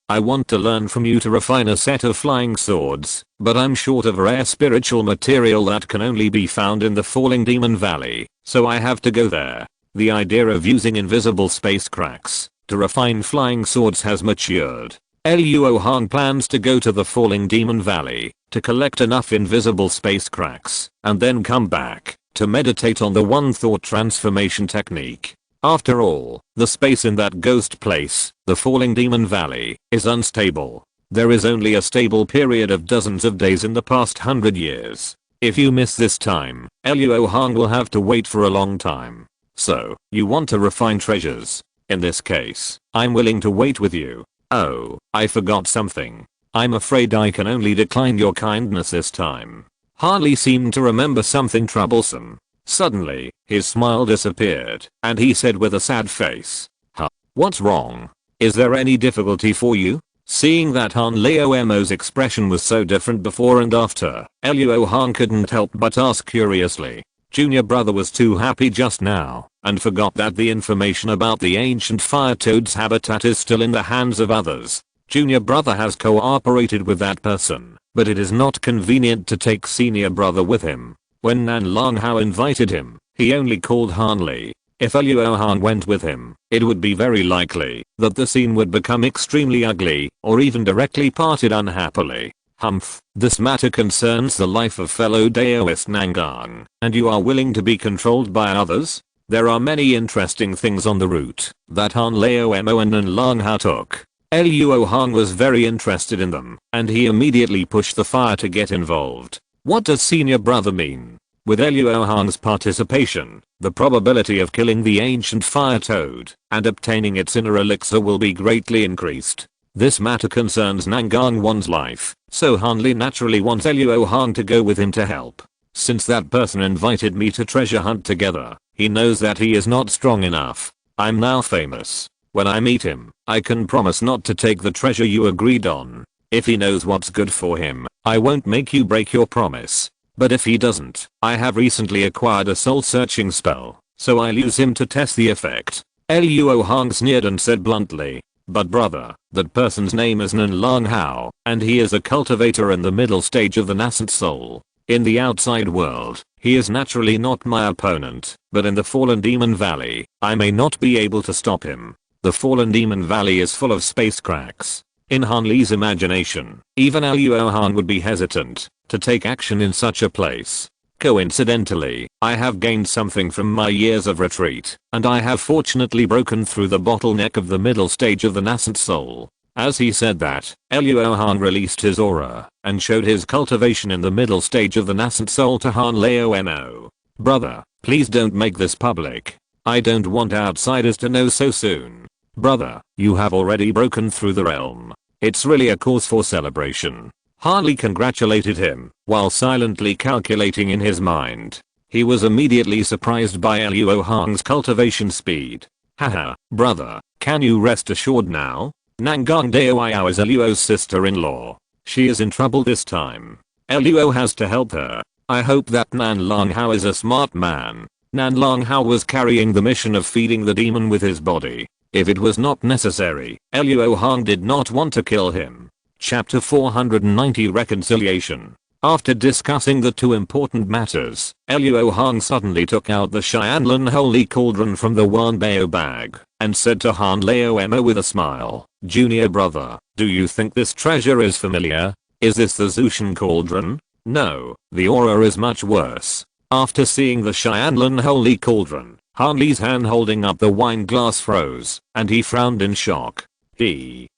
I want to learn from you to refine a set of flying swords, but I'm short of rare spiritual material that can only be found in the Falling Demon Valley, so I have to go there. The idea of using invisible space cracks to refine flying swords has matured. Luo Hong plans to go to the Falling Demon Valley to collect enough invisible space cracks and then come back to meditate on the one thought transformation technique. After all, the space in that ghost place, the Falling Demon Valley, is unstable. There is only a stable period of dozens of days in the past 100 years. If you miss this time, Luo Hong will have to wait for a long time. So, you want to refine treasures? In this case, I'm willing to wait with you. Oh, I forgot something. I'm afraid I can only decline your kindness this time. Harley seemed to remember something troublesome. Suddenly, his smile disappeared, and he said with a sad face, "Huh? What's wrong? Is there any difficulty for you?" Seeing that Han Leomo's expression was so different before and after, Luo Hong couldn't help but ask curiously. Junior brother was too happy just now, and forgot that the information about the ancient fire toad's habitat is still in the hands of others. Junior brother has cooperated with that person, but it is not convenient to take senior brother with him. When Nan Long Hao invited him, he only called Han Li. If Luo Hong went with him, it would be very likely that the scene would become extremely ugly, or even directly parted unhappily. Humph, this matter concerns the life of fellow Daoist Nangang, and you are willing to be controlled by others? There are many interesting things on the route that Han Leomo and Nan Long Hao took. Luo Hong was very interested in them, and he immediately pushed the fire to get involved. What does senior brother mean? With Luo Hong's participation, the probability of killing the ancient fire toad and obtaining its inner elixir will be greatly increased. This matter concerns Nangang Wan's life, so Han Li naturally wants Luo Hong to go with him to help. Since that person invited me to treasure hunt together, he knows that he is not strong enough. I'm now famous. When I meet him, I can promise not to take the treasure you agreed on. If he knows what's good for him, I won't make you break your promise. But if he doesn't, I have recently acquired a soul searching spell, so I'll use him to test the effect. Luo Hong sneered and said bluntly, "But brother, that person's name is Nan Long Hao, and he is a cultivator in the middle stage of the nascent soul. In the outside world, he is naturally not my opponent, but in the Fallen Demon Valley, I may not be able to stop him. The Fallen Demon Valley is full of space cracks." In Han Li's imagination, even Luo Hong would be hesitant to take action in such a place. Coincidentally, I have gained something from my years of retreat, and I have fortunately broken through the bottleneck of the middle stage of the nascent soul. As he said that, Luo Hong released his aura and showed his cultivation in the middle stage of the nascent soul to Han Leomo. "Brother, please don't make this public. I don't want outsiders to know so soon. Brother, you have already broken through the realm. It's really a cause for celebration." Han Li congratulated him, while silently calculating in his mind. He was immediately surprised by Luo Hong's cultivation speed. "Haha, brother, can you rest assured now? Nangang Daoyao is Luo's sister-in-law. She is in trouble this time. Luo has to help her. I hope that Nan Long Hao is a smart man." Nan Long Hao was carrying the mission of feeding the demon with his body. If it was not necessary, Luo Hong did not want to kill him. Chapter 490 Reconciliation. After discussing the two important matters, Luo Hong suddenly took out the Xianlin Holy Cauldron from the Wanbao bag, and said to Han Leomo with a smile, "Junior brother, do you think this treasure is familiar? Is this the Zushan Cauldron?" "No, the aura is much worse." After seeing the Xianlin Holy Cauldron, Han Li's hand holding up the wine glass froze, and he frowned in shock.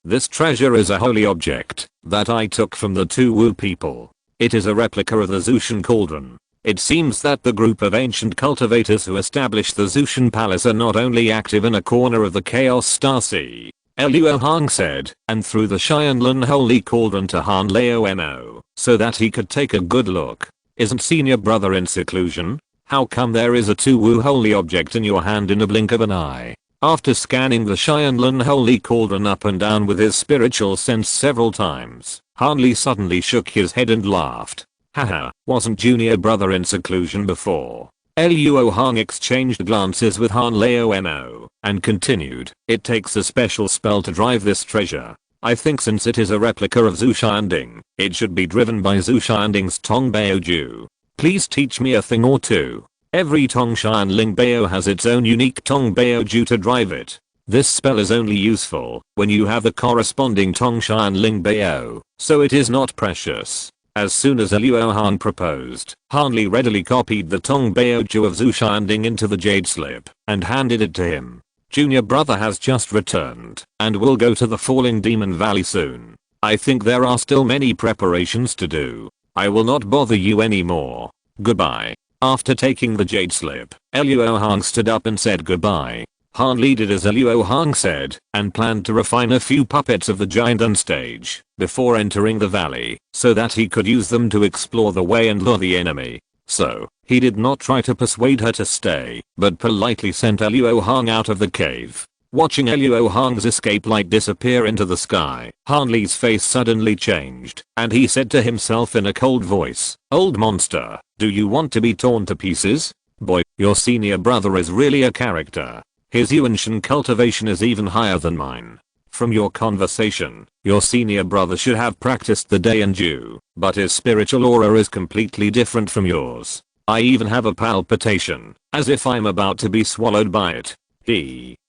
This treasure is a holy object that I took from the two Wu people. It is a replica of the Zushan Cauldron. It seems that the group of ancient cultivators who established the Zushan Palace are not only active in a corner of the Chaos Star Sea, Luo Hong said, and threw the Xianlin Holy Cauldron to Han Leomo so that he could take a good look. "Isn't senior brother in seclusion? How come there is a two-wu holy object in your hand in a blink of an eye?" After scanning the Xianlin Holy Cauldron up and down with his spiritual sense several times, Han Li suddenly shook his head and laughed. "Haha, wasn't junior brother in seclusion before?" Luo Hong exchanged glances with Han Leomo and continued, "It takes a special spell to drive this treasure. I think since it is a replica of Zhu Xianding, it should be driven by Zhu Xianding's Tong Bao Ju. Please teach me a thing or two." Every Tong Xianling Bao has its own unique Tong Bao Ju to drive it. This spell is only useful when you have the corresponding Tong Xianling Bao, so it is not precious. As soon as Luo Hong proposed, Han Li readily copied the Tong Bao Ju of Zhu Xianding into the jade slip and handed it to him. "Junior brother has just returned and will go to the Falling Demon Valley soon. I think there are still many preparations to do. I will not bother you anymore. Goodbye." After taking the jade slip, Luo Hong stood up and said goodbye. Han Li did as Luo Hong said and planned to refine a few puppets of the Jiandan stage before entering the valley so that he could use them to explore the way and lure the enemy. So, he did not try to persuade her to stay, but politely sent Luo Hong out of the cave. Watching Luo Hong's escape light disappear into the sky, Han Li's face suddenly changed, and he said to himself in a cold voice, "Old monster, do you want to be torn to pieces? Boy, your senior brother is really a character. His Yuanshan cultivation is even higher than mine. From your conversation, your senior brother should have practiced the Dainju, but his spiritual aura is completely different from yours. I even have a palpitation, as if I'm about to be swallowed by it.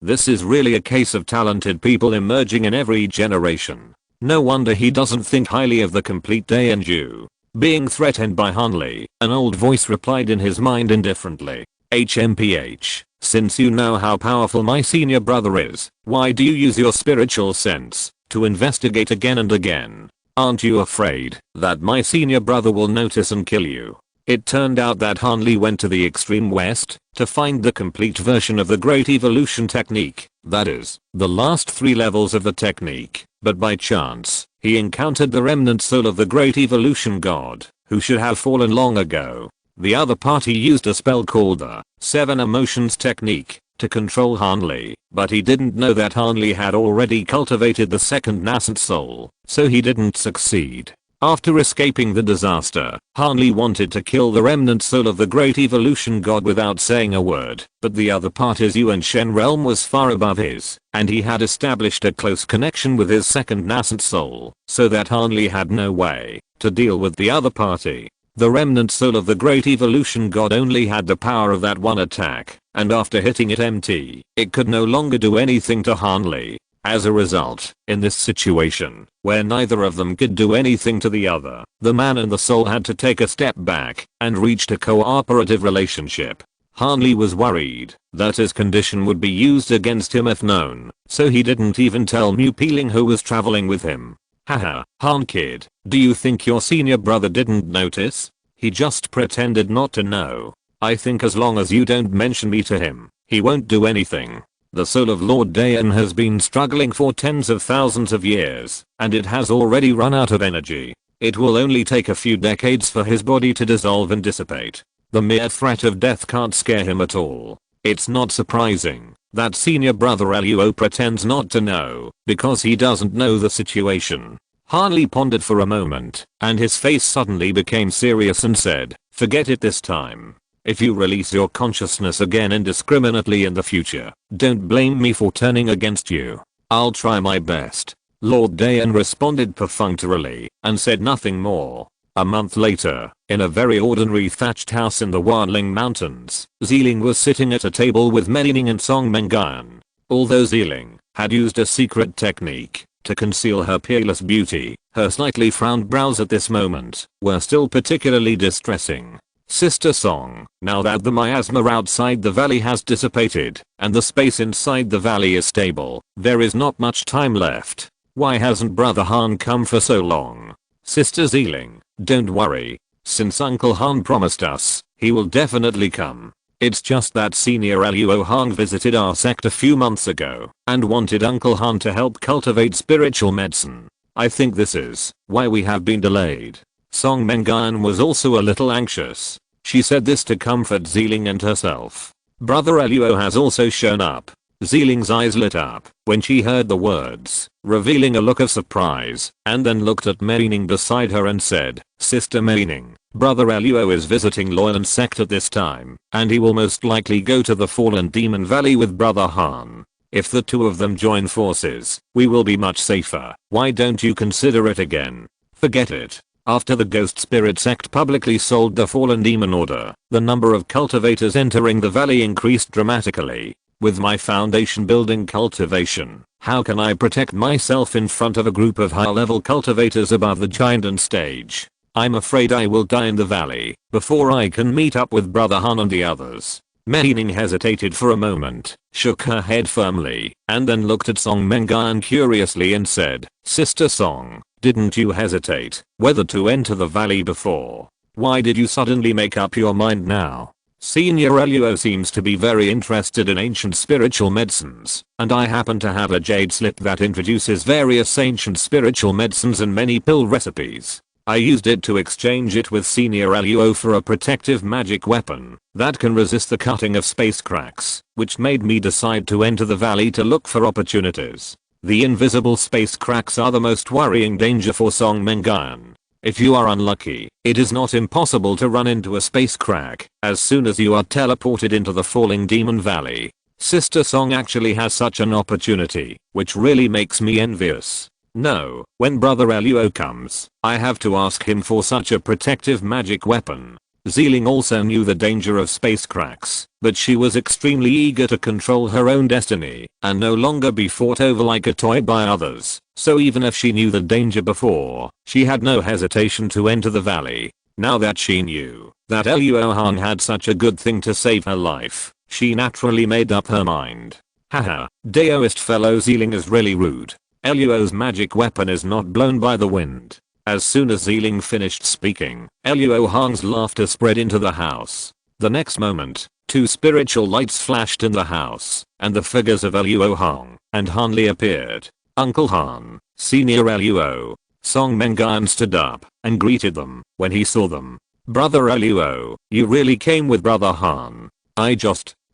This is really a case of talented people emerging in every generation. No wonder he doesn't think highly of the complete Dainju." Being threatened by Han Li, an old voice replied in his mind indifferently, "HMPH, since you know how powerful my senior brother is, why do you use your spiritual sense to investigate again and again? Aren't you afraid that my senior brother will notice and kill you?" It turned out that Han Li went to the extreme west to find the complete version of the Great Evolution technique, that is, the last 3 levels of the technique, but by chance, he encountered the remnant soul of the Great Evolution God, who should have fallen long ago. The other party used a spell called the 7 Emotions technique to control Han Li, but he didn't know that Han Li had already cultivated the second nascent soul, so he didn't succeed. After escaping the disaster, Han Li wanted to kill the remnant soul of the Great Evolution God without saying a word, but the other party's Yuanshan realm was far above his, and he had established a close connection with his second nascent soul, so that Han Li had no way to deal with the other party. The remnant soul of the Great Evolution God only had the power of that one attack, and after hitting it empty, it could no longer do anything to Han Li. As a result, in this situation, where neither of them could do anything to the other, the man and the soul had to take a step back and reached a cooperative relationship. Han Li was worried that his condition would be used against him if known, so he didn't even tell Mu Piling who was traveling with him. Haha, Han kid, do you think your senior brother didn't notice? He just pretended not to know. I think as long as you don't mention me to him, he won't do anything. The soul of Lord Dayan has been struggling for tens of thousands of years, and it has already run out of energy. It will only take a few decades for his body to dissolve and dissipate. The mere threat of death can't scare him at all. It's not surprising that senior brother Luo pretends not to know, because he doesn't know the situation. Han Li pondered for a moment, and his face suddenly became serious and said, "Forget it this time. If you release your consciousness again indiscriminately in the future, don't blame me for turning against you. I'll try my best." Lord Dayan responded perfunctorily and said nothing more. A month later, in a very ordinary thatched house in the Wanling Mountains, Ziling was sitting at a table with Meining and Song Mengan. Although Ziling had used a secret technique to conceal her peerless beauty, her slightly frowned brows at this moment were still particularly distressing. "Sister Song, now that the miasma outside the valley has dissipated, and the space inside the valley is stable, there is not much time left. Why hasn't Brother Han come for so long?" "Sister Ziling, don't worry. Since Uncle Han promised us, he will definitely come. It's just that Senior Luo Hong visited our sect a few months ago, and wanted Uncle Han to help cultivate spiritual medicine. I think this is why we have been delayed." Song Mengan was also a little anxious. She said this to comfort Ziling and herself. "Brother Luo has also shown up." Ziling's eyes lit up when she heard the words, revealing a look of surprise, and then looked at Meining beside her and said, "Sister Meining, Brother Luo is visiting Loyal sect at this time, and he will most likely go to the Fallen Demon Valley with Brother Han. If the two of them join forces, we will be much safer. Why don't you consider it again?" "Forget it." After the Ghost Spirit sect publicly sold the Fallen Demon Order, the number of cultivators entering the valley increased dramatically. With my foundation building cultivation, how can I protect myself in front of a group of high-level cultivators above the giant stage? I'm afraid I will die in the valley before I can meet up with Brother Han and the others. Meining hesitated for a moment, shook her head firmly, and then looked at Song Mengan curiously and said, "Sister Song, didn't you hesitate whether to enter the valley before? Why did you suddenly make up your mind now?" "Senior Luo seems to be very interested in ancient spiritual medicines, and I happen to have a jade slip that introduces various ancient spiritual medicines and many pill recipes. I used it to exchange it with Senior Luo for a protective magic weapon that can resist the cutting of space cracks, which made me decide to enter the valley to look for opportunities. The invisible space cracks are the most worrying danger for Song Mengan. If you are unlucky, it is not impossible to run into a space crack as soon as you are teleported into the falling demon valley. Sister Song actually has such an opportunity, which really makes me envious. No, when brother Luo comes, I have to ask him for such a protective magic weapon. Ziling also knew the danger of space cracks, but she was extremely eager to control her own destiny and no longer be fought over like a toy by others. So even if she knew the danger before, she had no hesitation to enter the valley. Now that she knew that Luo Hong had such a good thing to save her life, she naturally made up her mind. Haha, Daoist fellow Ziling is really rude. Luo's magic weapon is not blown by the wind. As soon as Ziling finished speaking, Luo Hong's laughter spread into the house. The next moment, two spiritual lights flashed in the house, and the figures of Luo Hong and Han Li appeared. Uncle Han, Senior Luo. Song Mengan stood up and greeted them when he saw them. Brother Luo, you really came with Brother Han.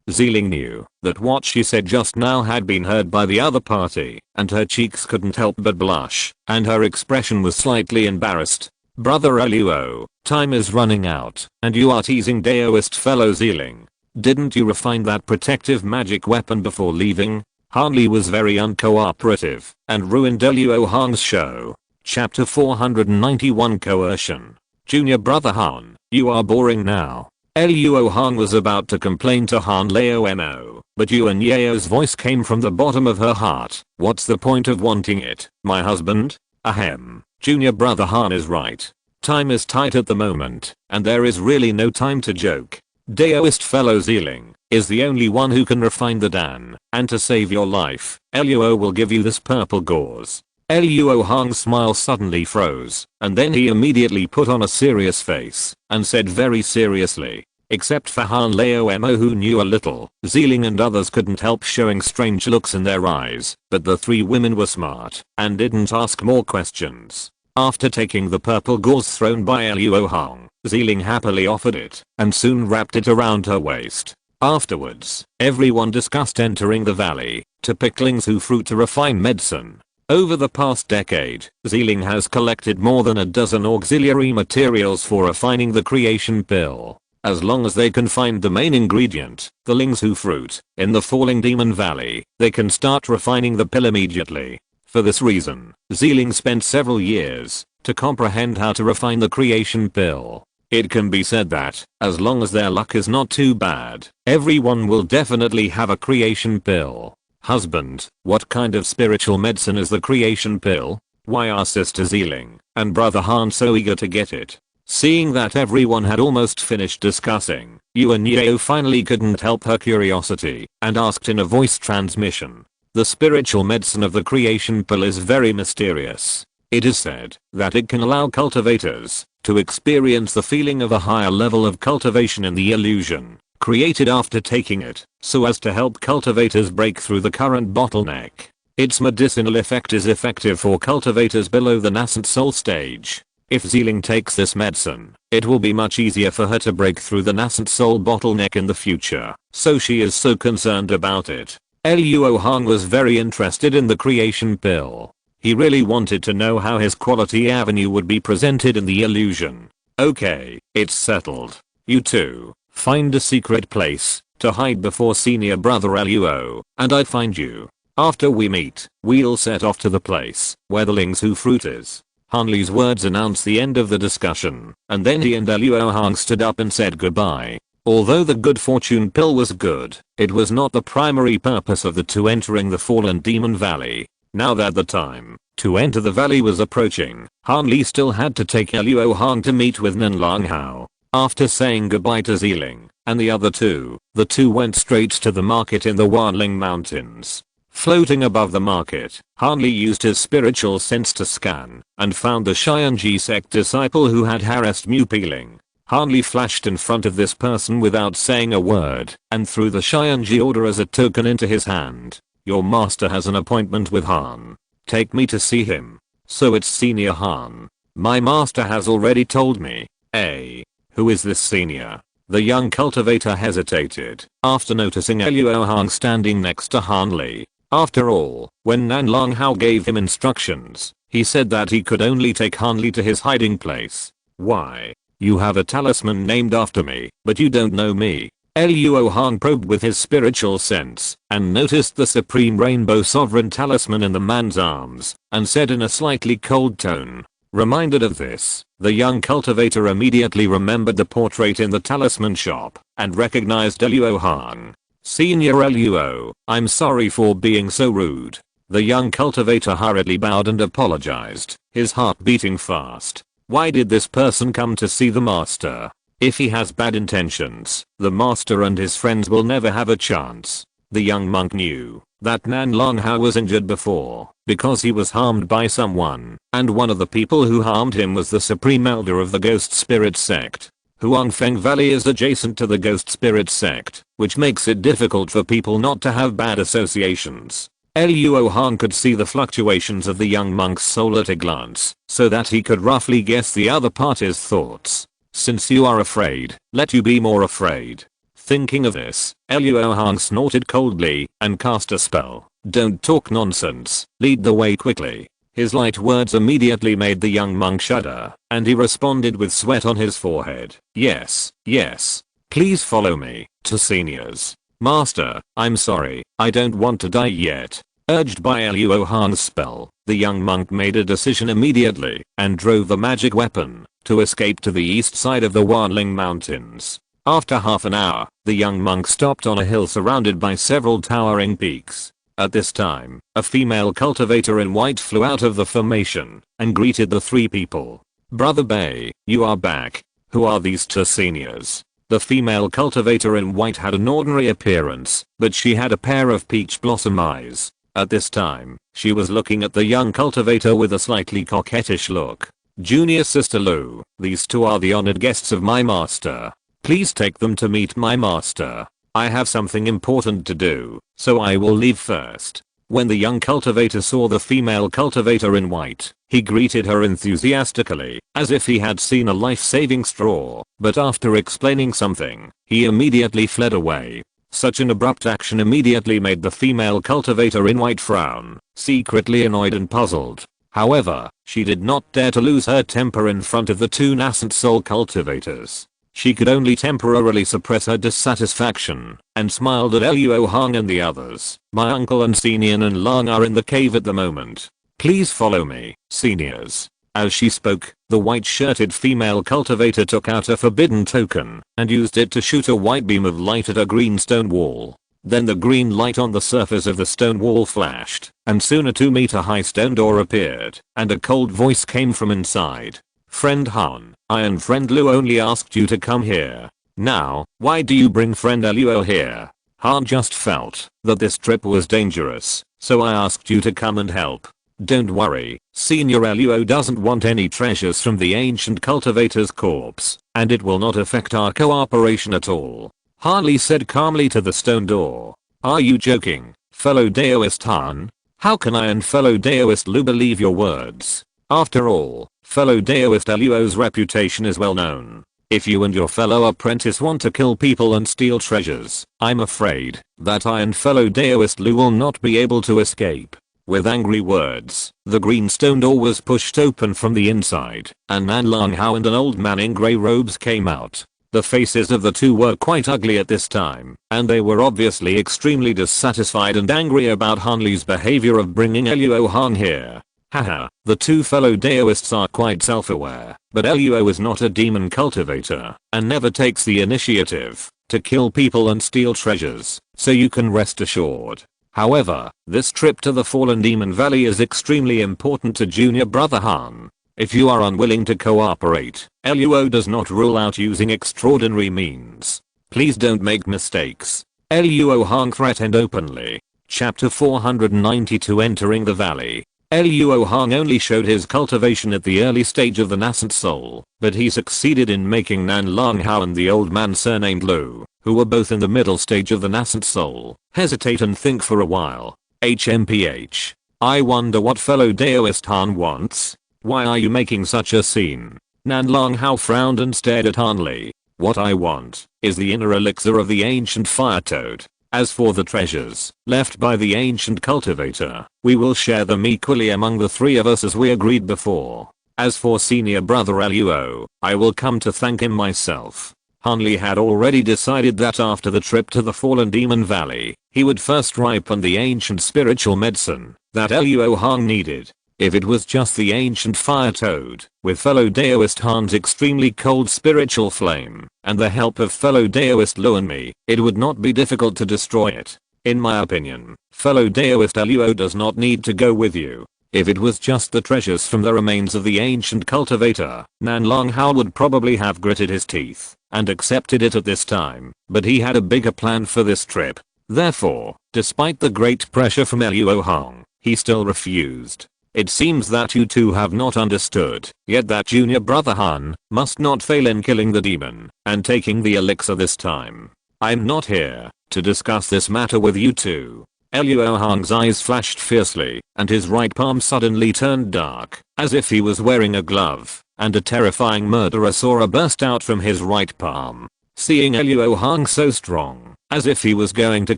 Ziling knew that what she said just now had been heard by the other party, and her cheeks couldn't help but blush, and her expression was slightly embarrassed. Brother Luo, time is running out, and you are teasing Daoist fellow Ziling. Didn't you refine that protective magic weapon before leaving? Han Li was very uncooperative and ruined Luo Hong's show. Chapter 491 Coercion. Junior brother Han, you are boring now. Luo Hong was about to complain to Han Lao, but Yuan Yao's voice came from the bottom of her heart. What's the point of wanting it, my husband? Ahem. Junior brother Han is right. Time is tight at the moment, and there is really no time to joke. Daoist fellow Ziling is the only one who can refine the Dan, and to save your life, Luo will give you this purple gauze. Luo Hong's smile suddenly froze, and then he immediately put on a serious face and said very seriously, except for Han Lao who knew a little, Ziling and others couldn't help showing strange looks in their eyes, but the three women were smart and didn't ask more questions. After taking the purple gauze thrown by Luo Hong, Ziling happily offered it and soon wrapped it around her waist. Afterwards, everyone discussed entering the valley to pick Ling's fruit to refine medicine. Over the past decade, Ziling has collected more than a dozen auxiliary materials for refining the creation pill. As long as they can find the main ingredient, the Ling's fruit, in the falling demon valley, they can start refining the pill immediately. For this reason, Ziling spent several years to comprehend how to refine the creation pill. It can be said that, as long as their luck is not too bad, everyone will definitely have a creation pill. Husband, what kind of spiritual medicine is the creation pill? Why are Sister Ziling and Brother Han so eager to get it? Seeing that everyone had almost finished discussing, Yuan Yao finally couldn't help her curiosity and asked in a voice transmission. The spiritual medicine of the creation pill is very mysterious. It is said that it can allow cultivators to experience the feeling of a higher level of cultivation in the illusion created after taking it, so as to help cultivators break through the current bottleneck. Its medicinal effect is effective for cultivators below the nascent soul stage. If Ziling takes this medicine, it will be much easier for her to break through the nascent soul bottleneck in the future, so she is so concerned about it. Luo Hong was very interested in the creation pill. He really wanted to know how his quality avenue would be presented in the illusion. Okay, it's settled. You two find a secret place to hide before senior brother Luo, and I find you. After we meet, we'll set off to the place where the Ling's fruit is. Han Li's words announced the end of the discussion, and then he and Luo Hong stood up and said goodbye. Although the good fortune pill was good, it was not the primary purpose of the two entering the fallen demon valley. Now that the time to enter the valley was approaching, Han Li still had to take Luo Hong to meet with Nan Lang Hao. After saying goodbye to Ziling and the other two, the two went straight to the market in the Wanling Mountains. Floating above the market, Han Li used his spiritual sense to scan and found the Xianji sect disciple who had harassed Mu Peeling. Han Li flashed in front of this person without saying a word and threw the Xianji order as a token into his hand. Your master has an appointment with Han. Take me to see him. So it's Senior Han. My master has already told me. Who is this senior? The young cultivator hesitated after noticing Luo Hong standing next to Han Li. After all, when Nan Long Hao gave him instructions, he said that he could only take Han Li to his hiding place. Why? You have a talisman named after me, but you don't know me. Luo Hong probed with his spiritual sense and noticed the supreme rainbow sovereign talisman in the man's arms and said in a slightly cold tone. Reminded of this, the young cultivator immediately remembered the portrait in the talisman shop and recognized Luo Hong. Senior Luo, I'm sorry for being so rude. The young cultivator hurriedly bowed and apologized, his heart beating fast. Why did this person come to see the master? If he has bad intentions, the master and his friends will never have a chance. The young monk knew that Nan Long Hao was injured before because he was harmed by someone, and one of the people who harmed him was the supreme elder of the ghost spirit sect. Huangfeng Valley is adjacent to the ghost spirit sect, which makes it difficult for people not to have bad associations. Luo Hong could see the fluctuations of the young monk's soul at a glance, so that he could roughly guess the other party's thoughts. Since you are afraid, let you be more afraid. Thinking of this, Luo Hong snorted coldly and cast a spell. Don't talk nonsense, lead the way quickly. His light words immediately made the young monk shudder, and he responded with sweat on his forehead. Yes, yes. Please follow me, to seniors. Master, I'm sorry, I don't want to die yet. Urged by Luo Hong's spell, the young monk made a decision immediately and drove the magic weapon to escape to the east side of the Wanling Mountains. After half an hour, the young monk stopped on a hill surrounded by several towering peaks. At this time, a female cultivator in white flew out of the formation and greeted the three people. Brother Bei, you are back. Who are these two seniors? The female cultivator in white had an ordinary appearance, but she had a pair of peach blossom eyes. At this time, she was looking at the young cultivator with a slightly coquettish look. Junior Sister Lu, these two are the honored guests of my master. Please take them to meet my master. I have something important to do, so I will leave first. When the young cultivator saw the female cultivator in white, he greeted her enthusiastically, as if he had seen a life-saving straw, but after explaining something, he immediately fled away. Such an abrupt action immediately made the female cultivator in white frown, secretly annoyed and puzzled. However, she did not dare to lose her temper in front of the two nascent soul cultivators. She could only temporarily suppress her dissatisfaction and smiled at Luo Hong and the others. My uncle and Senior and Lang are in the cave at the moment. Please follow me, seniors. As she spoke, the white-shirted female cultivator took out a forbidden token and used it to shoot a white beam of light at a green stone wall. Then the green light on the surface of the stone wall flashed, and soon a 2-meter high stone door appeared, and a cold voice came from inside. Friend Han, I and friend Luo only asked you to come here. Now, why do you bring friend Luo here? Han just felt that this trip was dangerous, so I asked you to come and help. Don't worry, Senior Luo doesn't want any treasures from the ancient cultivator's corpse, and it will not affect our cooperation at all. Harley said calmly to the stone door. Are you joking, fellow Daoist Han? How can I and fellow Daoist Lu believe your words? After all, fellow Daoist Luo's reputation is well known. If you and your fellow apprentice want to kill people and steal treasures, I'm afraid that I and fellow Daoist Lu will not be able to escape. With angry words, the green stone door was pushed open from the inside, and Nan Lang Hao and an old man in grey robes came out. The faces of the two were quite ugly at this time, and they were obviously extremely dissatisfied and angry about Han Li's behavior of bringing Luo Hong here. Haha, the two fellow Daoists are quite self-aware, but Luo is not a demon cultivator, and never takes the initiative to kill people and steal treasures, so you can rest assured. However, this trip to the Fallen Demon Valley is extremely important to Junior Brother Han. If you are unwilling to cooperate, Luo does not rule out using extraordinary means. Please don't make mistakes. Luo Hong threatened openly. Chapter 492 Entering the Valley. Luo Hong only showed his cultivation at the early stage of the nascent soul, but he succeeded in making Nan Lang Hao and the old man surnamed Lu, who were both in the middle stage of the nascent soul, hesitate and think for a while. HMPH. I wonder what fellow Daoist Han wants. Why are you making such a scene? Nan Long Hao frowned and stared at Han Li. What I want is the inner elixir of the ancient fire toad. As for the treasures left by the ancient cultivator, we will share them equally among the three of us as we agreed before. As for senior brother Luo, I will come to thank him myself. Han Li had already decided that after the trip to the fallen demon valley, he would first ripen the ancient spiritual medicine that Luo Hong needed. If it was just the ancient fire toad, with fellow Daoist Han's extremely cold spiritual flame, and the help of fellow Daoist Luo and me, it would not be difficult to destroy it. In my opinion, fellow Daoist Luo does not need to go with you. If it was just the treasures from the remains of the ancient cultivator, Nan Long Hao would probably have gritted his teeth and accepted it at this time, but he had a bigger plan for this trip. Therefore, despite the great pressure from Luo Hong, he still refused. It seems that you two have not understood yet that junior brother Han must not fail in killing the demon and taking the elixir this time. I'm not here to discuss this matter with you two. Luo Hong's eyes flashed fiercely and his right palm suddenly turned dark as if he was wearing a glove, and a terrifying murderous aura burst out from his right palm. Seeing Luo Hong so strong, as if he was going to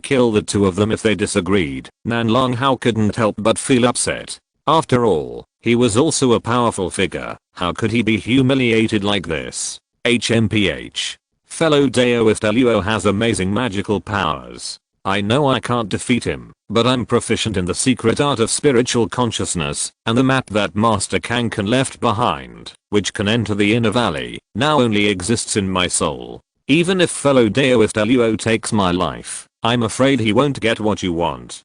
kill the two of them if they disagreed, Nan Long Hao couldn't help but feel upset. After all, he was also a powerful figure. How could he be humiliated like this? HMPH. Fellow Daoist Luo has amazing magical powers. I know I can't defeat him, but I'm proficient in the secret art of spiritual consciousness, and the map that Master Kankan left behind, which can enter the inner valley, now only exists in my soul. Even if fellow Daoist Luo takes my life, I'm afraid he won't get what you want.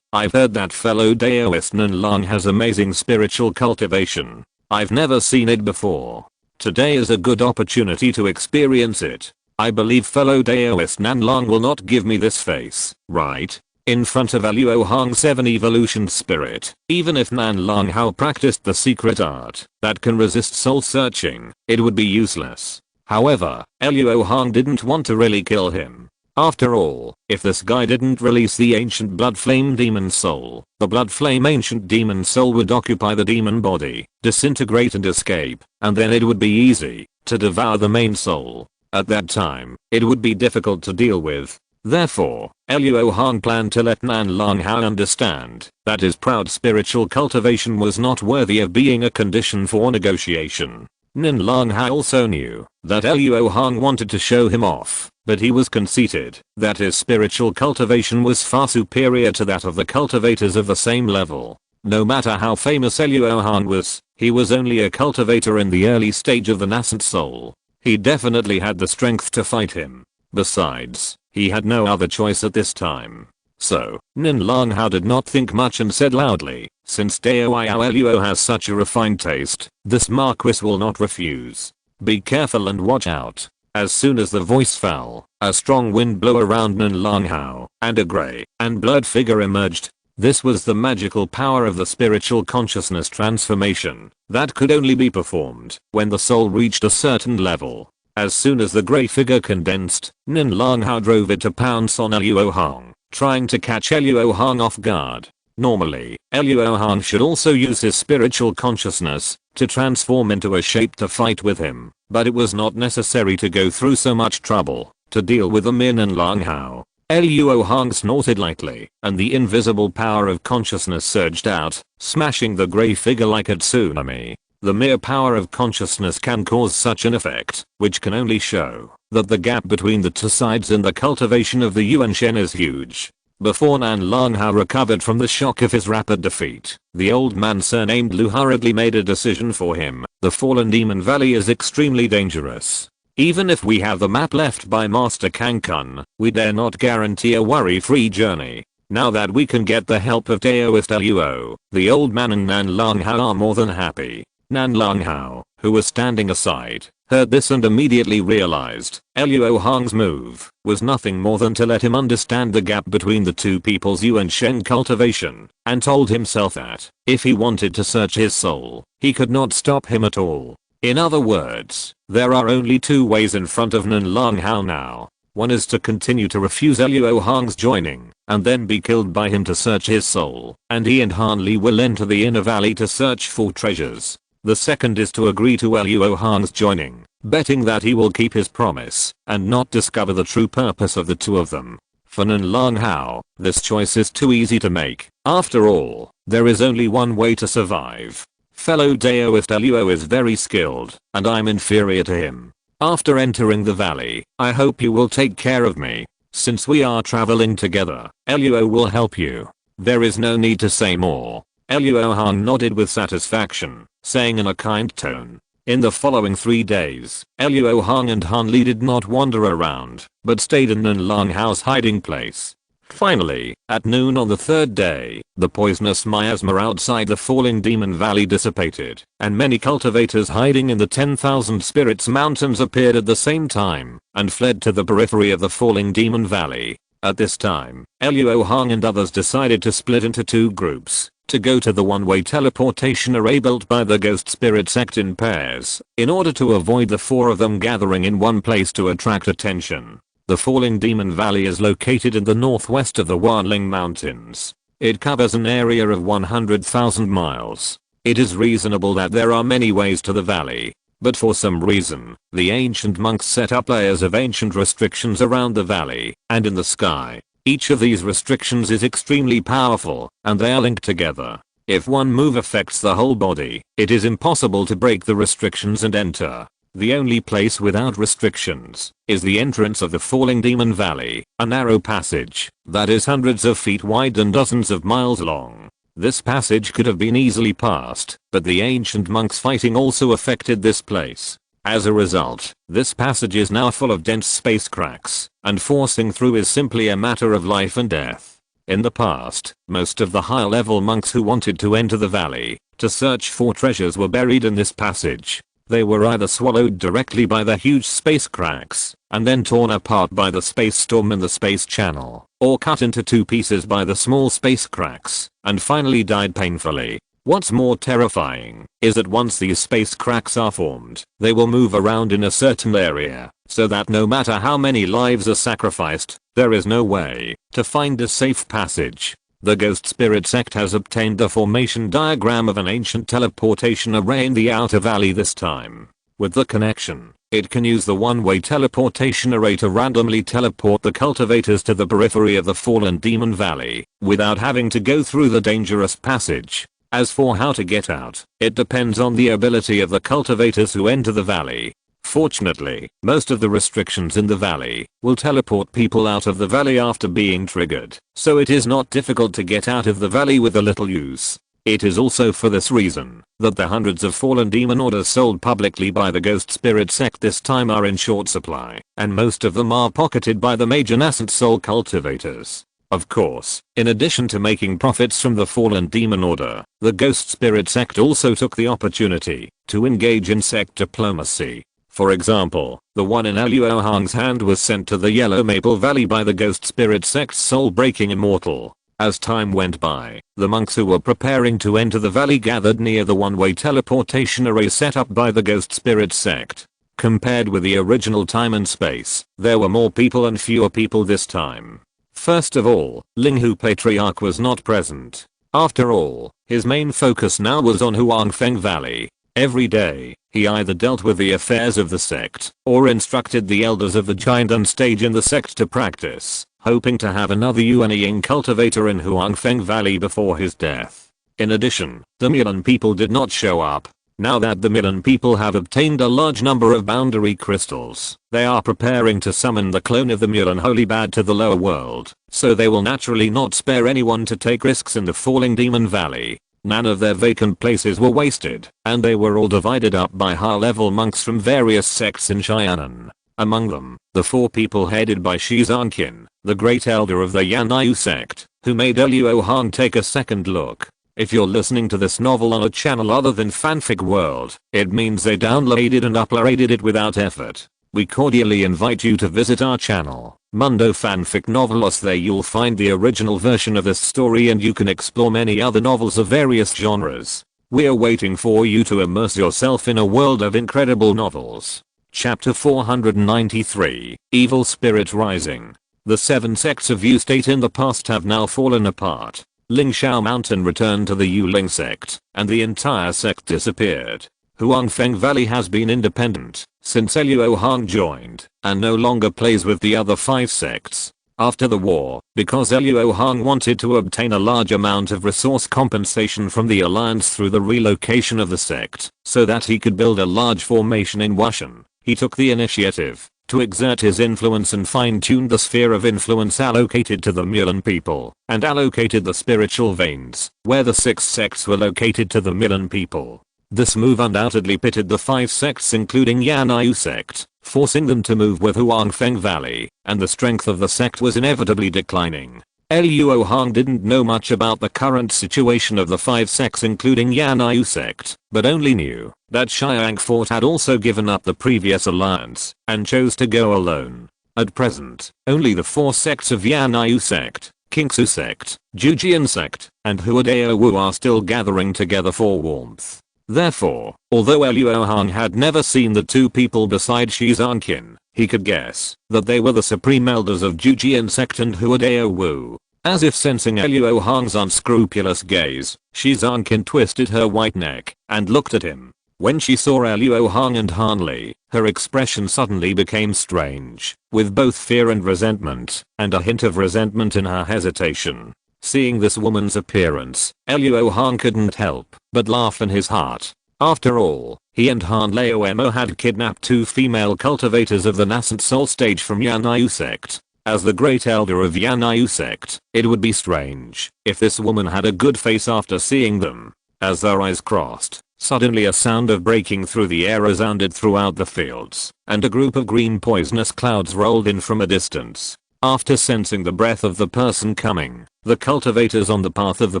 I've heard that fellow Daoist Nan Long has amazing spiritual cultivation. I've never seen it before. Today is a good opportunity to experience it. I believe fellow Daoist Nan Long will not give me this face, right? In front of Luo Hong's 7 evolution spirit, even if Nan Long Hao practiced the secret art that can resist soul searching, it would be useless. However, Luo Hong didn't want to really kill him. After all, if this guy didn't release the ancient blood flame demon soul, the blood flame ancient demon soul would occupy the demon body, disintegrate and escape, and then it would be easy to devour the main soul. At that time, it would be difficult to deal with. Therefore, Luo Hong planned to let Nan Long Hao understand that his proud spiritual cultivation was not worthy of being a condition for negotiation. Nan Long Hao also knew that Luo Hong wanted to show him off, but he was conceited that his spiritual cultivation was far superior to that of the cultivators of the same level. No matter how famous Luo Hong was, he was only a cultivator in the early stage of the nascent soul. He definitely had the strength to fight him. Besides, he had no other choice at this time. So, Nan Long Hao did not think much and said loudly, since Dao Luo has such a refined taste, this Marquis will not refuse. Be careful and watch out. As soon as the voice fell, a strong wind blew around Nan Long Hao, and a grey and blurred figure emerged. This was the magical power of the spiritual consciousness transformation that could only be performed when the soul reached a certain level. As soon as the grey figure condensed, Nan Long Hao drove it to pounce on Luo Hong, trying to catch Luo Hong off guard. Normally, Luo Hong should also use his spiritual consciousness to transform into a shape to fight with him, but it was not necessary to go through so much trouble to deal with the mere Nan Long Hao. Luo Hong snorted lightly, and the invisible power of consciousness surged out, smashing the grey figure like a tsunami. The mere power of consciousness can cause such an effect, which can only show that the gap between the two sides in the cultivation of the Yuan Shen is huge. Before Nan Long Hao recovered from the shock of his rapid defeat, the old man surnamed Lu hurriedly made a decision for him. The fallen demon valley is extremely dangerous. Even if we have the map left by Master Kankan, we dare not guarantee a worry-free journey. Now that we can get the help of Daoist Luo, the old man and Nan Long Hao are more than happy. Nan Long Hao, who was standing aside, heard this and immediately realized Luo Hong's move was nothing more than to let him understand the gap between the two people's Yuan Shen cultivation, and told himself that if he wanted to search his soul, he could not stop him at all. In other words, there are only two ways in front of Nan Long Hao now. One is to continue to refuse Luo Hong's joining, and then be killed by him to search his soul, and he and Han Li will enter the inner valley to search for treasures. The second is to agree to Luo Hong's joining, betting that he will keep his promise, and not discover the true purpose of the two of them. For Nan Long Hao, this choice is too easy to make. After all, there is only one way to survive. Fellow Daoist Luo is very skilled, and I'm inferior to him. After entering the valley, I hope you will take care of me. Since we are traveling together, Luo will help you. There is no need to say more. Luo Hong nodded with satisfaction, saying in a kind tone. In the following 3 days, Luo Hong and Han Li did not wander around, but stayed in Nan Long Hao's hiding place. Finally, at noon on the third day, the poisonous miasma outside the falling demon valley dissipated, and many cultivators hiding in the 10,000 Spirits Mountains appeared at the same time, and fled to the periphery of the falling demon valley. At this time, Luo Hong and others decided to split into 2 groups, to go to the one-way teleportation array built by the Ghost Spirit sect in pairs, in order to avoid the 4 of them gathering in one place to attract attention. The Falling Demon Valley is located in the northwest of the Wanling Mountains. It covers an area of 100,000 miles. It is reasonable that there are many ways to the valley, but for some reason, the ancient monks set up layers of ancient restrictions around the valley and in the sky. Each of these restrictions is extremely powerful, and they are linked together. If one move affects the whole body, it is impossible to break the restrictions and enter. The only place without restrictions is the entrance of the Falling Demon Valley, a narrow passage that is hundreds of feet wide and dozens of miles long. This passage could have been easily passed, but the ancient monks fighting also affected this place. As a result, this passage is now full of dense space cracks, and forcing through is simply a matter of life and death. In the past, most of the high-level monks who wanted to enter the valley to search for treasures were buried in this passage. They were either swallowed directly by the huge space cracks, and then torn apart by the space storm in the space channel, or cut into 2 pieces by the small space cracks, and finally died painfully. What's more terrifying is that once these space cracks are formed, they will move around in a certain area, so that no matter how many lives are sacrificed, there is no way to find a safe passage. The Ghost Spirit sect has obtained the formation diagram of an ancient teleportation array in the outer valley this time. With the connection, it can use the one-way teleportation array to randomly teleport the cultivators to the periphery of the fallen demon valley, without having to go through the dangerous passage. As for how to get out, it depends on the ability of the cultivators who enter the valley. Fortunately, most of the restrictions in the valley will teleport people out of the valley after being triggered, so it is not difficult to get out of the valley with a little use. It is also for this reason that the hundreds of fallen demon orders sold publicly by the Ghost Spirit sect this time are in short supply, and most of them are pocketed by the major nascent soul cultivators. Of course, in addition to making profits from the fallen demon order, the Ghost Spirit sect also took the opportunity to engage in sect diplomacy. For example, the one in Luo Hong's hand was sent to the Yellow Maple Valley by the Ghost Spirit sect's soul-breaking immortal. As time went by, the monks who were preparing to enter the valley gathered near the one-way teleportation array set up by the Ghost Spirit sect. Compared with the original time and space, there were more people and fewer people this time. First of all, Linghu Patriarch was not present. After all, his main focus now was on Huangfeng Valley. Every day, he either dealt with the affairs of the sect, or instructed the elders of the giant stage in the sect to practice, hoping to have another Yuanying cultivator in Huangfeng Valley before his death. In addition, the Milan people did not show up. Now that the Milan people have obtained a large number of boundary crystals, they are preparing to summon the clone of the Milan Holy Bad to the lower world, so they will naturally not spare anyone to take risks in the falling demon valley. None of their vacant places were wasted, and they were all divided up by high-level monks from various sects in Xianan. Among them, the 4 people headed by Shi Zanqian, the great elder of the Yanyu sect, who made Luo Hong take a second look. If you're listening to this novel on a channel other than Fanfic World, it means they downloaded and uploaded it without effort. We cordially invite you to visit our channel, Mundo Fanfic Novelos. There you'll find the original version of this story and you can explore many other novels of various genres. We're waiting for you to immerse yourself in a world of incredible novels. Chapter 493, Evil Spirit Rising. The 7 sects of Yu state in the past have now fallen apart. Lingshao Mountain returned to the Yuling sect, and the entire sect disappeared. Huangfeng Valley has been independent since Luo Hong joined, and no longer plays with the other 5 sects. After the war, because Luo Hong wanted to obtain a large amount of resource compensation from the alliance through the relocation of the sect, so that he could build a large formation in Wushan, he took the initiative to exert his influence and fine-tuned the sphere of influence allocated to the Mulan people, and allocated the spiritual veins, where the 6 sects were located, to the Mulan people. This move undoubtedly pitted the 5 sects including Yan'yu sect, forcing them to move with Huangfeng Valley, and the strength of the sect was inevitably declining. Luo Hong didn't know much about the current situation of the 5 sects including Yan'yu sect, but only knew that Xiang Fort had also given up the previous alliance, and chose to go alone. At present, only the 4 sects of Yan'yu sect, Kingsu sect, Jujian sect, and Huadao Wu are still gathering together for warmth. Therefore, although Luo Hong had never seen the 2 people beside Shi Zanqin, he could guess that they were the supreme elders of Jujian sect and Huadao Wu. As if sensing Luo Hong's unscrupulous gaze, Shi Zanqin twisted her white neck and looked at him. When she saw Luo Hong and Han Li, her expression suddenly became strange, with both fear and resentment, and a hint of resentment in her hesitation. Seeing this woman's appearance, Luo Hong couldn't help but laugh in his heart. After all, he and Han Laomo had kidnapped 2 female cultivators of the nascent soul stage from Yan'yu sect. As the great elder of Yan'yu sect, it would be strange if this woman had a good face after seeing them. As their eyes crossed, suddenly a sound of breaking through the air resounded throughout the fields, and a group of green poisonous clouds rolled in from a distance. After sensing the breath of the person coming, the cultivators on the path of the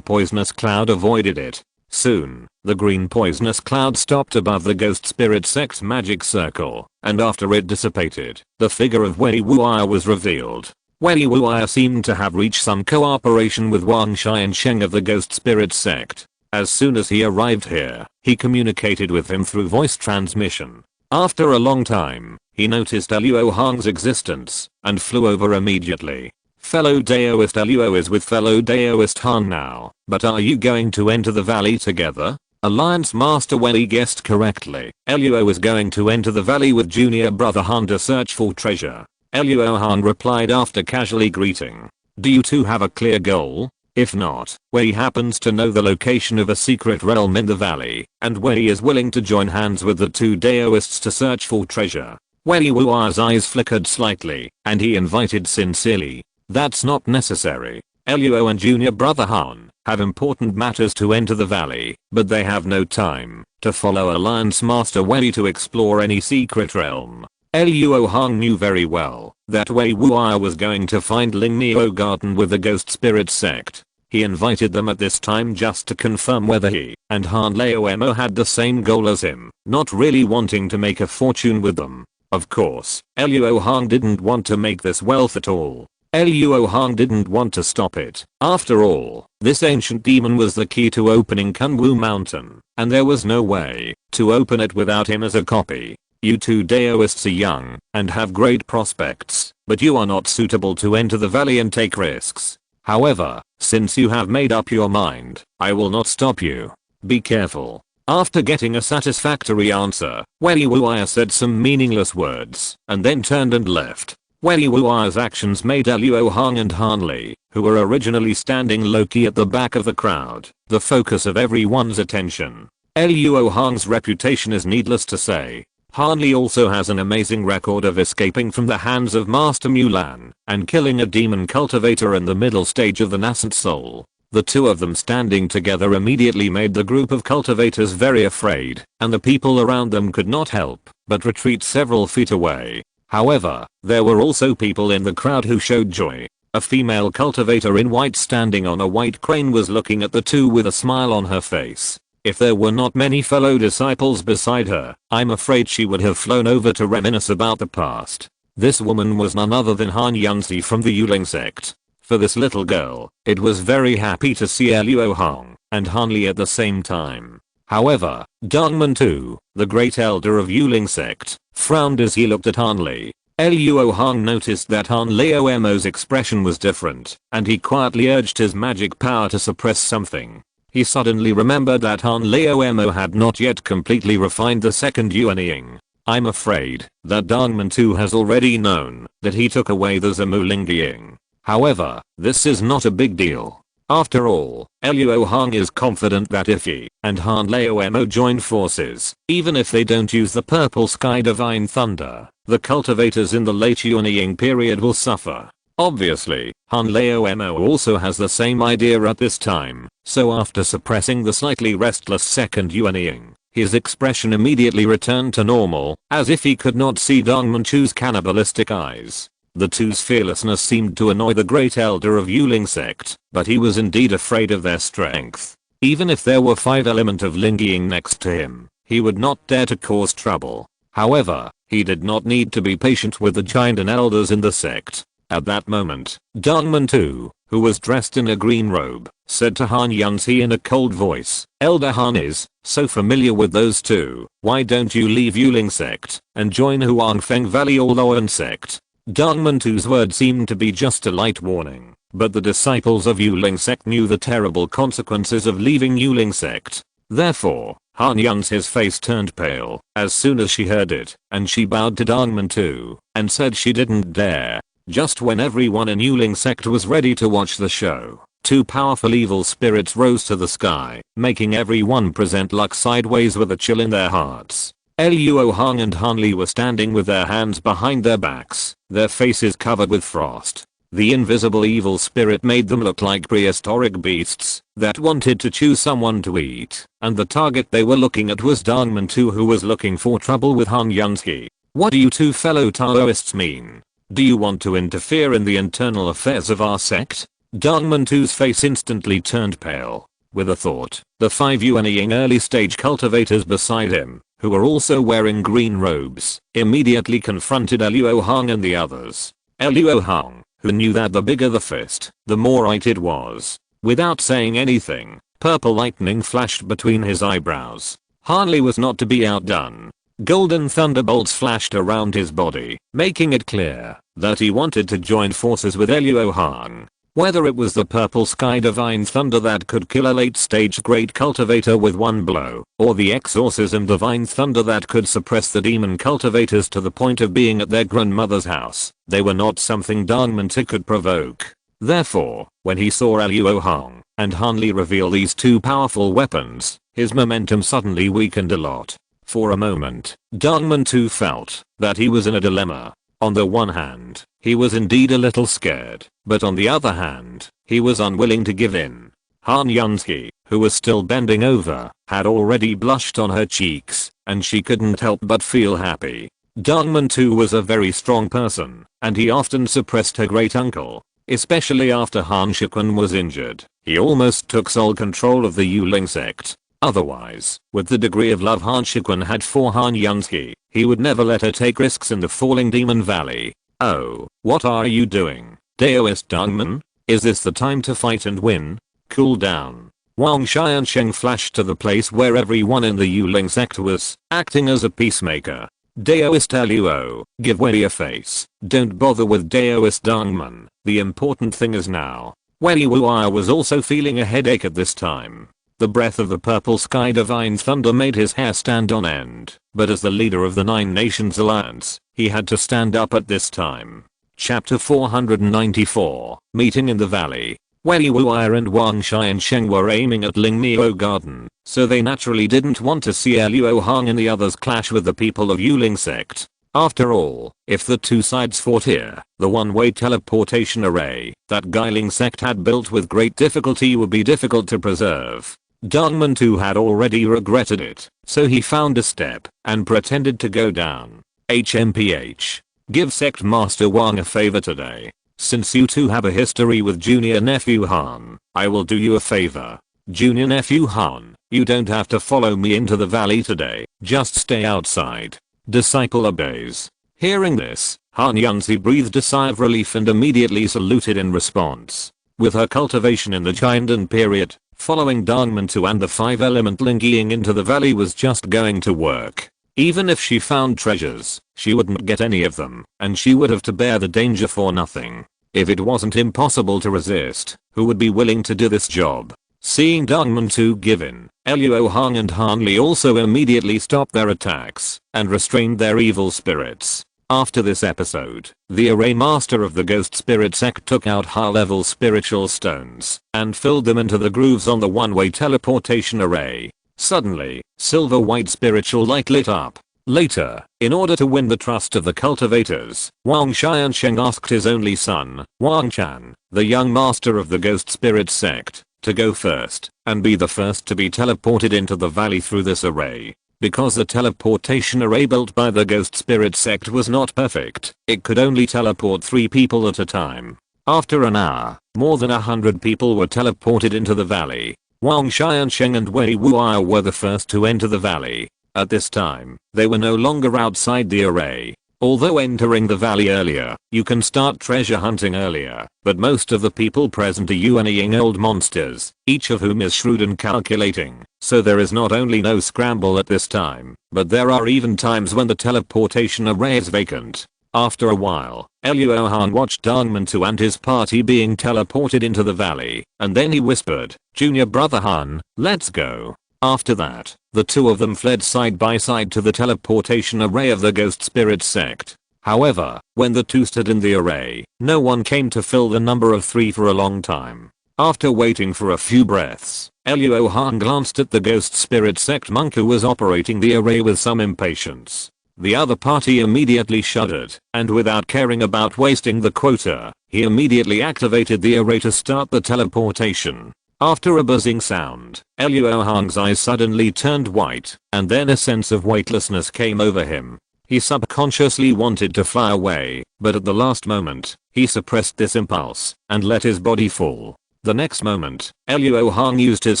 poisonous cloud avoided it. Soon, the green poisonous cloud stopped above the ghost spirit sect's magic circle, and after it dissipated, the figure of Wei Wu'er was revealed. Wei Wu'er seemed to have reached some cooperation with Wang Shai and Sheng of the ghost spirit sect. As soon as he arrived here, he communicated with him through voice transmission. After a long time, he noticed Luo Hong's existence, and flew over immediately. Fellow Daoist Luo is with fellow Daoist Han now, but are you going to enter the valley together? Alliance Master Wei guessed correctly. Luo is going to enter the valley with junior brother Han to search for treasure. Luo Han replied after casually greeting. Do you two have a clear goal? If not, Wei happens to know the location of a secret realm in the valley, and Wei is willing to join hands with the 2 Daoists to search for treasure. Wei Wu'er's eyes flickered slightly, and he invited sincerely. That's not necessary. Luo and junior brother Han have important matters to enter the valley, but they have no time to follow Alliance Master Wei to explore any secret realm. Luo Hong knew very well that Wei Wu'er was going to find Ling Neo Garden with the Ghost Spirit sect. He invited them at this time just to confirm whether he and Han Laomo had the same goal as him, not really wanting to make a fortune with them. Of course, Luo Hong didn't want to make this wealth at all. Luo Hong didn't want to stop it. After all, this ancient demon was the key to opening Kunwu Mountain, and there was no way to open it without him as a copy. You 2 Daoists are young and have great prospects, but you are not suitable to enter the valley and take risks. However, since you have made up your mind, I will not stop you. Be careful. After getting a satisfactory answer, Wei Wu'er said some meaningless words, and then turned and left. Wei Wu'er's actions made Luo Hong and Han Li, who were originally standing low-key at the back of the crowd, the focus of everyone's attention. Luo Hong's reputation is needless to say. Han Li also has an amazing record of escaping from the hands of Master Mulan and killing a demon cultivator in the middle stage of the nascent soul. The 2 of them standing together immediately made the group of cultivators very afraid, and the people around them could not help but retreat several feet away. However, there were also people in the crowd who showed joy. A female cultivator in white standing on a white crane was looking at the 2 with a smile on her face. If there were not many fellow disciples beside her, I'm afraid she would have flown over to reminisce about the past. This woman was none other than Han Yangzi from the Yuling sect. For this little girl, it was very happy to see Luo Hong and Han Li at the same time. However, Dongman too the great elder of Yuling sect, frowned as he looked at Han Li. Luo Hong noticed that Han Leomo's expression was different, and he quietly urged his magic power to suppress something. He suddenly remembered that Han Leomo had not yet completely refined the second Yuanying. I'm afraid that Dongman too has already known that he took away the Zamulingiying. However, this is not a big deal. After all, Luo Hong is confident that if he and Han Leomo join forces, even if they don't use the purple sky divine thunder, the cultivators in the late Yuanying period will suffer. Obviously, Han Leomo also has the same idea at this time, so after suppressing the slightly restless second Yuanying, his expression immediately returned to normal, as if he could not see Dongman Chu's cannibalistic eyes. The two's fearlessness seemed to annoy the great elder of Yuling sect, but he was indeed afraid of their strength. Even if there were 5 element of Lingying next to him, he would not dare to cause trouble. However, he did not need to be patient with the giant and elders in the sect. At that moment, Dongman Tu, who was dressed in a green robe, said to Han Yunzi in a cold voice, Elder Han is so familiar with those two, why don't you leave Yuling sect and join Huangfeng Valley or Loan sect? Dongman Tu's word seemed to be just a light warning, but the disciples of Yuling sect knew the terrible consequences of leaving Yuling sect. Therefore, Han Yunzi's face turned pale as soon as she heard it, and she bowed to Dongman Tu and said she didn't dare. Just when everyone in Yuling sect was ready to watch the show, 2 powerful evil spirits rose to the sky, making everyone present luck sideways with a chill in their hearts. Luo Hong and Han Li were standing with their hands behind their backs, their faces covered with frost. The invisible evil spirit made them look like prehistoric beasts that wanted to choose someone to eat, and the target they were looking at was Dongman Tu, who was looking for trouble with Han Yunzi. What do you two fellow Taoists mean? Do you want to interfere in the internal affairs of our sect? Dongman Tu's face instantly turned pale. With a thought, the 5 Yuanying early stage cultivators beside him, who were also wearing green robes, immediately confronted Luo Hong and the others. Luo Hong, who knew that the bigger the fist, the more right it was. Without saying anything, purple lightning flashed between his eyebrows. Han Li was not to be outdone. Golden thunderbolts flashed around his body, making it clear that he wanted to join forces with Luo Hong. Whether it was the purple sky divine thunder that could kill a late stage great cultivator with one blow, or the exorcism divine thunder that could suppress the demon cultivators to the point of being at their grandmother's house, they were not something Dongman Tu could provoke. Therefore, when he saw Luo Hong and Han Li reveal these 2 powerful weapons, his momentum suddenly weakened a lot. For a moment, Dongman Tu felt that he was in a dilemma. On the one hand, he was indeed a little scared, but on the other hand, he was unwilling to give in. Han Yunzi, who was still bending over, had already blushed on her cheeks, and she couldn't help but feel happy. Dongman Tu was a very strong person, and he often suppressed her great uncle, especially after Han Shikun was injured. He almost took sole control of the Yuling sect. Otherwise, with the degree of love Han Shikun had for Han Yunzi, he would never let her take risks in the falling demon valley. Oh, what are you doing, Daoist Dongman? Is this the time to fight and win? Cool down. Wang Shai and Sheng flashed to the place where everyone in the Yuling sect was, acting as a peacemaker. Daoist Luo, give way your face. Don't bother with Daoist Dongman. The important thing is now. Wei Wuai was also feeling a headache at this time. The breath of the purple sky divine thunder made his hair stand on end, but as the leader of the 9 Nations Alliance, he had to stand up at this time. Chapter 494, Meeting in the Valley. Wei Wuai and Wang Shai and Sheng were aiming at Ling Neo Garden, so they naturally didn't want to see Luo Hong and the others clash with the people of Yuling sect. After all, if the 2 sides fought here, the one-way teleportation array that Guiling sect had built with great difficulty would be difficult to preserve. Dongman Tu had already regretted it, so he found a step and pretended to go down. HMPH. Give Sect Master Wang a favor today. Since you two have a history with Junior Nephew Han, I will do you a favor. Junior Nephew Han, you don't have to follow me into the valley today, just stay outside. Disciple obeys. Hearing this, Han Yunzi breathed a sigh of relief and immediately saluted in response. With her cultivation in the Jiandan period, Following Dongman and the 5-element Lingyiing into the valley was just going to work. Even if she found treasures, she wouldn't get any of them, and she would have to bear the danger for nothing. If it wasn't impossible to resist, who would be willing to do this job? Seeing Dongman give in, Luo Hong and Han Li also immediately stopped their attacks and restrained their evil spirits. After this episode, the array master of the ghost spirit sect took out high-level spiritual stones and filled them into the grooves on the one-way teleportation array. Suddenly, silver-white spiritual light lit up. Later, in order to win the trust of the cultivators, Wang Xiansheng asked his only son, Wang Chan, the young master of the ghost spirit sect, to go first and be the first to be teleported into the valley through this array. Because the teleportation array built by the ghost spirit sect was not perfect, it could only teleport 3 people at a time. After an hour, more than 100 people were teleported into the valley. Wang Xiansheng and Wei Wu'er were the first to enter the valley. At this time, they were no longer outside the array. Although entering the valley earlier, you can start treasure hunting earlier, but most of the people present are yuanying old monsters, each of whom is shrewd and calculating, so there is not only no scramble at this time, but there are even times when the teleportation array is vacant. After a while, Luo Hong watched Dongman and his party being teleported into the valley, and then he whispered, "Junior brother Han, let's go." After that, the two of them fled side by side to the teleportation array of the ghost spirit sect. However, when the two stood in the array, no one came to fill the number of 3 for a long time. After waiting for a few breaths, Luo Hong glanced at the ghost spirit sect monk who was operating the array with some impatience. The other party immediately shuddered, and without caring about wasting the quota, he immediately activated the array to start the teleportation. After a buzzing sound, Luo Hong's eyes suddenly turned white, and then a sense of weightlessness came over him. He subconsciously wanted to fly away, but at the last moment, he suppressed this impulse and let his body fall. The next moment, Luo Hong used his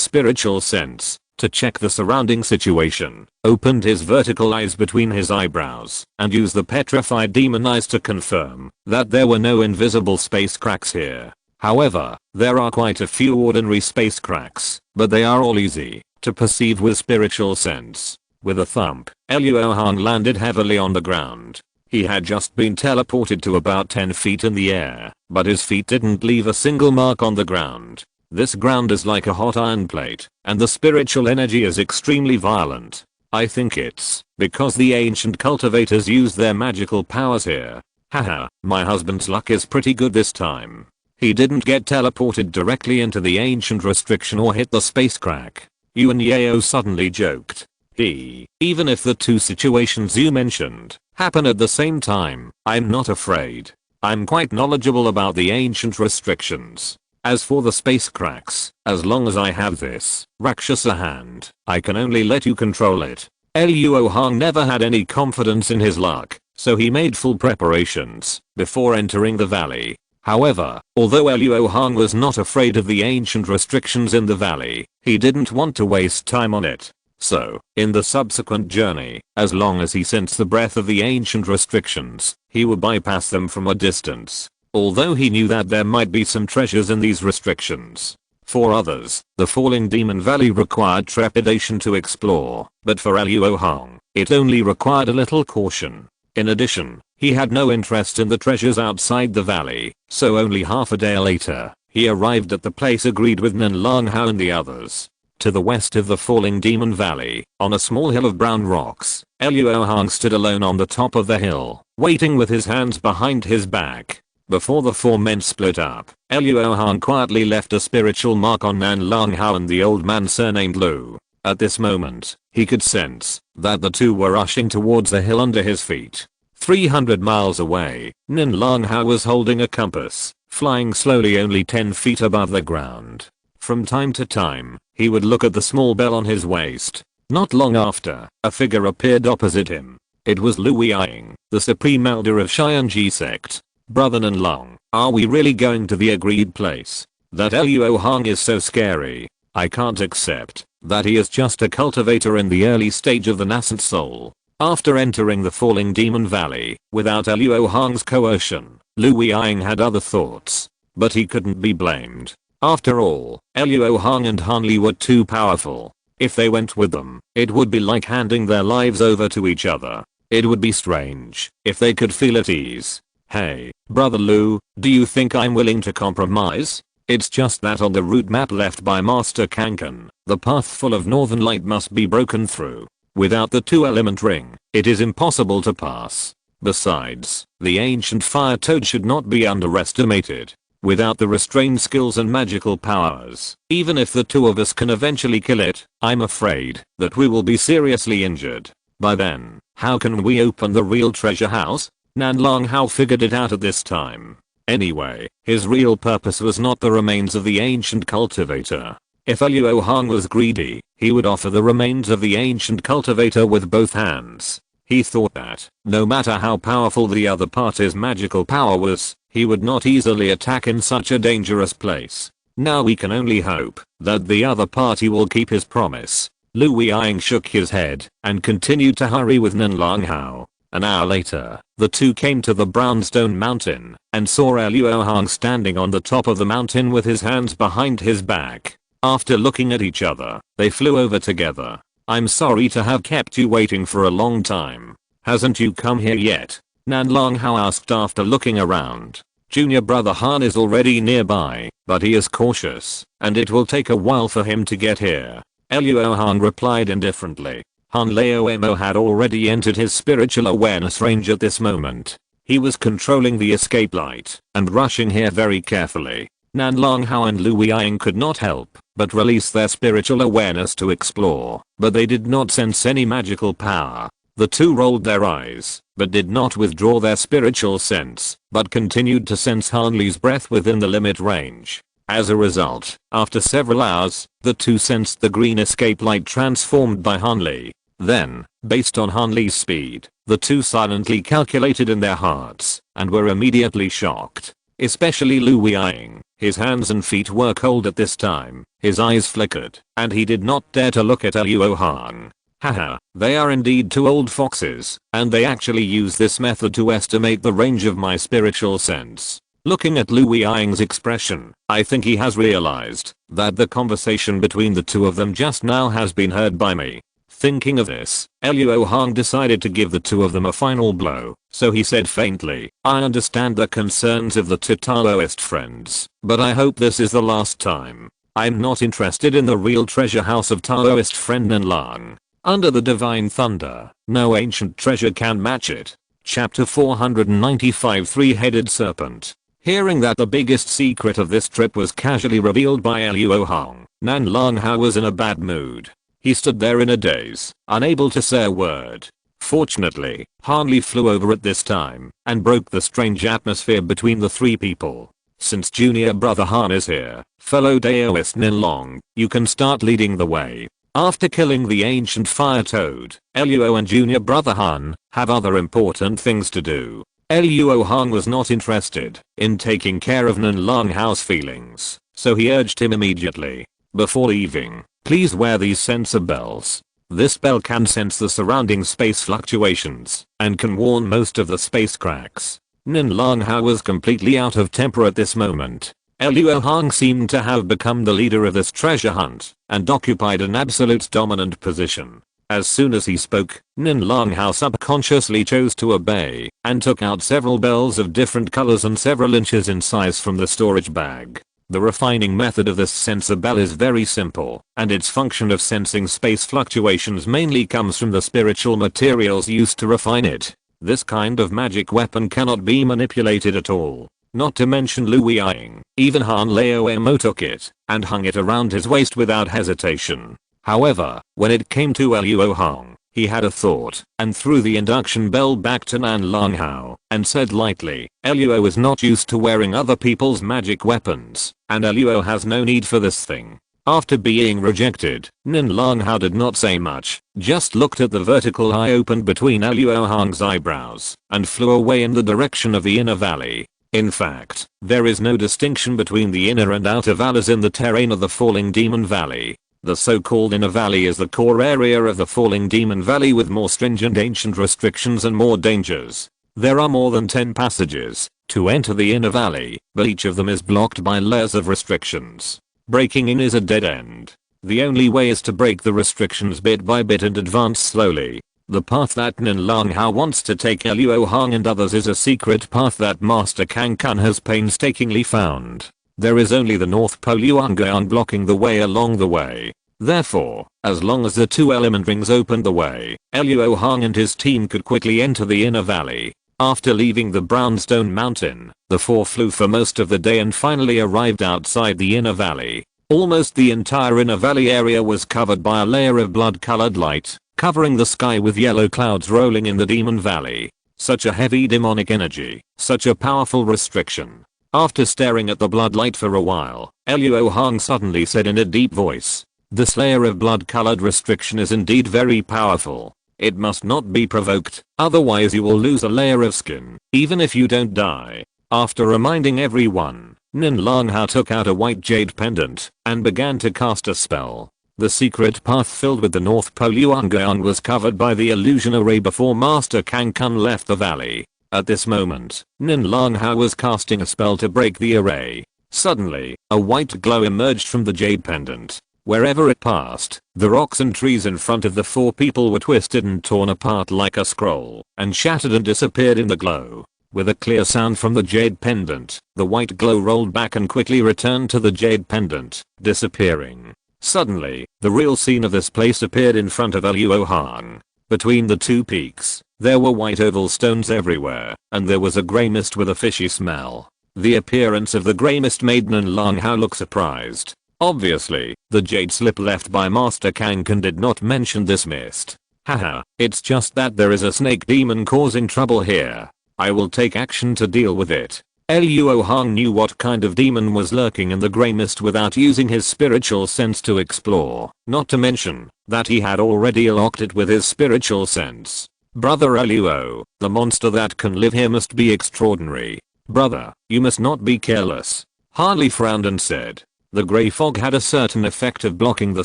spiritual sense to check the surrounding situation, opened his vertical eyes between his eyebrows, and used the petrified demon eyes to confirm that there were no invisible space cracks here. However, there are quite a few ordinary space cracks, but they are all easy to perceive with spiritual sense. With a thump, Luo Hong landed heavily on the ground. He had just been teleported to about 10 feet in the air, but his feet didn't leave a single mark on the ground. This ground is like a hot iron plate, and the spiritual energy is extremely violent. I think it's because the ancient cultivators used their magical powers here. Haha, my husband's luck is pretty good this time. He didn't get teleported directly into the ancient restriction or hit the space crack. Yuan Yao suddenly joked. Even if the two situations you mentioned happen at the same time, I'm not afraid. I'm quite knowledgeable about the ancient restrictions. As for the space cracks, as long as I have this Rakshasa hand, I can only let you control it. Luo Hong never had any confidence in his luck, so he made full preparations before entering the valley. However, although Luo Hong was not afraid of the ancient restrictions in the valley, he didn't want to waste time on it. So, in the subsequent journey, as long as he sensed the breath of the ancient restrictions, he would bypass them from a distance. Although he knew that there might be some treasures in these restrictions. For others, the Falling Demon Valley required trepidation to explore, but for Luo Hong, it only required a little caution. In addition, he had no interest in the treasures outside the valley, so only half a day later, he arrived at the place agreed with Nen Lang Hao and the others. To the west of the Falling Demon Valley, on a small hill of brown rocks, Luo Hong stood alone on the top of the hill, waiting with his hands behind his back. Before the 4 men split up, Luo Hong quietly left a spiritual mark on Nen Lang Hao and the old man surnamed Lu. At this moment, he could sense that the two were rushing towards the hill under his feet. 300 miles away, Nen Lang Hao was holding a compass, flying slowly only 10 feet above the ground. From time to time, he would look at the small bell on his waist. Not long after, a figure appeared opposite him. It was Lu Weiying, the supreme elder of Xianji sect. Brother Nen Lang, are we really going to the agreed place? That Luo Hong is so scary. I can't accept that he is just a cultivator in the early stage of the nascent soul. After entering the Falling Demon Valley, without Luo Hong's coercion, Lu Weiying had other thoughts. But he couldn't be blamed. After all, Luo Hong and Han Li were too powerful. If they went with them, it would be like handing their lives over to each other. It would be strange if they could feel at ease. Hey, brother Lu, do you think I'm willing to compromise? It's just that on the route map left by Master Kanken, the path full of northern light must be broken through. Without the two-element ring, it is impossible to pass. Besides, the ancient fire toad should not be underestimated. Without the restrained skills and magical powers, even if the two of us can eventually kill it, I'm afraid that we will be seriously injured. By then, how can we open the real treasure house? Nan Long Hao figured it out at this time. Anyway, his real purpose was not the remains of the ancient cultivator. If Luo Hong was greedy, he would offer the remains of the ancient cultivator with both hands. He thought that, no matter how powerful the other party's magical power was, he would not easily attack in such a dangerous place. Now we can only hope that the other party will keep his promise. Lu Weiying shook his head and continued to hurry with Nan Long Hao. An hour later, the two came to the brownstone mountain and saw Luo Hong standing on the top of the mountain with his hands behind his back. After looking at each other, they flew over together. I'm sorry to have kept you waiting for a long time. Hasn't you come here yet? Nan Long Hao asked after looking around. Junior brother Han is already nearby, but he is cautious, and it will take a while for him to get here. Luo Hong replied indifferently. Han Lao Mo had already entered his spiritual awareness range at this moment. He was controlling the escape light and rushing here very carefully. Nan Long Hao and Lu Weiying could not help but release their spiritual awareness to explore, but they did not sense any magical power. The two rolled their eyes, but did not withdraw their spiritual sense, but continued to sense Han Li's breath within the limit range. As a result, after several hours, the two sensed the green escape light transformed by Han Li. Then, based on Han Li's speed, the two silently calculated in their hearts, and were immediately shocked. Especially Lu Weiying. His hands and feet were cold at this time, his eyes flickered, and he did not dare to look at Luo Hong. Haha, they are indeed two old foxes, and they actually use this method to estimate the range of my spiritual sense. Looking at Lu Weiying's expression, I think he has realized that the conversation between the two of them just now has been heard by me. Thinking of this, Luo Hong decided to give the two of them a final blow, so he said faintly, I understand the concerns of the two Taoist friends, but I hope this is the last time. I'm not interested in the real treasure house of Taoist friend Nan Long. Under the divine thunder, no ancient treasure can match it. Chapter 495 Three-Headed Serpent. Hearing that the biggest secret of this trip was casually revealed by Luo Hong, Nan Long Hao was in a bad mood. He stood there in a daze, unable to say a word. Fortunately, Han Li flew over at this time and broke the strange atmosphere between the three people. Since junior brother Han is here, fellow Daoist Nan Long, you can start leading the way. After killing the ancient fire toad, Luo and junior brother Han have other important things to do. Luo Hong was not interested in taking care of Nan Long Hao's feelings, so he urged him immediately. Before leaving, please wear these sensor bells. This bell can sense the surrounding space fluctuations and can warn most of the space cracks. Nan Long Hao was completely out of temper at this moment. Luo Hong seemed to have become the leader of this treasure hunt and occupied an absolute dominant position. As soon as he spoke, Nan Long Hao subconsciously chose to obey and took out several bells of different colors and several inches in size from the storage bag. The refining method of this sensor bell is very simple, and its function of sensing space fluctuations mainly comes from the spiritual materials used to refine it. This kind of magic weapon cannot be manipulated at all. Not to mention Lu Weiying, even Han Lao Mo took it and hung it around his waist without hesitation. However, when it came to Luo Hong, he had a thought and threw the induction bell back to Nan Long Hao and said lightly, Luo is not used to wearing other people's magic weapons, and Luo has no need for this thing. After being rejected, Nan Long Hao did not say much, just looked at the vertical eye opened between Luo Hong's eyebrows and flew away in the direction of the inner valley. In fact, there is no distinction between the inner and outer valleys in the terrain of the Falling Demon Valley. The so-called inner valley is the core area of the Falling Demon Valley with more stringent ancient restrictions and more dangers. There are more than 10 passages to enter the inner valley, but each of them is blocked by layers of restrictions. Breaking in is a dead end. The only way is to break the restrictions bit by bit and advance slowly. The path that Nin Lang Hao wants to take Luo Hong and others is a secret path that Master Kang Kun has painstakingly found. There is only the North Pole Yuangan blocking the way along the way. Therefore, as long as the two element rings opened the way, Luo Hong and his team could quickly enter the inner valley. After leaving the Brownstone Mountain, the four flew for most of the day and finally arrived outside the inner valley. Almost the entire inner valley area was covered by a layer of blood-colored light, covering the sky with yellow clouds rolling in the Demon Valley. Such a heavy demonic energy, such a powerful restriction. After staring at the blood light for a while, Luo Hong suddenly said in a deep voice, "This layer of blood-colored restriction is indeed very powerful. It must not be provoked, otherwise you will lose a layer of skin, even if you don't die." After reminding everyone, Nin Lang Hao took out a white jade pendant and began to cast a spell. The secret path filled with the North Pole Yuangan was covered by the illusion array before Master Kang Kun left the valley. At this moment, Nin Lang Hao was casting a spell to break the array. Suddenly, a white glow emerged from the jade pendant. Wherever it passed, the rocks and trees in front of the four people were twisted and torn apart like a scroll, and shattered and disappeared in the glow. With a clear sound from the jade pendant, the white glow rolled back and quickly returned to the jade pendant, disappearing. Suddenly, the real scene of this place appeared in front of Luo Hong. Between the two peaks, there were white oval stones everywhere, and there was a grey mist with a fishy smell. The appearance of the grey mist made Nin Lang Hao look surprised. Obviously, the jade slip left by Master Kang Kun did not mention this mist. Haha, it's just that there is a snake demon causing trouble here. I will take action to deal with it. Luo Hong knew what kind of demon was lurking in the grey mist without using his spiritual sense to explore, not to mention that he had already locked it with his spiritual sense. Brother Luo, the monster that can live here must be extraordinary. Brother, you must not be careless. Harley frowned and said. The grey fog had a certain effect of blocking the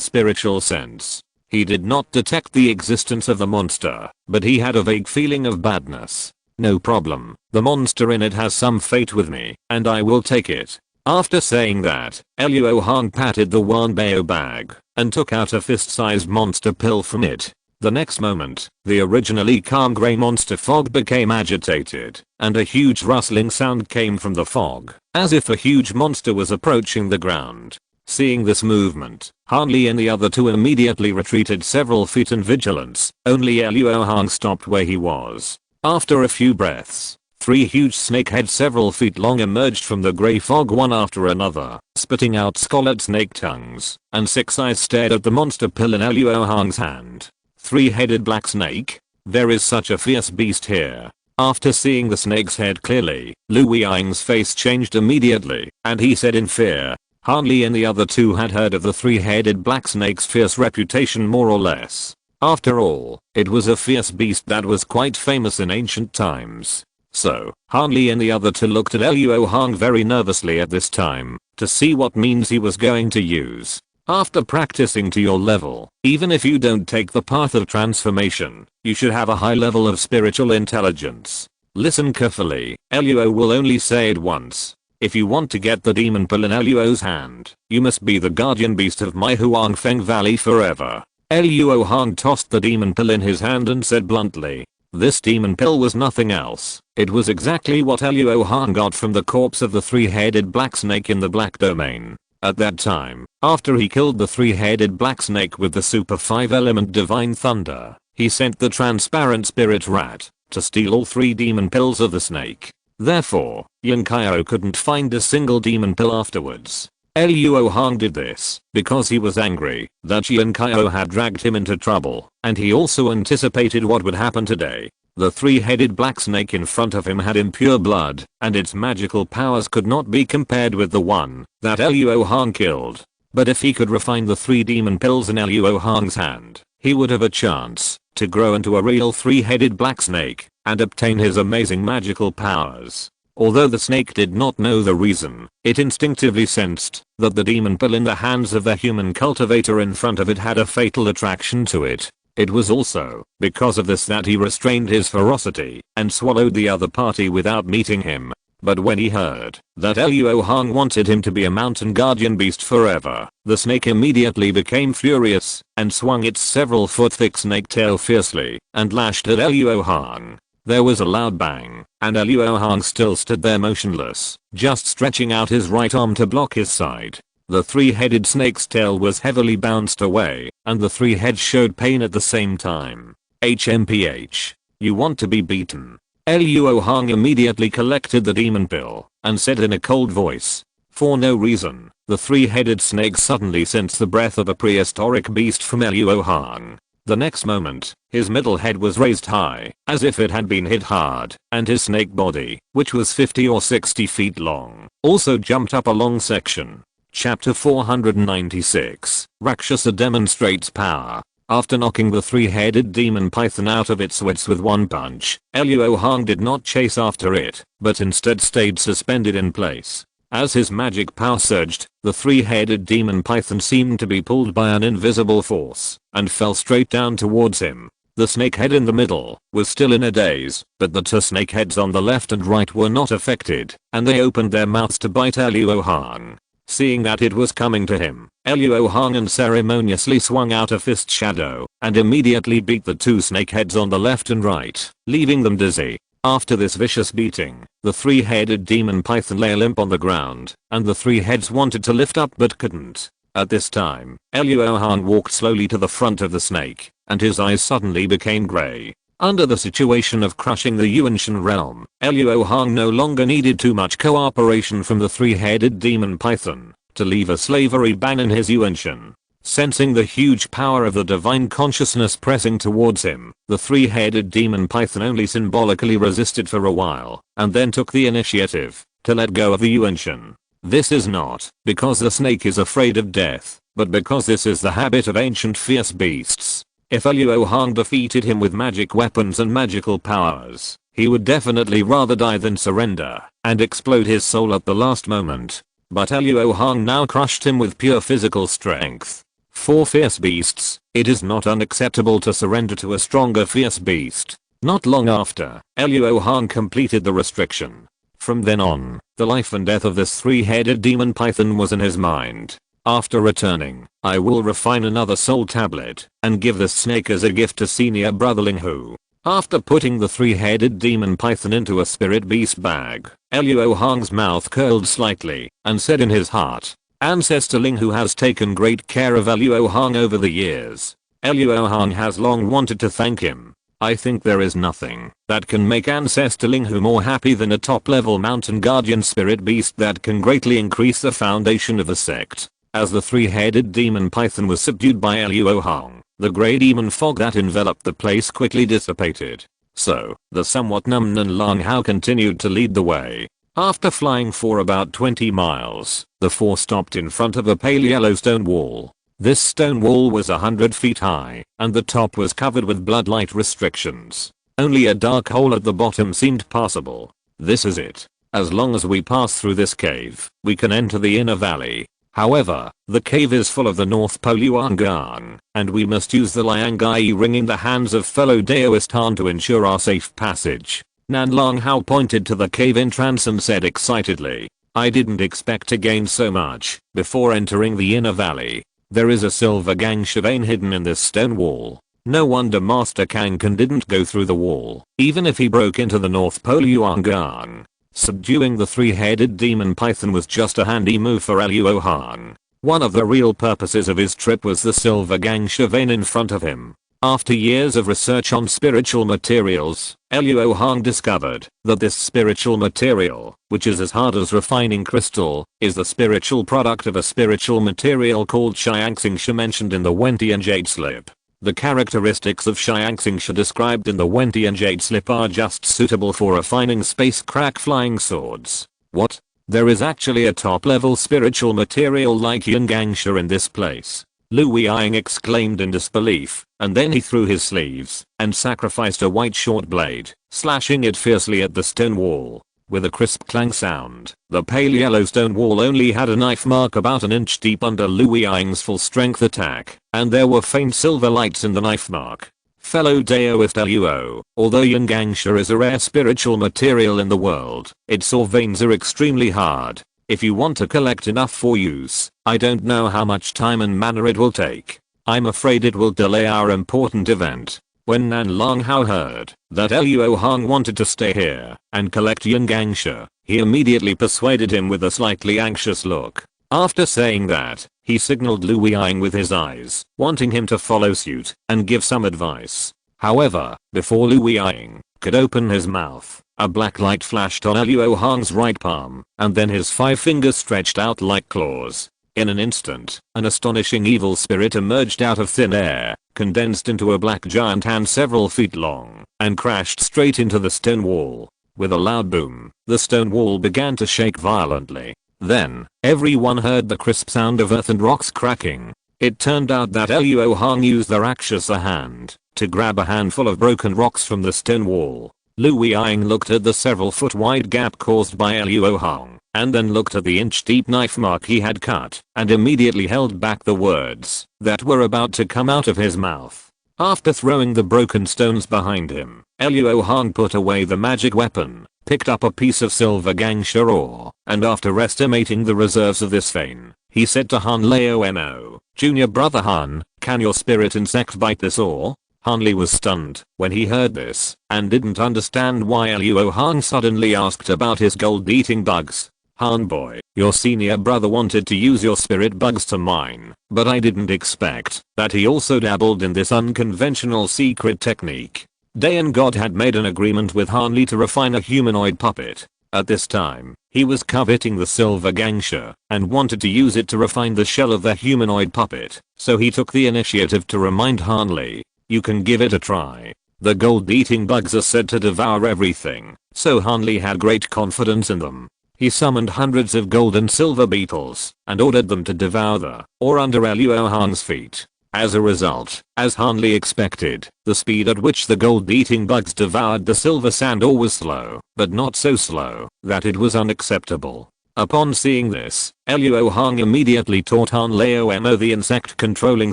spiritual sense. He did not detect the existence of the monster, but he had a vague feeling of badness. No problem, the monster in it has some fate with me, and I will take it. After saying that, Luo Hong patted the Wanbao bag, and took out a fist-sized monster pill from it. The next moment, the originally calm grey monster fog became agitated, and a huge rustling sound came from the fog, as if a huge monster was approaching the ground. Seeing this movement, Hanli and the other two immediately retreated several feet in vigilance. Only Luo Hong stopped where he was. After a few breaths, 3 huge snake heads several feet long emerged from the grey fog one after another, spitting out scarlet snake tongues, and 6 eyes stared at the monster pill in Luo Hong's hand. 3-headed black snake? There is such a fierce beast here. After seeing the snake's head clearly, Lu Weiying's face changed immediately, and he said in fear. Hanli and the other two had heard of the 3-headed black snake's fierce reputation more or less. After all, it was a fierce beast that was quite famous in ancient times. So, Hanli and the other two looked at Luo Hong very nervously at this time, to see what means he was going to use. After practicing to your level, even if you don't take the path of transformation, you should have a high level of spiritual intelligence. Listen carefully, Luo will only say it once. If you want to get the demon pill in Luo's hand, you must be the guardian beast of my Huangfeng Valley forever. Luo Hong tossed the demon pill in his hand and said bluntly. This demon pill was nothing else. It was exactly what Luo Hong got from the corpse of the 3-headed black snake in the Black Domain. At that time, after he killed the 3-headed black snake with the Super 5-element Divine Thunder, he sent the transparent spirit rat to steal all 3 demon pills of the snake. Therefore, Yan Kaio couldn't find a single demon pill afterwards. Luo Hong did this because he was angry that Yan Kaio had dragged him into trouble, and he also anticipated what would happen today. The 3-headed black snake in front of him had impure blood, and its magical powers could not be compared with the one that Luo Hong killed. But if he could refine the 3 demon pills in Luo Hong's hand, he would have a chance to grow into a real 3-headed black snake and obtain his amazing magical powers. Although the snake did not know the reason, it instinctively sensed that the demon pill in the hands of the human cultivator in front of it had a fatal attraction to it. It was also because of this that he restrained his ferocity and swallowed the other party without meeting him. But when he heard that Luo Hong wanted him to be a mountain guardian beast forever, the snake immediately became furious and swung its several foot thick snake tail fiercely and lashed at Luo Hong. There was a loud bang, and Luo Hong still stood there motionless, just stretching out his right arm to block his side. The three-headed snake's tail was heavily bounced away, and the three heads showed pain at the same time. HMPH. You want to be beaten. Luo Hong immediately collected the demon pill and said in a cold voice. For no reason, the three-headed snake suddenly sensed the breath of a prehistoric beast from Luo Hong. The next moment, his middle head was raised high, as if it had been hit hard, and his snake body, which was 50 or 60 feet long, also jumped up a long section. Chapter 496, Rakshasa demonstrates power. After knocking the three-headed demon python out of its wits with one punch, Luo Hong did not chase after it, but instead stayed suspended in place. As his magic power surged, the three-headed demon python seemed to be pulled by an invisible force, and fell straight down towards him. The snake head in the middle was still in a daze, but the two snake heads on the left and right were not affected, and they opened their mouths to bite Luo Hong. Seeing that it was coming to him, Luo Hong unceremoniously swung out a fist shadow, and immediately beat the two snake heads on the left and right, leaving them dizzy. After this vicious beating, the three-headed demon python lay limp on the ground, and the three heads wanted to lift up but couldn't. At this time, Luo Hong walked slowly to the front of the snake, and his eyes suddenly became grey. Under the situation of crushing the Yuanshan realm, Luo Hong no longer needed too much cooperation from the three-headed demon python to leave a slavery ban in his Yuanshan. Sensing the huge power of the divine consciousness pressing towards him, the three-headed demon python only symbolically resisted for a while, and then took the initiative to let go of the Yuanshan. This is not because the snake is afraid of death, but because this is the habit of ancient fierce beasts. If Luo Hong defeated him with magic weapons and magical powers, he would definitely rather die than surrender and explode his soul at the last moment. But Luo Hong now crushed him with pure physical strength. For fierce beasts, it is not unacceptable to surrender to a stronger fierce beast. Not long after, Luo Hong completed the restriction. From then on, the life and death of this three-headed demon python was in his mind. After returning, I will refine another soul tablet and give this snake as a gift to senior brother Ling Hu. After putting the three-headed demon python into a spirit beast bag, Luo Hong's mouth curled slightly and said in his heart, Ancestor Ling Hu has taken great care of Luo Hong over the years. Luo Hong has long wanted to thank him. I think there is nothing that can make Ancestor Ling Hu more happy than a top-level mountain guardian spirit beast that can greatly increase the foundation of a sect. As the three-headed demon python was subdued by Luo Hong, the grey demon fog that enveloped the place quickly dissipated. So, the somewhat numb Nan Lang Hao continued to lead the way. After flying for about 20 miles, the four stopped in front of a pale yellow stone wall. This stone wall was 100 feet high, and the top was covered with bloodlight restrictions. Only a dark hole at the bottom seemed passable. This is it. As long as we pass through this cave, we can enter the inner valley. However, the cave is full of the North Pole Yuangang, and we must use the Liangai wringing the hands of fellow Daoist Han to ensure our safe passage. Nan Lang Hao pointed to the cave entrance and said excitedly, I didn't expect to gain so much before entering the inner valley. There is a silver gangsha vein hidden in this stone wall. No wonder Master Kankan didn't go through the wall, even if he broke into the North Pole Yuangang. Subduing the three-headed demon python was just a handy move for Luo Hong. One of the real purposes of his trip was the silver gangsha vein in front of him. After years of research on spiritual materials, Luo Hong discovered that this spiritual material, which is as hard as refining crystal, is the spiritual product of a spiritual material called Xiangxingsha mentioned in the Wentian Jade Slip. The characteristics of Xiangxingsha described in the Wentian Jade Slip are just suitable for refining space crack flying swords. What? There is actually a top-level spiritual material like Yungangsha in this place. Lu Weiying exclaimed in disbelief, and then he threw his sleeves and sacrificed a white short blade, slashing it fiercely at the stone wall. With a crisp clang sound, the pale yellow stone wall only had a knife mark about an inch deep under Lu Weiying's full strength attack, and there were faint silver lights in the knife mark. Fellow Daoist Luo, although yin gangsha is a rare spiritual material in the world, its ore veins are extremely hard. If you want to collect enough for use, I don't know how much time and manner it will take. I'm afraid it will delay our important event. When Nan Long Hao heard that Luo Hong wanted to stay here and collect yin gangsha, he immediately persuaded him with a slightly anxious look. After saying that, he signaled Lu Weiying with his eyes, wanting him to follow suit and give some advice. However, before Lu Weiying could open his mouth, a black light flashed on Luo Hong's right palm, and then his 5 fingers stretched out like claws. In an instant, an astonishing evil spirit emerged out of thin air, condensed into a black giant hand several feet long, and crashed straight into the stone wall. With a loud boom, the stone wall began to shake violently. Then, everyone heard the crisp sound of earth and rocks cracking. It turned out that Luo Hong used the Rakshasa hand to grab a handful of broken rocks from the stone wall. Lu Weiying looked at the several foot wide gap caused by Luo Hong, and then looked at the inch deep knife mark he had cut, and immediately held back the words that were about to come out of his mouth. After throwing the broken stones behind him, Luo Hong put away the magic weapon, picked up a piece of silver gangsha ore, and after estimating the reserves of this vein, he said to Han Lao No, "Junior brother Han, can your spirit insect bite this ore?" Han Li was stunned when he heard this, and didn't understand why Luo Hong suddenly asked about his gold-eating bugs. "Han boy, your senior brother wanted to use your spirit bugs to mine, but I didn't expect that he also dabbled in this unconventional secret technique." Dayan God had made an agreement with Han Li to refine a humanoid puppet. At this time, he was coveting the silver gangsha and wanted to use it to refine the shell of the humanoid puppet, so he took the initiative to remind Han Li, "You can give it a try. The gold-eating bugs are said to devour everything," so Han Li had great confidence in them. He summoned hundreds of gold and silver beetles and ordered them to devour the ore under Luo Hong's feet. As a result, as Han Li expected, the speed at which the gold-eating bugs devoured the silver sand ore was slow, but not so slow that it was unacceptable. Upon seeing this, Luo Hong immediately taught Han Lao Mo the insect-controlling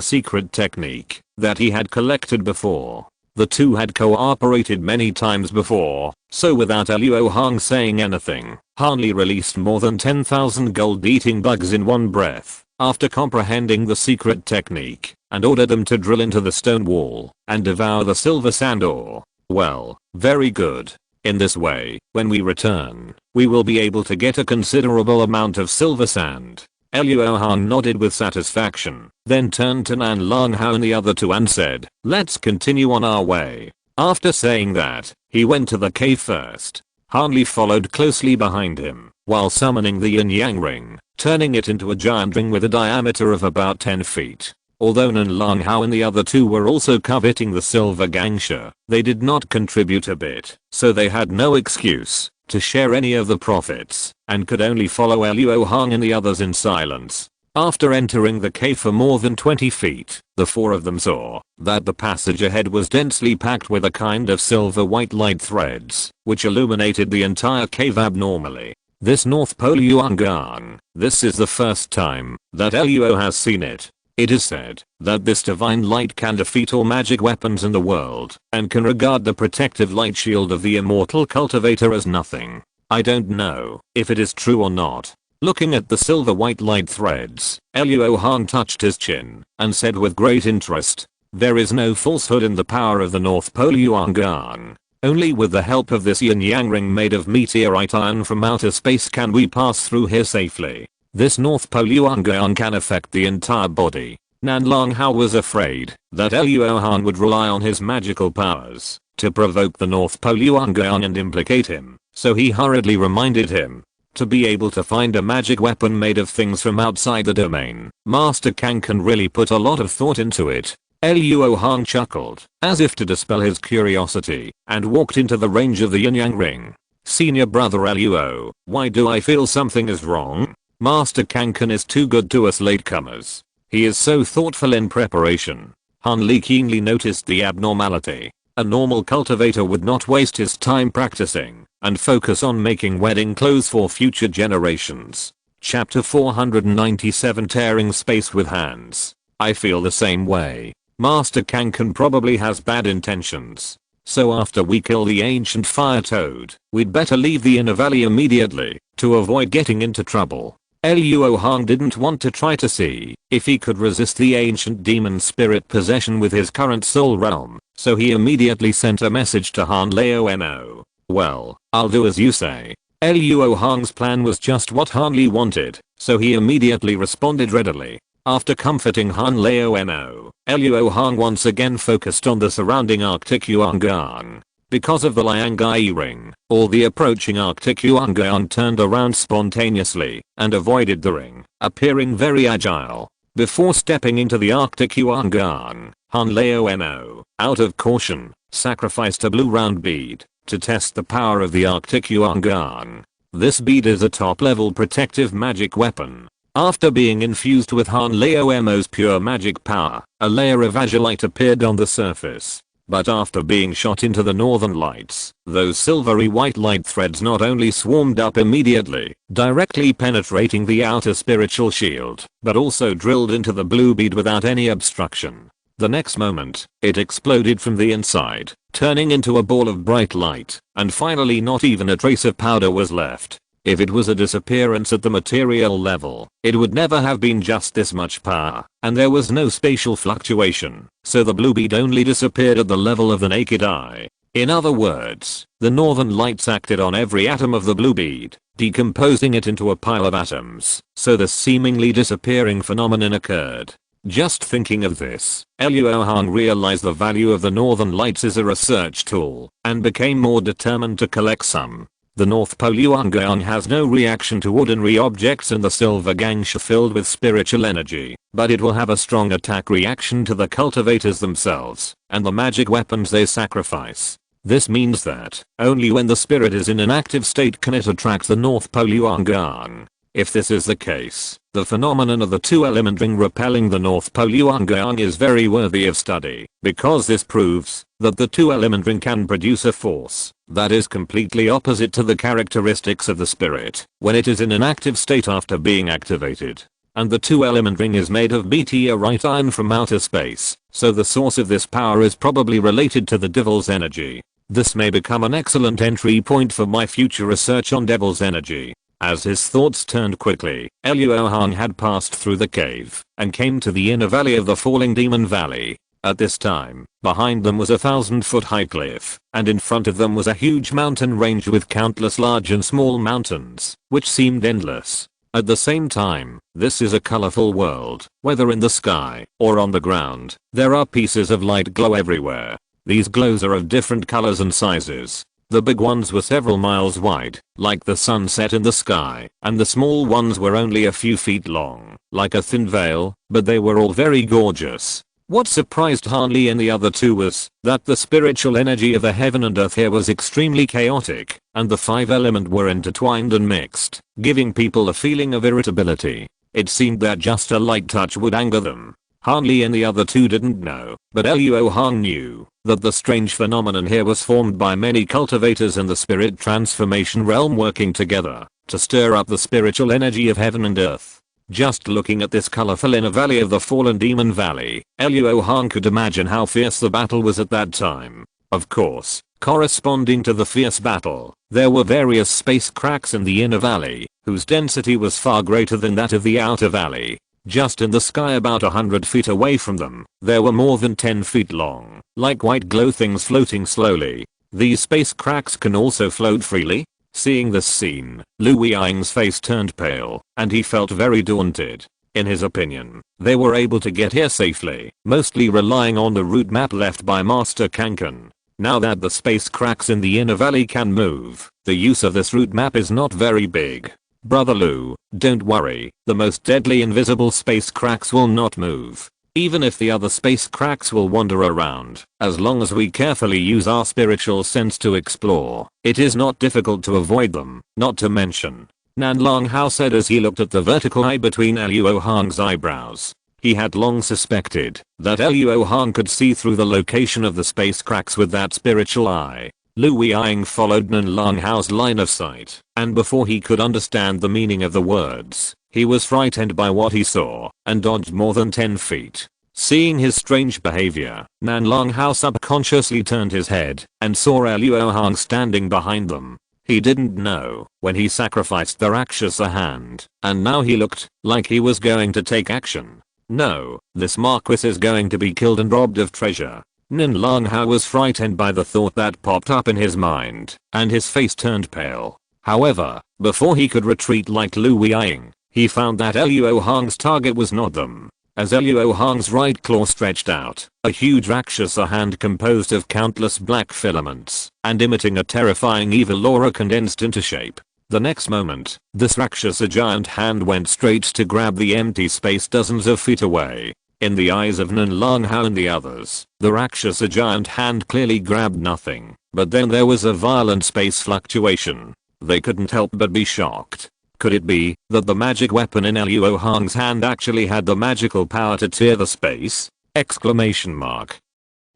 secret technique that he had collected before. The two had cooperated many times before, so without Luo Hong saying anything, Han Li released more than 10,000 gold-eating bugs in one breath, after comprehending the secret technique, and ordered them to drill into the stone wall and devour the silver sand ore. Well, very good. In this way, when we return, we will be able to get a considerable amount of silver sand. Luo Hong nodded with satisfaction, then turned to Nan Long Hao and the other two and said, "Let's continue on our way." After saying that, he went to the cave first. Han Li followed closely behind him, while summoning the yin yang ring, turning it into a giant ring with a diameter of about 10 feet. Although Nan Long Hao and the other two were also coveting the silver gangsha, they did not contribute a bit, so they had no excuse to share any of the profits, and could only follow Luo Hong and the others in silence. After entering the cave for more than 20 feet, the four of them saw that the passage ahead was densely packed with a kind of silver white light threads, which illuminated the entire cave abnormally. This North Pole Yuangang, this is the first time that Luo has seen it. It is said that this divine light can defeat all magic weapons in the world and can regard the protective light shield of the immortal cultivator as nothing. I don't know if it is true or not. Looking at the silver white light threads, Luo Hong touched his chin and said with great interest, "There is no falsehood in the power of the North Pole Yuangang. Only with the help of this yin yang ring made of meteorite iron from outer space can we pass through here safely. This North Pole Yuangang can affect the entire body." Nan Long Hao was afraid that Luo Hong would rely on his magical powers to provoke the North Pole Yuangang and implicate him, so he hurriedly reminded him to be able to find a magic weapon made of things from outside the domain. Master Kang can really put a lot of thought into it. Luo Hong chuckled, as if to dispel his curiosity, and walked into the range of the yin yang ring. "Senior brother Luo, why do I feel something is wrong? Master Kankan is too good to us latecomers. He is so thoughtful in preparation." Han Li keenly noticed the abnormality. A normal cultivator would not waste his time practicing and focus on making wedding clothes for future generations. Chapter 497 Tearing Space with Hands. I feel the same way. Master Kanken probably has bad intentions. So after we kill the ancient fire toad, we'd better leave the inner valley immediately to avoid getting into trouble. Luo Hong didn't want to try to see if he could resist the ancient demon spirit possession with his current soul realm, so he immediately sent a message to Han Leo Mo. Well, I'll do as you say. Luo Hong's plan was just what Han Li wanted, so he immediately responded readily. After comforting Han Leo Mo, Luo Hong once again focused on the surrounding Arctic Yuangang. Because of the Liangai ring, all the approaching Arctic Yuangang turned around spontaneously and avoided the ring, appearing very agile. Before stepping into the Arctic Yuangang, Han Leo Mo, out of caution, sacrificed a blue round bead to test the power of the Arctic Yuangang. This bead is a top-level protective magic weapon. After being infused with Han Leo Mo's pure magic power, a layer of azure light appeared on the surface. But after being shot into the northern lights, those silvery white light threads not only swarmed up immediately, directly penetrating the outer spiritual shield, but also drilled into the blue bead without any obstruction. The next moment, it exploded from the inside, turning into a ball of bright light, and finally not even a trace of powder was left. If it was a disappearance at the material level, it would never have been just this much power, and there was no spatial fluctuation, so the blue bead only disappeared at the level of the naked eye. In other words, the northern lights acted on every atom of the blue bead, decomposing it into a pile of atoms, so the seemingly disappearing phenomenon occurred. Just thinking of this, Luo Hong realized the value of the northern lights as a research tool, and became more determined to collect some. The North Pole Yuangang has no reaction to ordinary objects in the silver gangsha filled with spiritual energy, but it will have a strong attack reaction to the cultivators themselves, and the magic weapons they sacrifice. This means that, only when the spirit is in an active state can it attract the North Pole Yuangang. If this is the case, the phenomenon of the two-element ring repelling the North Pole Yuangang is very worthy of study, because this proves that the two-element ring can produce a force that is completely opposite to the characteristics of the spirit when it is in an active state after being activated. And the two-element ring is made of meteorite iron from outer space, so the source of this power is probably related to the devil's energy. This may become an excellent entry point for my future research on devil's energy. As his thoughts turned quickly, Luo Hong had passed through the cave and came to the inner valley of the falling demon valley. At this time, behind them was a 1,000-foot high cliff, and in front of them was a huge mountain range with countless large and small mountains, which seemed endless. At the same time, this is a colorful world. Whether in the sky or on the ground, there are pieces of light glow everywhere. These glows are of different colors and sizes. The big ones were several miles wide, like the sunset in the sky, and the small ones were only a few feet long, like a thin veil, but they were all very gorgeous. What surprised Han Li and the other two was that the spiritual energy of the heaven and earth here was extremely chaotic, and the five elements were intertwined and mixed, giving people a feeling of irritability. It seemed that just a light touch would anger them. Han Li and the other two didn't know, but Luo Hong knew that the strange phenomenon here was formed by many cultivators in the spirit transformation realm working together to stir up the spiritual energy of heaven and earth. Just looking at this colorful inner valley of the fallen demon valley, Luo Hong could imagine how fierce the battle was at that time. Of course, corresponding to the fierce battle, there were various space cracks in the inner valley, whose density was far greater than that of the outer valley. Just in the sky about 100 feet away from them, there were more than 10 feet long, like white glow things floating slowly. These space cracks can also float freely? Seeing this scene, Lu Ying's face turned pale, and he felt very daunted. In his opinion, they were able to get here safely, mostly relying on the route map left by Master Kanken. Now that the space cracks in the inner valley can move, the use of this route map is not very big. Brother Lu, don't worry, the most deadly invisible space cracks will not move. Even if the other space cracks will wander around, as long as we carefully use our spiritual sense to explore, it is not difficult to avoid them, not to mention. Nan Long Hao said as he looked at the vertical eye between Luo Hong's eyebrows. He had long suspected that Luo Hong could see through the location of the space cracks with that spiritual eye. Lu Ying followed Nan Long Hao's line of sight, and before he could understand the meaning of the words, he was frightened by what he saw, and dodged more than 10 feet. Seeing his strange behavior, Nanlong Hao subconsciously turned his head and saw Luo Hong standing behind them. He didn't know when he sacrificed the Rakshasa hand, and now he looked like he was going to take action. No, this Marquis is going to be killed and robbed of treasure. Nanlong Hao was frightened by the thought that popped up in his mind, and his face turned pale. However, before he could retreat like Lu Weiying, he found that Luo Hong's target was not them. As Luo Hong's right claw stretched out, a huge Rakshasa hand composed of countless black filaments and emitting a terrifying evil aura condensed into shape. The next moment, this Rakshasa giant hand went straight to grab the empty space dozens of feet away. In the eyes of Nanlong Hao and the others, the Rakshasa giant hand clearly grabbed nothing, but then there was a violent space fluctuation. They couldn't help but be shocked. Could it be that the magic weapon in Luo Hong's hand actually had the magical power to tear the space? Exclamation mark.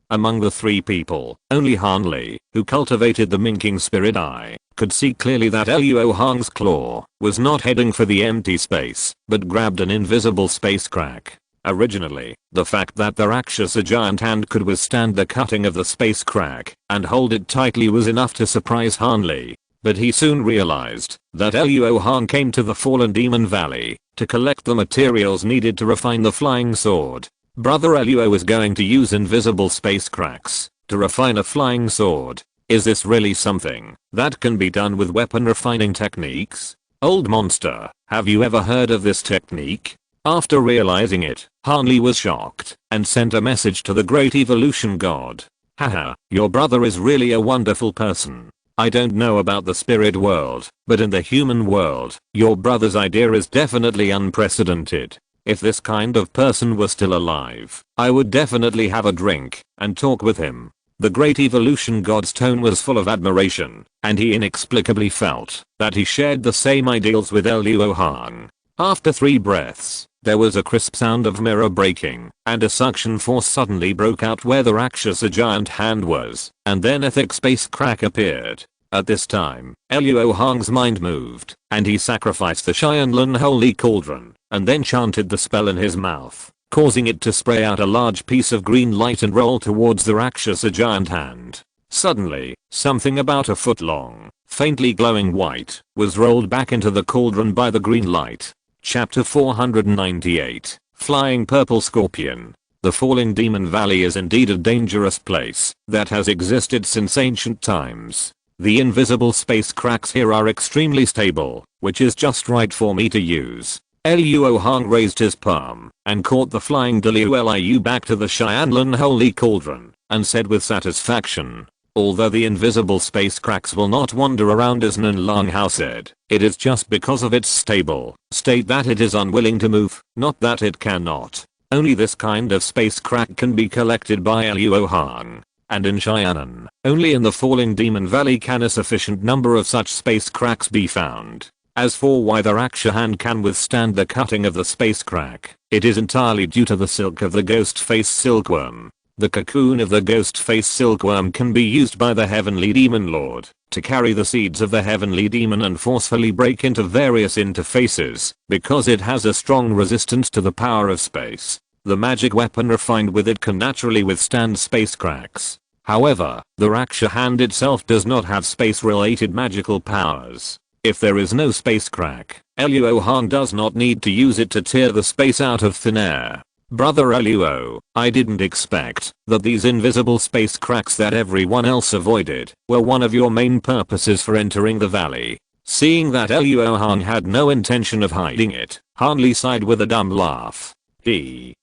Among the three people, only Han Li, who cultivated the minking spirit eye, could see clearly that Luo Hong's claw was not heading for the empty space, but grabbed an invisible space crack. Originally, the fact that the Rakshasa giant hand could withstand the cutting of the space crack and hold it tightly was enough to surprise Han Li. But he soon realized that Luo Hong came to the fallen demon valley to collect the materials needed to refine the flying sword. Brother Luo is going to use invisible space cracks to refine a flying sword. Is this really something that can be done with weapon refining techniques? Old monster, have you ever heard of this technique? After realizing it, Han Li was shocked and sent a message to the great evolution god. Haha, your brother is really a wonderful person. I don't know about the spirit world, but in the human world, your brother's idea is definitely unprecedented. If this kind of person was still alive, I would definitely have a drink and talk with him. The great evolution god's tone was full of admiration, and he inexplicably felt that he shared the same ideals with Luo Hong. After 3 breaths, there was a crisp sound of mirror breaking, and a suction force suddenly broke out where the Rakshasa giant hand was, and then a thick space crack appeared. At this time, Luo Hong's mind moved, and he sacrificed the Xianlun holy cauldron, and then chanted the spell in his mouth, causing it to spray out a large piece of green light and roll towards the Rakshasa giant hand. Suddenly, something about a foot long, faintly glowing white, was rolled back into the cauldron by the green light. Chapter 498, Flying Purple Scorpion. The Falling Demon Valley is indeed a dangerous place that has existed since ancient times. The invisible space cracks here are extremely stable, which is just right for me to use. Luo Hong raised his palm and caught the flying Liu back to the Xianlun holy cauldron and said with satisfaction, although the invisible space cracks will not wander around as Nanlong Hao said, it is just because of its stable state that it is unwilling to move, not that it cannot. Only this kind of space crack can be collected by Luo Hong. And in Xianan, only in the Falling Demon Valley can a sufficient number of such space cracks be found. As for why the Rakshasa hand can withstand the cutting of the space crack, it is entirely due to the silk of the ghost face silkworm. The cocoon of the ghost face silkworm can be used by the heavenly demon lord to carry the seeds of the heavenly demon and forcefully break into various interfaces because it has a strong resistance to the power of space. The magic weapon refined with it can naturally withstand space cracks. However, the Rakshasa hand itself does not have space-related magical powers. If there is no space crack, Luo Hong does not need to use it to tear the space out of thin air. Brother Luo, I didn't expect that these invisible space cracks that everyone else avoided were one of your main purposes for entering the valley. Seeing that Luo Hong had no intention of hiding it, Han Li sighed with a dumb laugh.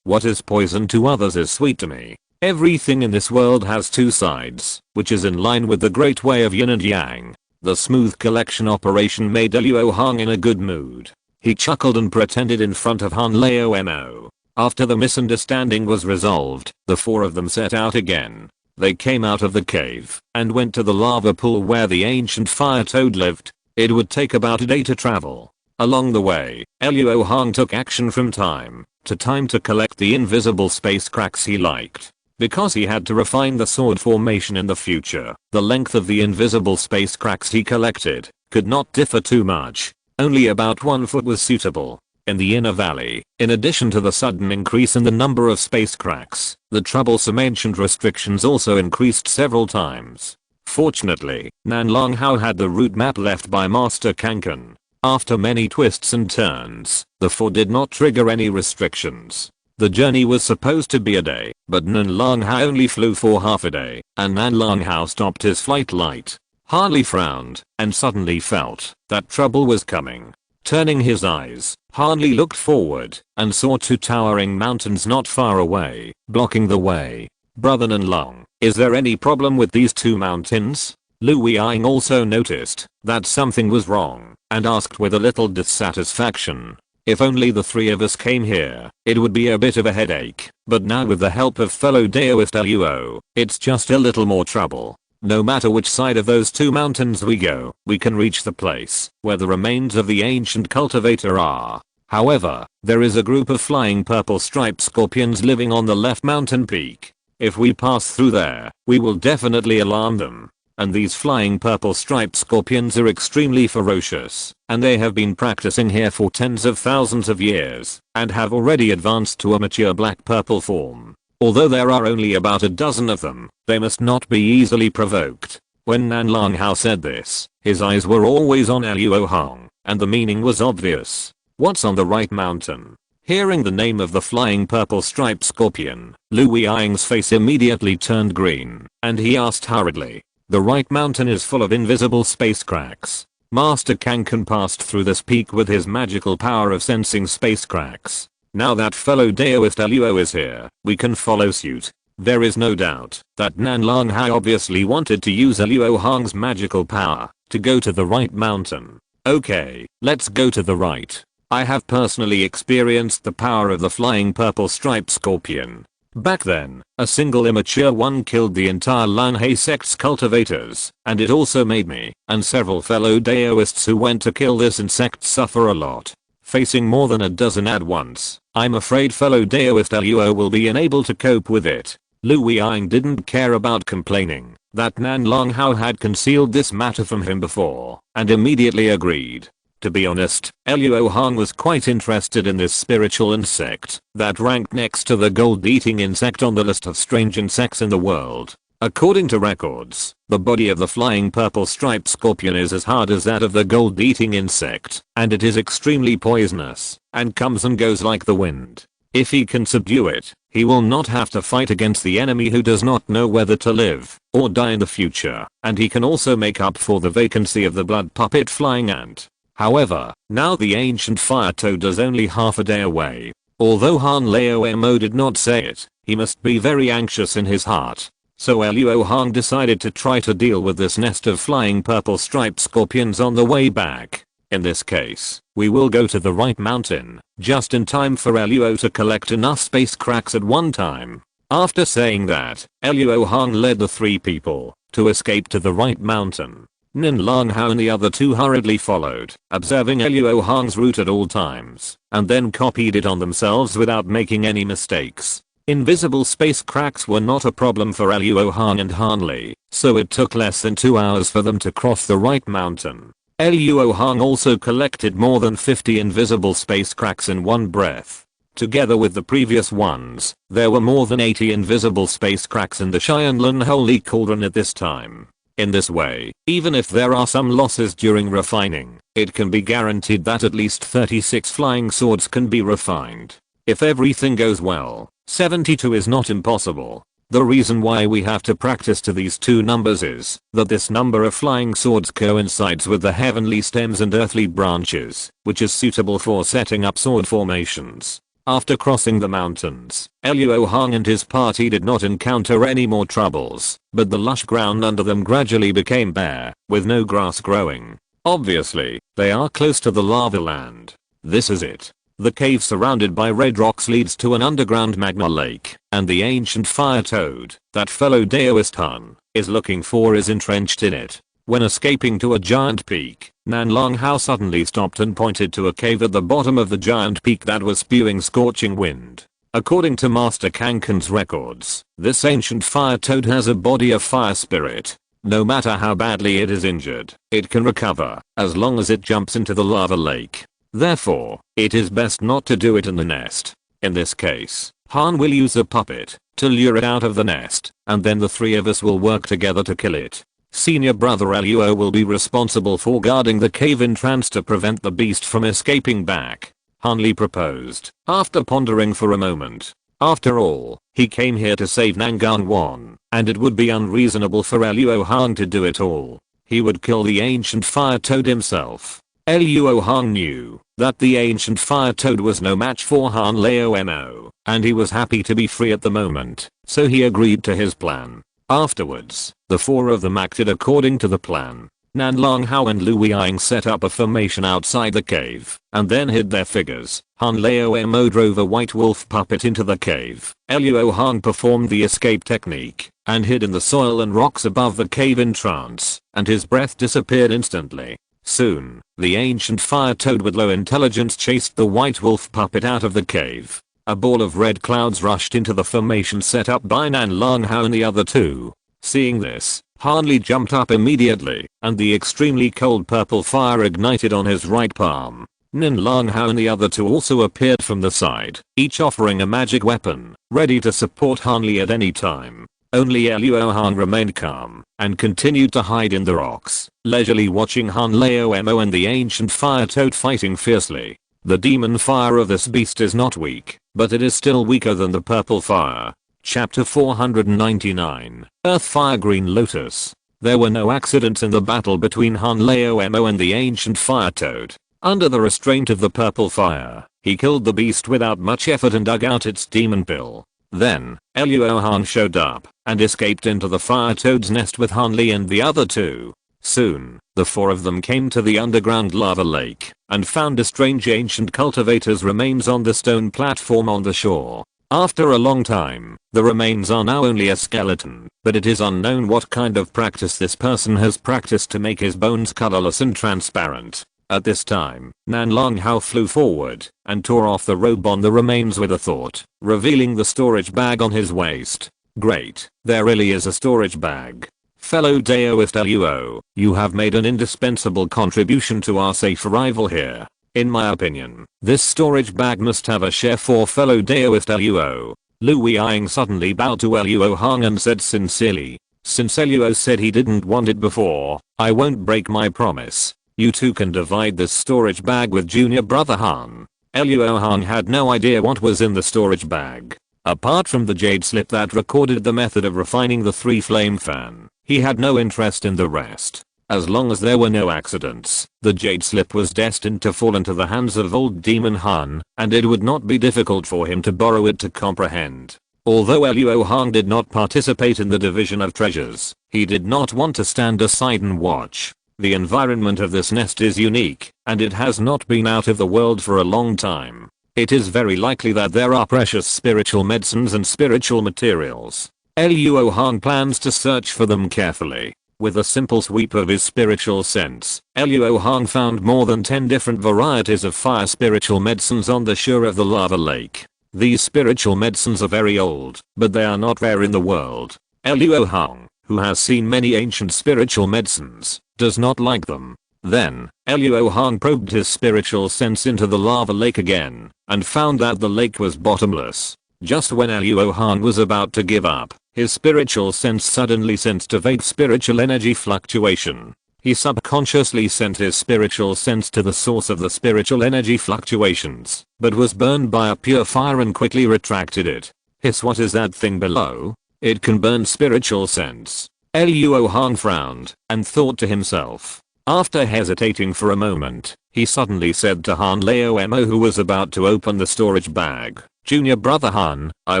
What is poison to others is sweet to me. Everything in this world has 2 sides, which is in line with the great way of yin and yang. The smooth collection operation made Luo Hong in a good mood. He chuckled and pretended in front of Han Lao. After the misunderstanding was resolved, the 4 of them set out again. They came out of the cave and went to the lava pool where the ancient fire toad lived. It would take about a day to travel. Along the way, Luo Hong took action from time to time to collect the invisible space cracks he liked. Because he had to refine the sword formation in the future, the length of the invisible space cracks he collected could not differ too much. Only about 1 foot was suitable. in the inner valley. In addition to the sudden increase in the number of space cracks, the troublesome ancient restrictions also increased several times. Fortunately, Nan Long Hao had the route map left by Master Kanken. After many twists and turns, the fort did not trigger any restrictions. The journey was supposed to be a day, but Nan Long Hao only flew for half a day, and Nan Long Hao stopped his flight light. Harley frowned, and suddenly felt that trouble was coming. Turning his eyes, Harley looked forward, and saw two towering mountains not far away, blocking the way. Brother Nan Long, is there any problem with these two mountains? Luo Hong also noticed that something was wrong, and asked with a little dissatisfaction. If only the three of us came here, it would be a bit of a headache, but now with the help of fellow Daoist Luo, it's just a little more trouble. No matter which side of those two mountains we go, we can reach the place where the remains of the ancient cultivator are. However, there is a group of flying purple striped scorpions living on the left mountain peak. If we pass through there, we will definitely alarm them. And these flying purple striped scorpions are extremely ferocious, and they have been practicing here for tens of thousands of years, and have already advanced to a mature black-purple form. Although there are only about a dozen of them, they must not be easily provoked. When Nan Long Hao said this, his eyes were always on Luo Hong, and the meaning was obvious. What's on the right mountain? Hearing the name of the flying purple striped scorpion, Luo Hong's face immediately turned green, and he asked hurriedly. The right mountain is full of invisible space cracks. Master Kanken passed through this peak with his magical power of sensing space cracks. Now that fellow Daoist Luo is here, we can follow suit. There is no doubt that Nan Long Hao obviously wanted to use Luo Hong's magical power to go to the right mountain. Okay, let's go to the right. I have personally experienced the power of the flying purple striped scorpion. Back then, a single immature one killed the entire Lanhe sect's cultivators, and it also made me and several fellow Daoists who went to kill this insect suffer a lot. Facing more than a dozen at once, I'm afraid fellow Daoist Luo will be unable to cope with it. Luo Hong didn't care about complaining that Nan Long Hao had concealed this matter from him before, and immediately agreed. To be honest, Luo Hong was quite interested in this spiritual insect that ranked next to the gold-eating insect on the list of strange insects in the world. According to records, the body of the flying purple striped scorpion is as hard as that of the gold-eating insect, and it is extremely poisonous, and comes and goes like the wind. If he can subdue it, he will not have to fight against the enemy who does not know whether to live or die in the future, and he can also make up for the vacancy of the blood puppet flying ant. However, now the ancient fire toad is only half a day away. Although Han Lao Mo did not say it, he must be very anxious in his heart. So Luo Hong decided to try to deal with this nest of flying purple striped scorpions on the way back. In this case, we will go to the right mountain, just in time for Luo to collect enough space cracks at one time. After saying that, Luo Hong led the three people to escape to the right mountain. Nan Long Hao and the other two hurriedly followed, observing Luo Hong's route at all times, and then copied it on themselves without making any mistakes. Invisible space cracks were not a problem for Luo Hong and Hanli, so it took less than 2 hours for them to cross the right mountain. Luo Hong also collected more than 50 invisible space cracks in one breath. Together with the previous ones, there were more than 80 invisible space cracks in the Xianlun Holy Cauldron at this time. In this way, even if there are some losses during refining, it can be guaranteed that at least 36 flying swords can be refined. If everything goes well, 72 is not impossible. The reason why we have to practice to these two numbers is that this number of flying swords coincides with the heavenly stems and earthly branches, which is suitable for setting up sword formations. After crossing the mountains, Luo Hong and his party did not encounter any more troubles, but the lush ground under them gradually became bare, with no grass growing. Obviously, they are close to the lava land. This is it. The cave surrounded by red rocks leads to an underground magma lake, and the ancient fire toad that fellow Daoist Han is looking for is entrenched in it. When escaping to a giant peak, Nan Long Hao suddenly stopped and pointed to a cave at the bottom of the giant peak that was spewing scorching wind. According to Master Kanken's records, this ancient fire toad has a body of fire spirit. No matter how badly it is injured, it can recover, as long as it jumps into the lava lake. Therefore, it is best not to do it in the nest. In this case, Han will use a puppet to lure it out of the nest, and then the three of us will work together to kill it. Senior brother Luo will be responsible for guarding the cave entrance to prevent the beast from escaping back. Han Li proposed, after pondering for a moment. After all, he came here to save Nangan Wan, and it would be unreasonable for Luo Hong to do it all. He would kill the ancient fire toad himself. Luo Hong knew that the ancient fire toad was no match for Han Lao Mo, and he was happy to be free at the moment, so he agreed to his plan. Afterwards, the four of them acted according to the plan. Nan Long Hao and Lu Weiying set up a formation outside the cave, and then hid their figures. Han Lao Mo drove a white wolf puppet into the cave. Luo Hong performed the escape technique, and hid in the soil and rocks above the cave entrance, and his breath disappeared instantly. Soon, the ancient fire toad with low intelligence chased the white wolf puppet out of the cave. A ball of red clouds rushed into the formation set up by Nan Long Hao and the other two. Seeing this, Han Li jumped up immediately, and the extremely cold purple fire ignited on his right palm. Nan Long Hao and the other two also appeared from the side, each offering a magic weapon, ready to support Han Li at any time. Only Luo Hong remained calm, and continued to hide in the rocks, leisurely watching Han Lao Mo and the ancient fire toad fighting fiercely. The demon fire of this beast is not weak, but it is still weaker than the purple fire. Chapter 499, Earth Fire Green Lotus. There were no accidents in the battle between Han Lao Mo and the ancient fire toad. Under the restraint of the purple fire, he killed the beast without much effort and dug out its demon pill. Then, Luo Hong showed up, and escaped into the fire toad's nest with Han Li and the other two. Soon, the four of them came to the underground lava lake, and found a strange ancient cultivator's remains on the stone platform on the shore. After a long time, the remains are now only a skeleton, but it is unknown what kind of practice this person has practiced to make his bones colorless and transparent. At this time, Nan Long Hao flew forward, and tore off the robe on the remains with a thought, revealing the storage bag on his waist. Great, there really is a storage bag. Fellow Daoist Luo, you have made an indispensable contribution to our safe arrival here. In my opinion, this storage bag must have a share for fellow Daoist Luo. Lu Weiying suddenly bowed to Luo Hong and said sincerely. Since Luo said he didn't want it before, I won't break my promise. You two can divide this storage bag with junior brother Han. Luo Hong had no idea what was in the storage bag. Apart from the jade slip that recorded the method of refining the 3-flame fan, he had no interest in the rest. As long as there were no accidents, the jade slip was destined to fall into the hands of old demon Han, and it would not be difficult for him to borrow it to comprehend. Although Luo Hong did not participate in the division of treasures, he did not want to stand aside and watch. The environment of this nest is unique, and it has not been out of the world for a long time. It is very likely that there are precious spiritual medicines and spiritual materials. Luo Hong plans to search for them carefully. With a simple sweep of his spiritual sense, Luo Hong found more than 10 different varieties of fire spiritual medicines on the shore of the lava lake. These spiritual medicines are very old, but they are not rare in the world. Luo Hong, who has seen many ancient spiritual medicines, does not like them. Then, Luo Hong probed his spiritual sense into the lava lake again, and found that the lake was bottomless. Just when Luo Hong was about to give up, his spiritual sense suddenly sensed a vague spiritual energy fluctuation. He subconsciously sent his spiritual sense to the source of the spiritual energy fluctuations, but was burned by a pure fire and quickly retracted it. Hiss, what is that thing below? It can burn spiritual sense. Luo Hong frowned, and thought to himself. After hesitating for a moment, he suddenly said to Han Lao Mo, who was about to open the storage bag, "Junior brother Han, I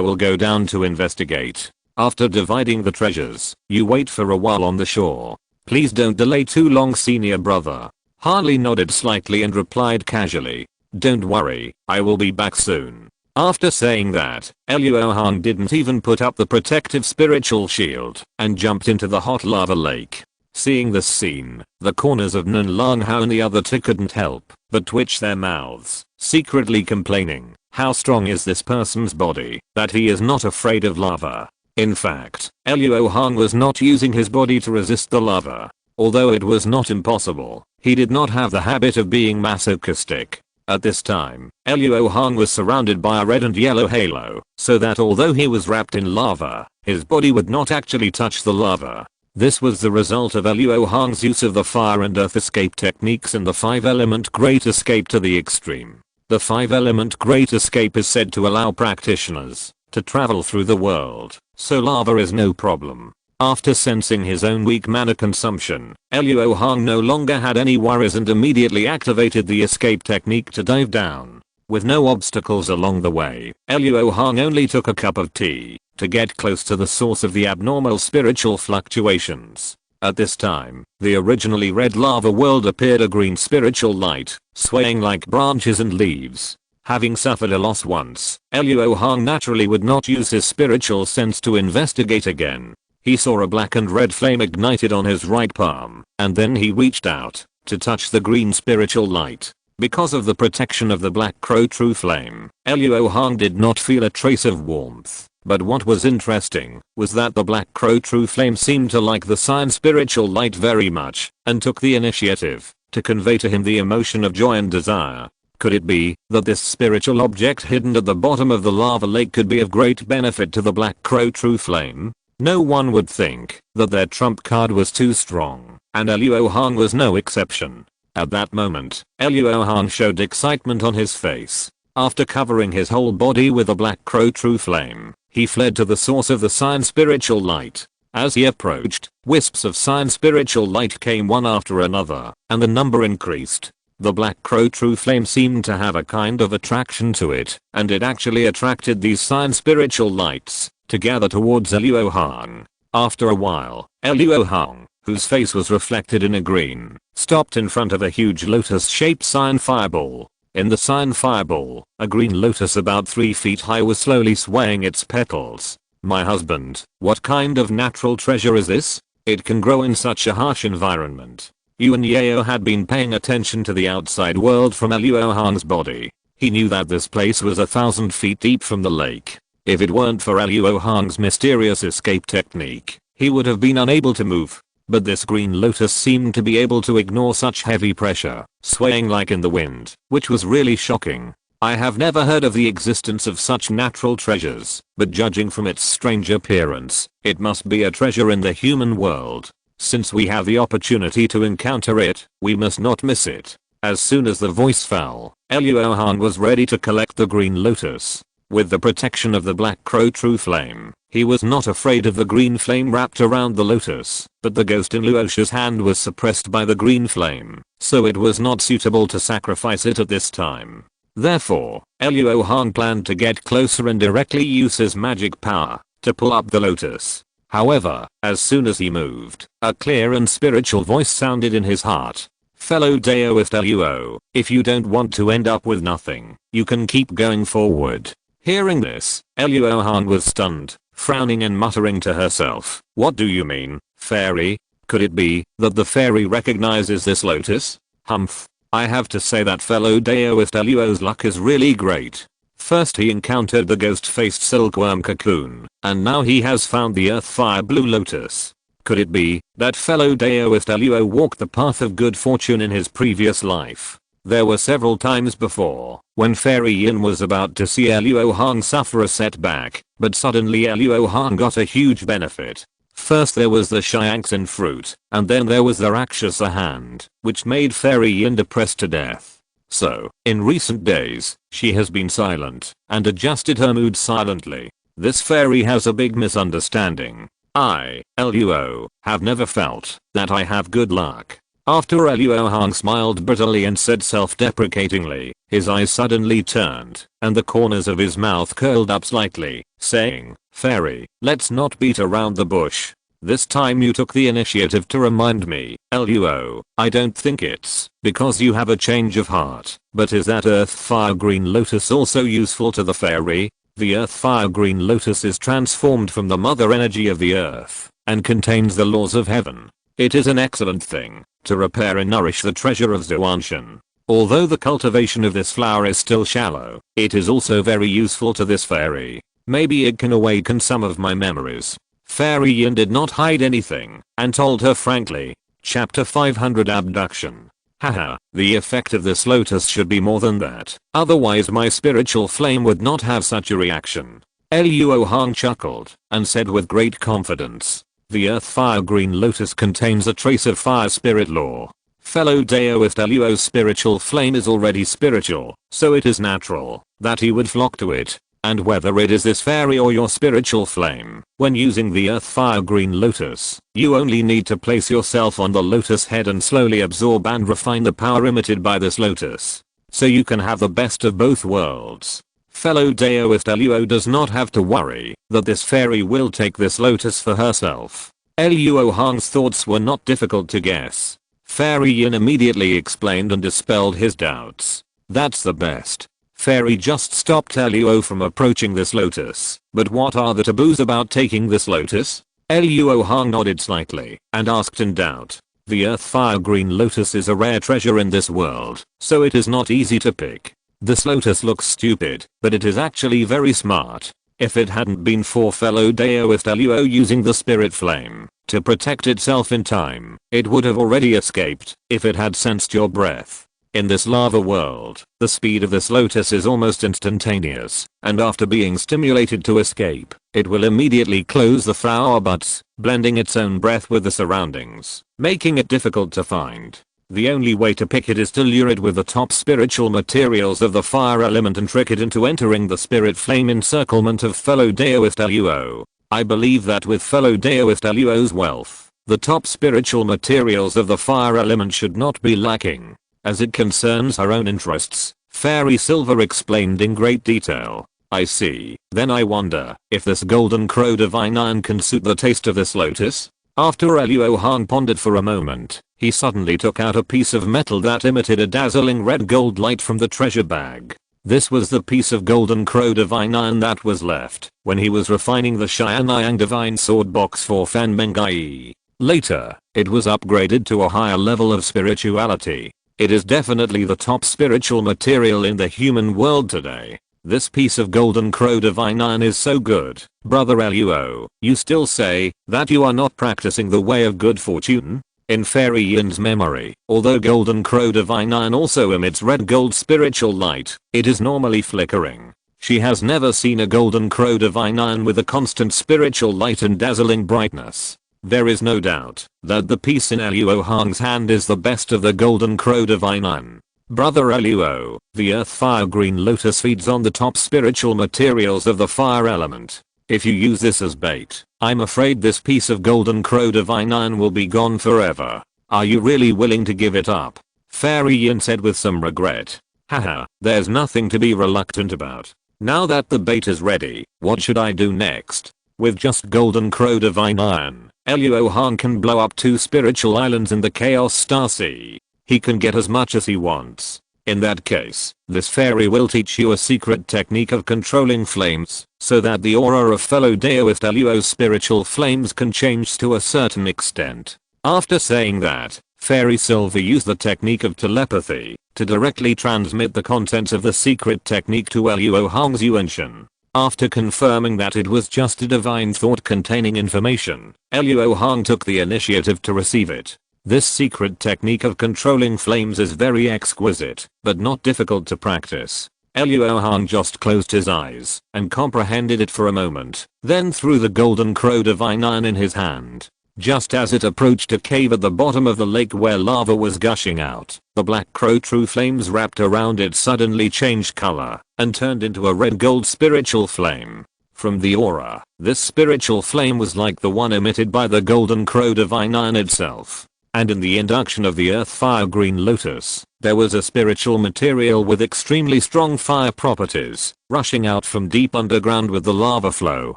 will go down to investigate. After dividing the treasures, you wait for a while on the shore. Please don't delay too long, senior brother." Han Li nodded slightly and replied casually, "Don't worry, I will be back soon." After saying that, Luo Hong didn't even put up the protective spiritual shield, and jumped into the hot lava lake. Seeing this scene, the corners of Nan Long Hao and the other two couldn't help but twitch their mouths, secretly complaining, how strong is this person's body, that he is not afraid of lava. In fact, Luo Hong was not using his body to resist the lava. Although it was not impossible, he did not have the habit of being masochistic. At this time, Luo Hong was surrounded by a red and yellow halo, so that although he was wrapped in lava, his body would not actually touch the lava. This was the result of Luo Hong's use of the fire and earth escape techniques and the 5-element great escape to the extreme. The 5-element great escape is said to allow practitioners to travel through the world, so lava is no problem. After sensing his own weak mana consumption, Luo Hong no longer had any worries and immediately activated the escape technique to dive down. With no obstacles along the way, Luo Hong only took a cup of tea to get close to the source of the abnormal spiritual fluctuations. At this time, the originally red lava world appeared a green spiritual light, swaying like branches and leaves. Having suffered a loss once, Luo Hong naturally would not use his spiritual sense to investigate again. He saw a black and red flame ignited on his right palm, and then he reached out to touch the green spiritual light. Because of the protection of the black crow true flame, Luo Hong did not feel a trace of warmth. But what was interesting was that the black crow true flame seemed to like the sign spiritual light very much and took the initiative to convey to him the emotion of joy and desire. Could it be that this spiritual object hidden at the bottom of the lava lake could be of great benefit to the black crow true flame? No one would think that their trump card was too strong, and Luo Hong was no exception. At that moment, Luo Hong showed excitement on his face. After covering his whole body with a black crow true flame, he fled to the source of the sign spiritual light. As he approached, wisps of sign spiritual light came one after another, and the number increased. The black crow true flame seemed to have a kind of attraction to it, and it actually attracted these sign spiritual lights to gather towards Luo Hong. After a while, Luo Hong, whose face was reflected in a green, stopped in front of a huge lotus-shaped sign fireball. In the sign fireball, a green lotus about 3 feet high was slowly swaying its petals. My husband, what kind of natural treasure is this? It can grow in such a harsh environment. Yuan Yao had been paying attention to the outside world from Luo Hong's body. He knew that this place was 1,000 feet deep from the lake. If it weren't for Luo Hong's mysterious escape technique, he would have been unable to move. But this green lotus seemed to be able to ignore such heavy pressure, swaying like in the wind, which was really shocking. I have never heard of the existence of such natural treasures, but judging from its strange appearance, it must be a treasure in the human world. Since we have the opportunity to encounter it, we must not miss it. As soon as the voice fell, Luo Hong was ready to collect the green lotus. With the protection of the black crow true flame, he was not afraid of the green flame wrapped around the lotus, but the ghost in Luo's hand was suppressed by the green flame, so it was not suitable to sacrifice it at this time. Therefore, Luo Hong planned to get closer and directly use his magic power to pull up the lotus. However, as soon as he moved, a clear and spiritual voice sounded in his heart. Fellow Daoist Luo, if you don't want to end up with nothing, you can keep going forward. Hearing this, Luo Hong was stunned, frowning and muttering to herself, what do you mean, fairy? Could it be that the fairy recognizes this lotus? Humph. I have to say that fellow Daoist Luo's luck is really great. First he encountered the ghost-faced silkworm cocoon, and now he has found the earth fire blue lotus. Could it be that fellow Daoist Luo walked the path of good fortune in his previous life? There were several times before when Fairy Yin was about to see Luo Hong suffer a setback, but suddenly Luo Hong got a huge benefit. First there was the Shiangxin fruit, and then there was the Rakshasa hand, which made Fairy Yin depressed to death. So, in recent days, she has been silent and adjusted her mood silently. This fairy has a big misunderstanding. I, Luo, have never felt that I have good luck. After Luo Hong smiled bitterly and said self-deprecatingly, his eyes suddenly turned, and the corners of his mouth curled up slightly, saying, Fairy, let's not beat around the bush. This time you took the initiative to remind me, Luo. I don't think it's because you have a change of heart, but is that earth fire green lotus also useful to the fairy? The earth fire green lotus is transformed from the mother energy of the earth, and contains the laws of heaven. It is an excellent thing to repair and nourish the treasure of Zhuanshan. Although the cultivation of this flower is still shallow, it is also very useful to this fairy. Maybe it can awaken some of my memories. Fairy Yin did not hide anything and told her frankly. Chapter 500 Abduction. Haha, the effect of this lotus should be more than that. Otherwise my spiritual flame would not have such a reaction. Luo Hong chuckled and said with great confidence, the earth fire green lotus contains a trace of fire spirit law. Fellow Daoist Luo's spiritual flame is already spiritual, so it is natural that he would flock to it. And whether it is this fairy or your spiritual flame, when using the earth fire green lotus, you only need to place yourself on the lotus head and slowly absorb and refine the power emitted by this lotus. So you can have the best of both worlds. Fellow Daoist Luo does not have to worry that this fairy will take this lotus for herself. Luo Hong's thoughts were not difficult to guess. Fairy Yin immediately explained and dispelled his doubts. That's the best. Fairy just stopped Luo from approaching this lotus. But what are the taboos about taking this lotus? Luo Hong nodded slightly and asked in doubt. The earth fire green lotus is a rare treasure in this world, so it is not easy to pick. This lotus looks stupid, but it is actually very smart. If it hadn't been for fellow Daoist Luo using the spirit flame to protect itself in time, it would have already escaped if it had sensed your breath. In this lava world, the speed of this lotus is almost instantaneous, and after being stimulated to escape, it will immediately close the flower buds, blending its own breath with the surroundings, making it difficult to find. The only way to pick it is to lure it with the top spiritual materials of the fire element and trick it into entering the spirit flame encirclement of fellow Daoist Luo. I believe that with fellow Daoist Luo's wealth, the top spiritual materials of the fire element should not be lacking. As it concerns her own interests, Fairy Silver explained in great detail. I see. Then I wonder if this golden crow divine iron can suit the taste of this lotus? After Luo Hong pondered for a moment, he suddenly took out a piece of metal that emitted a dazzling red gold light from the treasure bag. This was the piece of golden crow divine iron that was left when he was refining the Xianyang divine sword box for Fan Mengai. Later, it was upgraded to a higher level of spirituality. It is definitely the top spiritual material in the human world today. This piece of golden crow divine iron is so good. Brother Luo, you still say that you are not practicing the way of good fortune? In Fairy Yin's memory, although golden crow divine iron also emits red gold spiritual light, it is normally flickering. She has never seen a golden crow divine iron with a constant spiritual light and dazzling brightness. There is no doubt that the piece in Luo Hong's hand is the best of the golden crow divine iron. Brother Luo, the earth fire green lotus feeds on the top spiritual materials of the fire element. If you use this as bait, I'm afraid this piece of golden crow divine iron will be gone forever. Are you really willing to give it up? Fairy Yin said with some regret. Haha, there's nothing to be reluctant about. Now that the bait is ready, what should I do next? With just golden crow divine iron, Luo Hong can blow up 2 spiritual islands in the Chaos Star Sea. He can get as much as he wants. In that case, this fairy will teach you a secret technique of controlling flames, so that the aura of fellow Daoist Luo's spiritual flames can change to a certain extent. After saying that, Fairy Silver used the technique of telepathy to directly transmit the contents of the secret technique to Luo Hong's Yuanshan. After confirming that it was just a divine thought containing information, Luo Hong took the initiative to receive it. This secret technique of controlling flames is very exquisite, but not difficult to practice. Luo Hong just closed his eyes and comprehended it for a moment, then threw the golden crow divine iron in his hand. Just as it approached a cave at the bottom of the lake where lava was gushing out, the black crow true flames wrapped around it suddenly changed color and turned into a red gold spiritual flame. From the aura, this spiritual flame was like the one emitted by the golden crow divine iron itself. And in the induction of the earth fire green lotus, there was a spiritual material with extremely strong fire properties, rushing out from deep underground with the lava flow.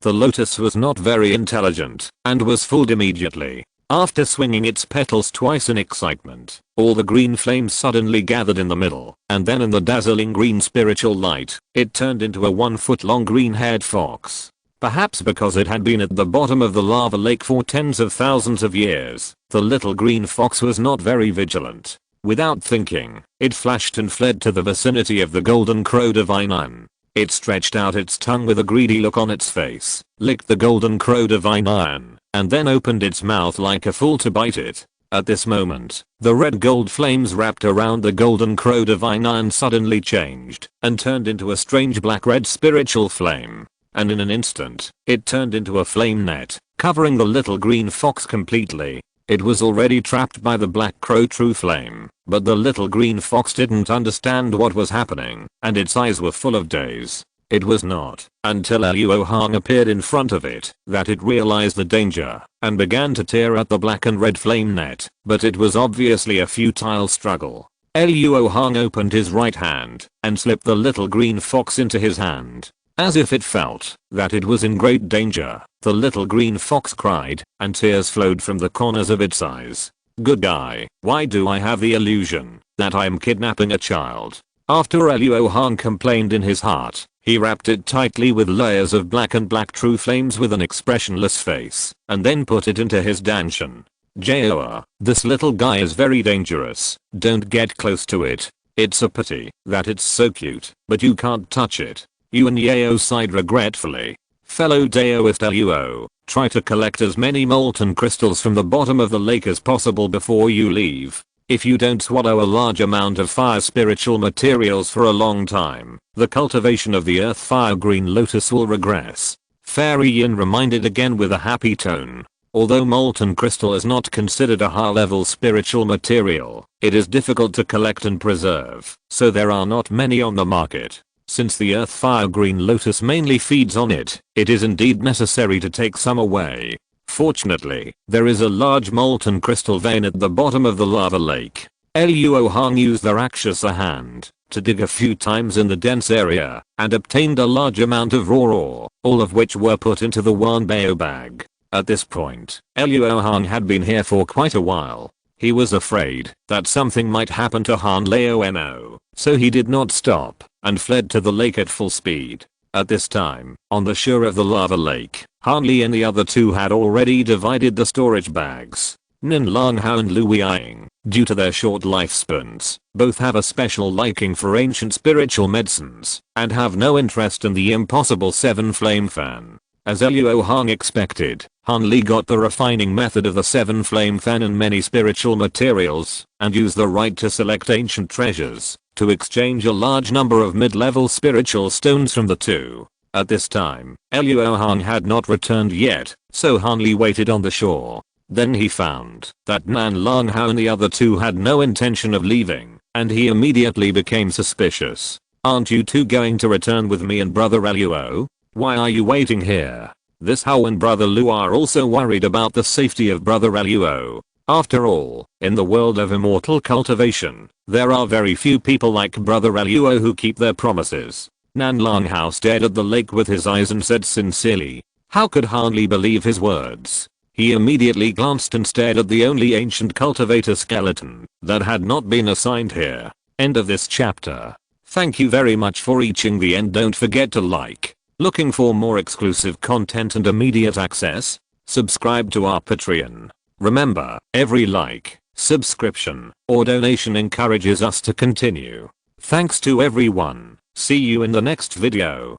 The lotus was not very intelligent, and was fooled immediately. After swinging its petals twice in excitement, all the green flames suddenly gathered in the middle, and then in the dazzling green spiritual light, it turned into a 1-foot-long green-haired fox. Perhaps because it had been at the bottom of the lava lake for tens of thousands of years, the little green fox was not very vigilant. Without thinking, it flashed and fled to the vicinity of the golden crow divine iron. It stretched out its tongue with a greedy look on its face, licked the golden crow divine iron, and then opened its mouth like a fool to bite it. At this moment, the red gold flames wrapped around the golden crow divine iron suddenly changed and turned into a strange black-red spiritual flame. And in an instant, it turned into a flame net, covering the little green fox completely. It was already trapped by the black crow true flame, but the little green fox didn't understand what was happening, and its eyes were full of daze. It was not until Luo Hong appeared in front of it that it realized the danger and began to tear at the black and red flame net, but it was obviously a futile struggle. Luo Hong opened his right hand and slipped the little green fox into his hand. As if it felt that it was in great danger, the little green fox cried, and tears flowed from the corners of its eyes. Good guy, why do I have the illusion that I'm kidnapping a child? After Luo Hong complained in his heart, he wrapped it tightly with layers of black and black true flames with an expressionless face, and then put it into his danshan. Joa, this little guy is very dangerous, don't get close to it. It's a pity that it's so cute, but you can't touch it. Yuan Yao sighed regretfully. Fellow Daoist Luo, try to collect as many molten crystals from the bottom of the lake as possible before you leave. If you don't swallow a large amount of fire spiritual materials for a long time, the cultivation of the earth fire green lotus will regress. Fairy Yin reminded again with a happy tone. Although molten crystal is not considered a high-level spiritual material, it is difficult to collect and preserve, so there are not many on the market. Since the earth fire green lotus mainly feeds on it, it is indeed necessary to take some away. Fortunately, there is a large molten crystal vein at the bottom of the lava lake. Luo Hong used the Rakshasa hand to dig a few times in the dense area and obtained a large amount of raw ore, all of which were put into the Wanbao bag. At this point, Luo Hong had been here for quite a while. He was afraid that something might happen to Han Lao No, so he did not stop and fled to the lake at full speed. At this time, on the shore of the lava lake, Han Li and the other two had already divided the storage bags. Nin Lang Hao and Lu Ying, due to their short lifespans, both have a special liking for ancient spiritual medicines and have no interest in the impossible seven flame fan. As Luo Hong expected, Han Li got the refining method of the seven flame fan and many spiritual materials, and used the right to select ancient treasures to exchange a large number of mid-level spiritual stones from the two. At this time, Luo Hong had not returned yet, so Han Li waited on the shore. Then he found that Nan Lang Hao and the other two had no intention of leaving, and he immediately became suspicious. Aren't you two going to return with me and brother Luo? Why are you waiting here? This Hao and brother Lu are also worried about the safety of brother Luo. After all, in the world of immortal cultivation, there are very few people like brother Luo who keep their promises. Nan Lang Hao stared at the lake with his eyes and said sincerely, how could Han Li believe his words? He immediately glanced and stared at the only ancient cultivator skeleton that had not been assigned here. End of this chapter. Thank you very much for reaching the end. Don't forget to like. Looking for more exclusive content and immediate access? Subscribe to our Patreon. Remember, every like, subscription, or donation encourages us to continue. Thanks to everyone. See you in the next video.